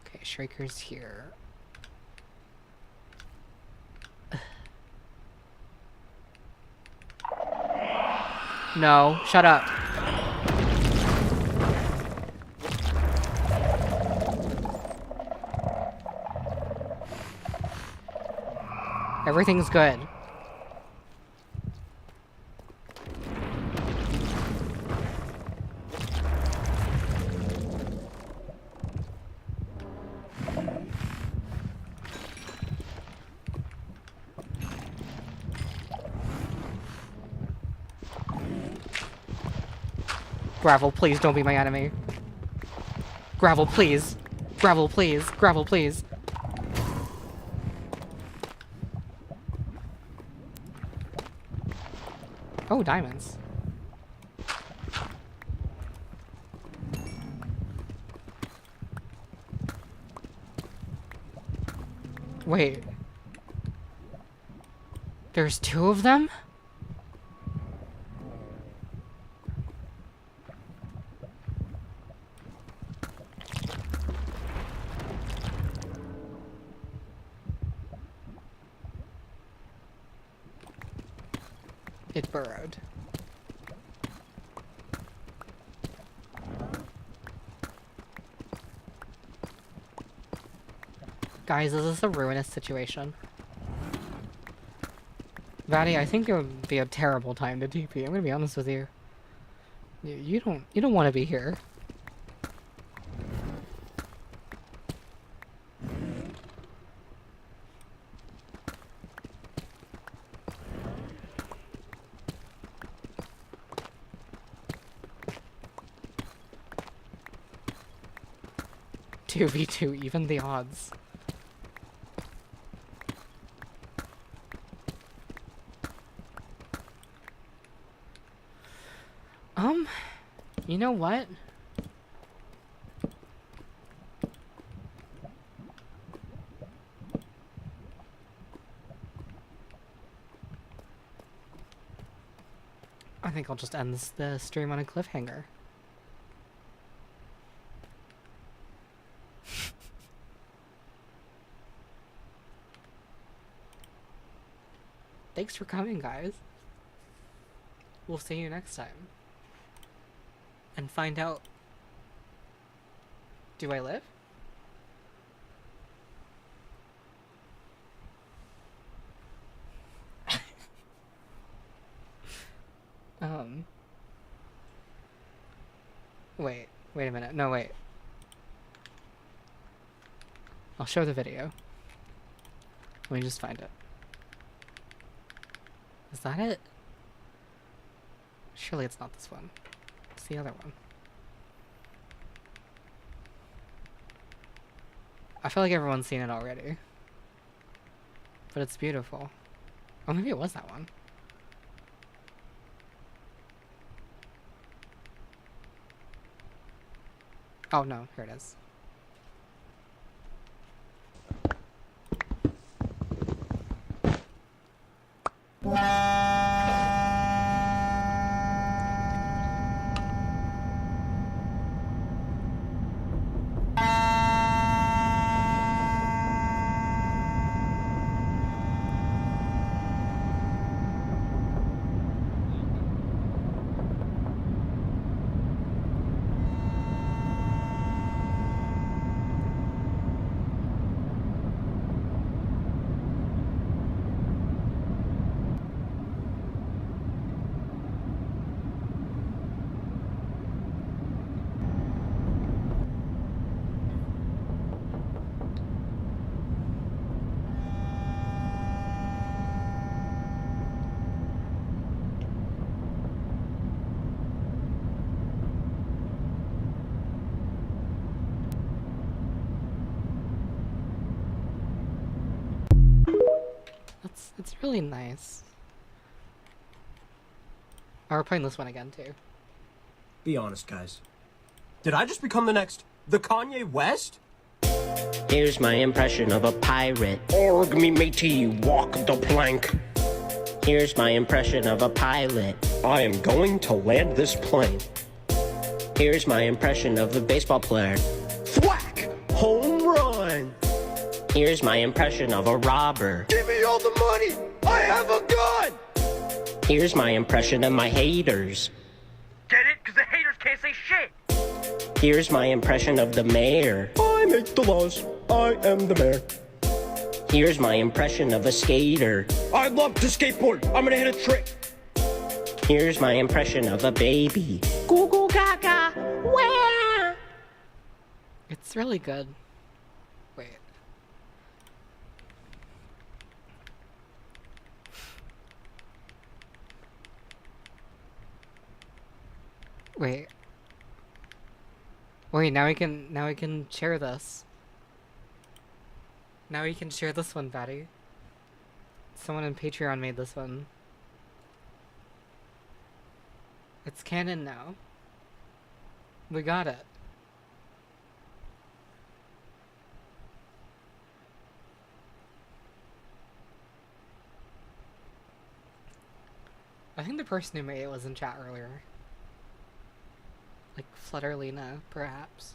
Okay, Shrieker's here. No, shut up. Everything's good. Gravel, please don't be my enemy. Gravel, please. Gravel, please. Gravel, please. Oh, diamonds. Wait. There's two of them? It burrowed. Guys, is this a ruinous situation? Vatty, I think it would be a terrible time to TP. I'm gonna be honest with you. You don't want to be here. Two v two, even the odds. You know what? I think I'll just end the stream on a cliffhanger. Thanks for coming, guys. We'll see you next time. And find out... Do I live? Wait a minute. No, wait. I'll show the video. Let me just find it. Is that it? Surely it's not this one. It's the other one. I feel like everyone's seen it already. But it's beautiful. Oh, maybe it was that one. Oh no, here it is. It's really nice. Oh, we're playing this one again, too. Be honest, guys. Did I just become the Kanye West? Here's my impression of a pirate. Org me matey, walk the plank. Here's my impression of a pilot. I am going to land this plane. Here's my impression of a baseball player. Thwack! Home run! Here's my impression of a robber. Give me all the money! I have a gun! Here's my impression of my haters. Get it? Because the haters can't say shit! Here's my impression of the mayor. I make the laws. I am the mayor. Here's my impression of a skater. I love to skateboard. I'm gonna hit a trick. Here's my impression of a baby. Goo goo gaga, wah! It's really good. Wait. Wait. Wait, now we can share this. Now we can share this one, Patty. Someone in Patreon made this one. It's canon now. We got it. I think the person who made it was in chat earlier. Like Flutterlina, perhaps.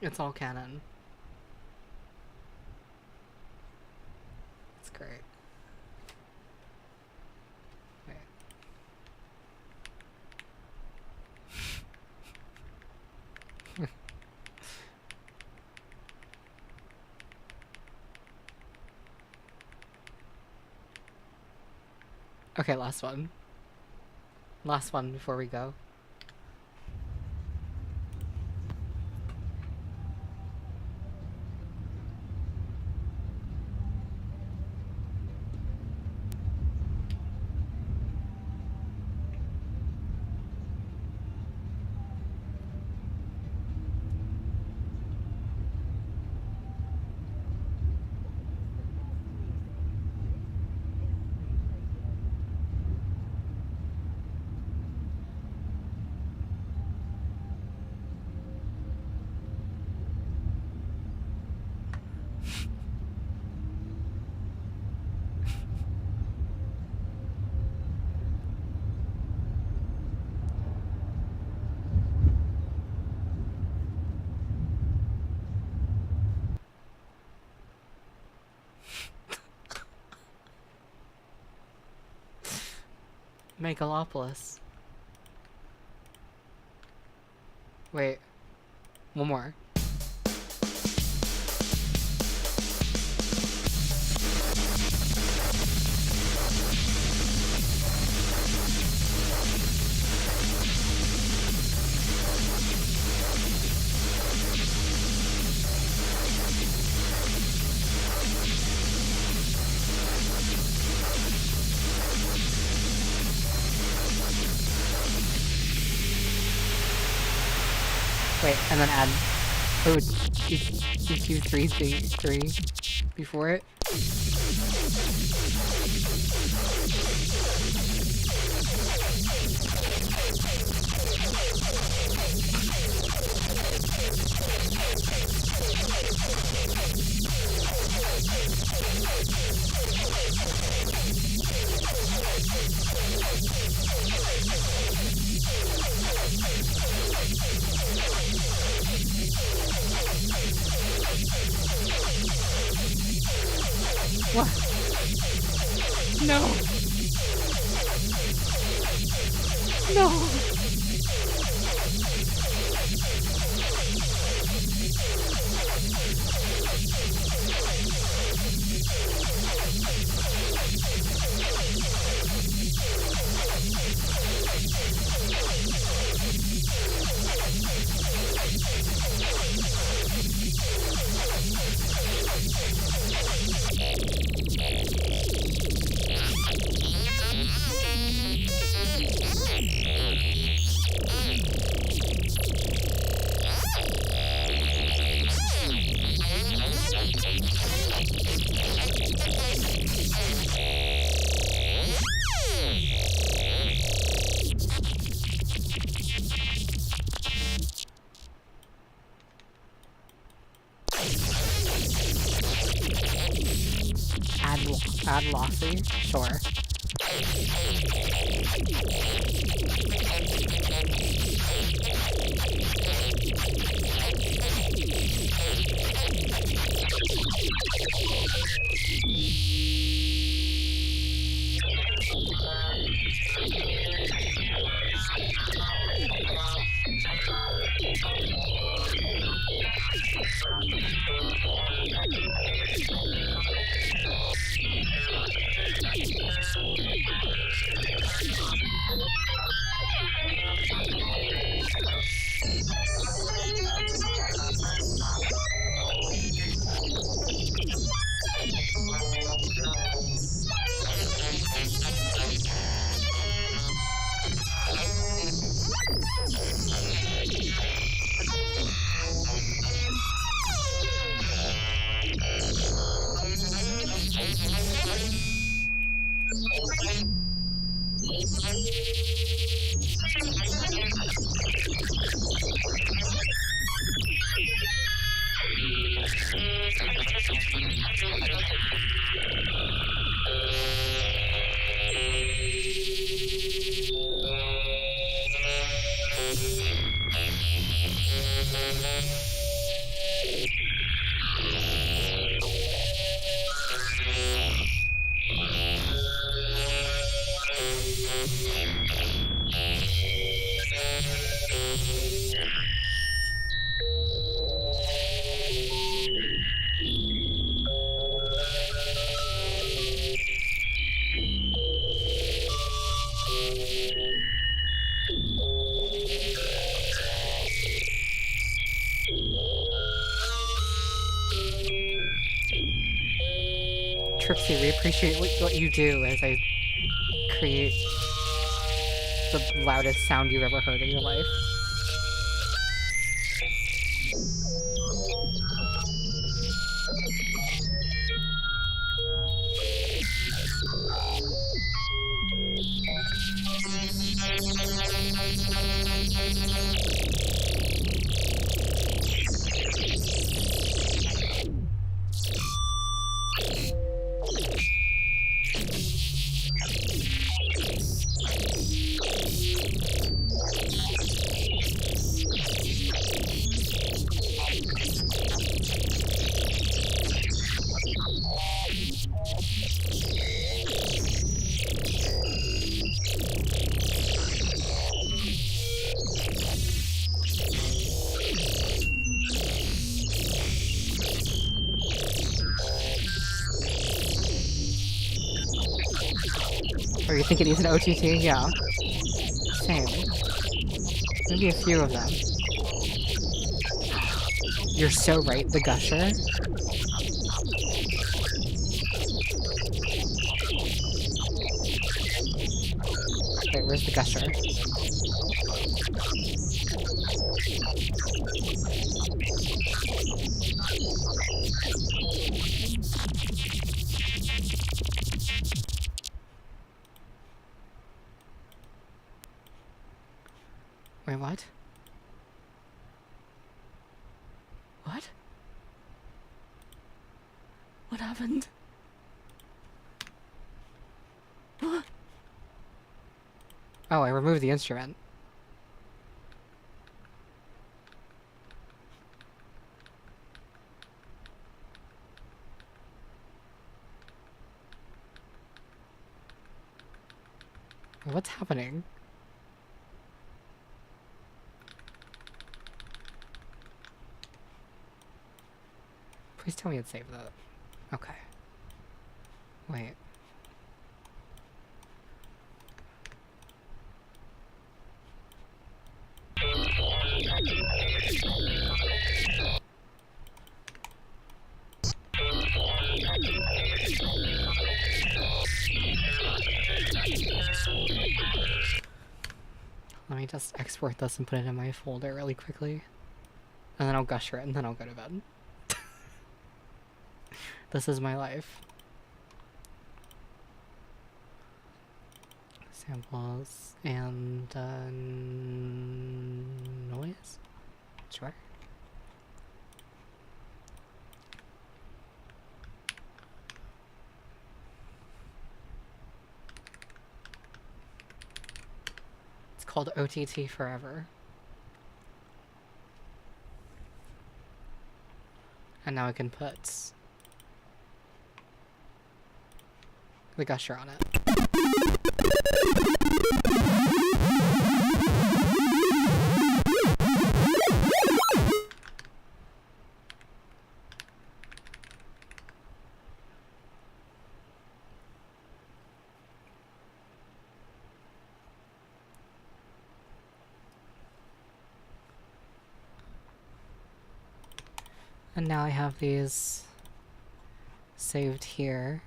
It's all canon. It's great. Wait. Okay, last one. Last one before we go. Megalopolis. Wait. One more. Wait, and then add EQ3 before it. What? No. No. Add Lossy? Sure. Trixie, we appreciate what you do as I create the loudest sound you've ever heard in your life. Or you think it needs an OTT? Yeah. Same. Maybe a few of them. You're so right, the Gusher. Wait, where's the Gusher? Wait, what? What? What happened? What? Oh, I removed the instrument. What's happening? Please tell me it saved that. Okay. Wait. Let me just export this and put it in my folder really quickly. And then I'll gusher it and then I'll go to bed. This is my life. Samples and noise? Sure. called OTT Forever. And now I can put the gusher on it. And now I have these saved here.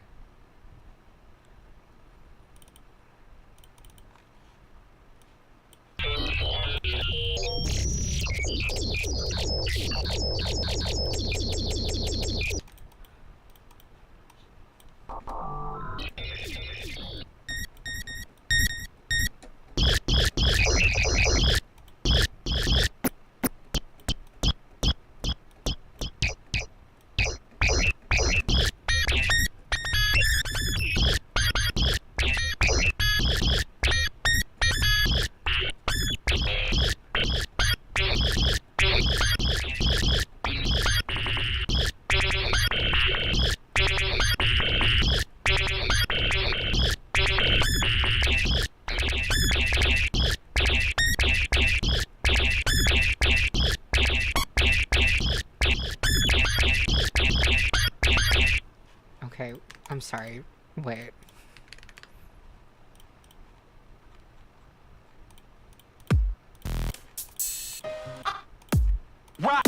Okay, I'm sorry. Wait. What?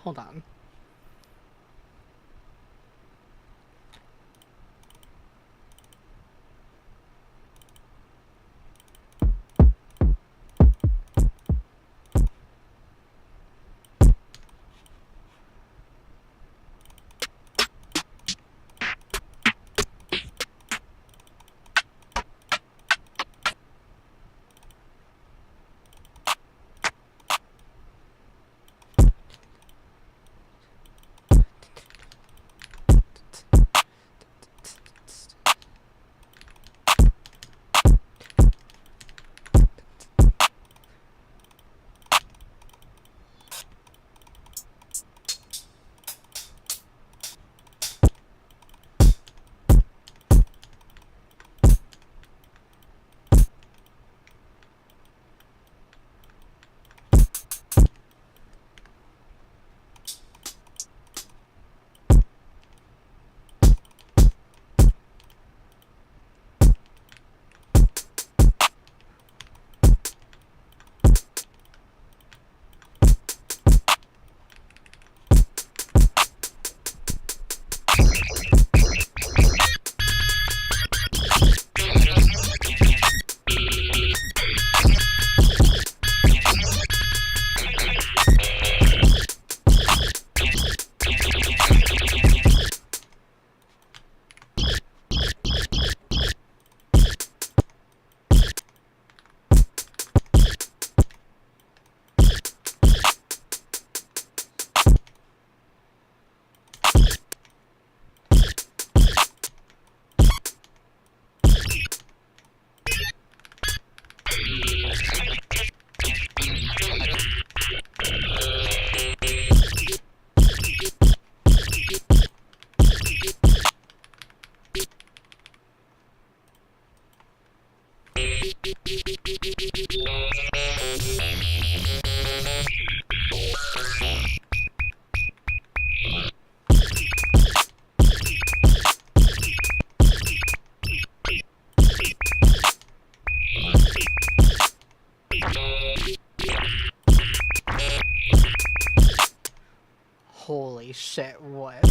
Hold on. Holy shit, what?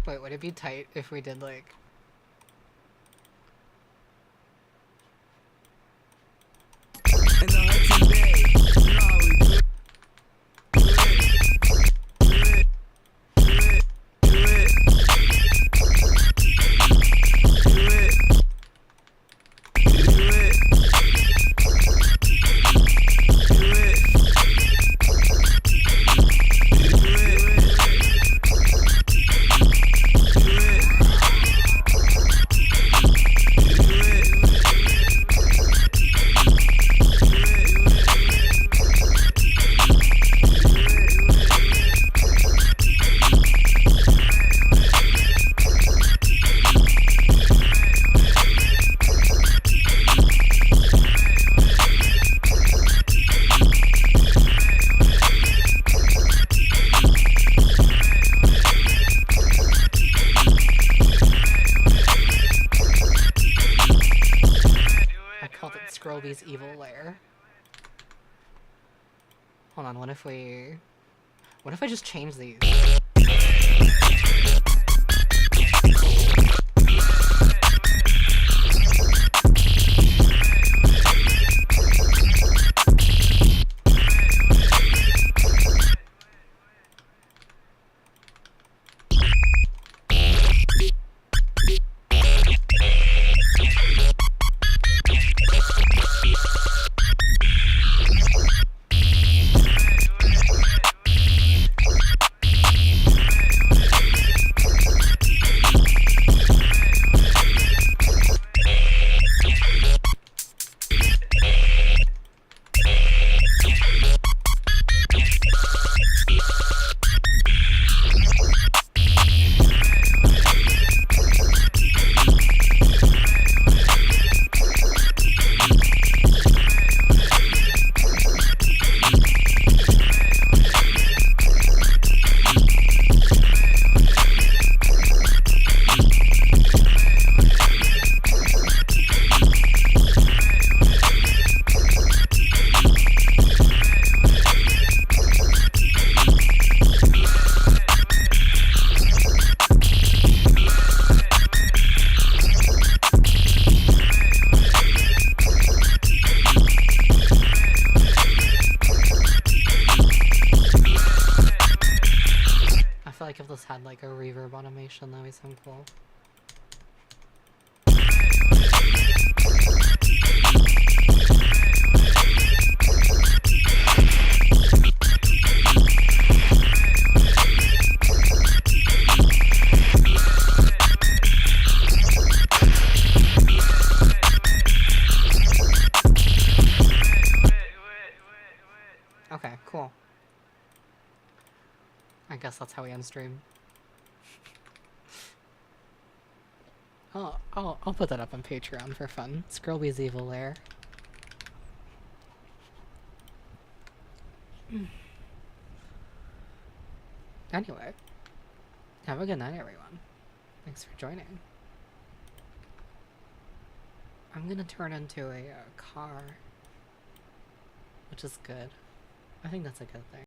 Wait, would it be tight if we did like... In the Hudson Bay, you know how we do it. Scrolby's evil lair. Hold on, what if I just change these? Like if this had like a reverb automation, that would sound cool. Okay, cool. I guess that's how we end stream. I'll put that up on Patreon for fun. Scrolby's evil lair. Anyway, have a good night, everyone. Thanks for joining. I'm gonna turn into a car, which is good. I think that's a good thing.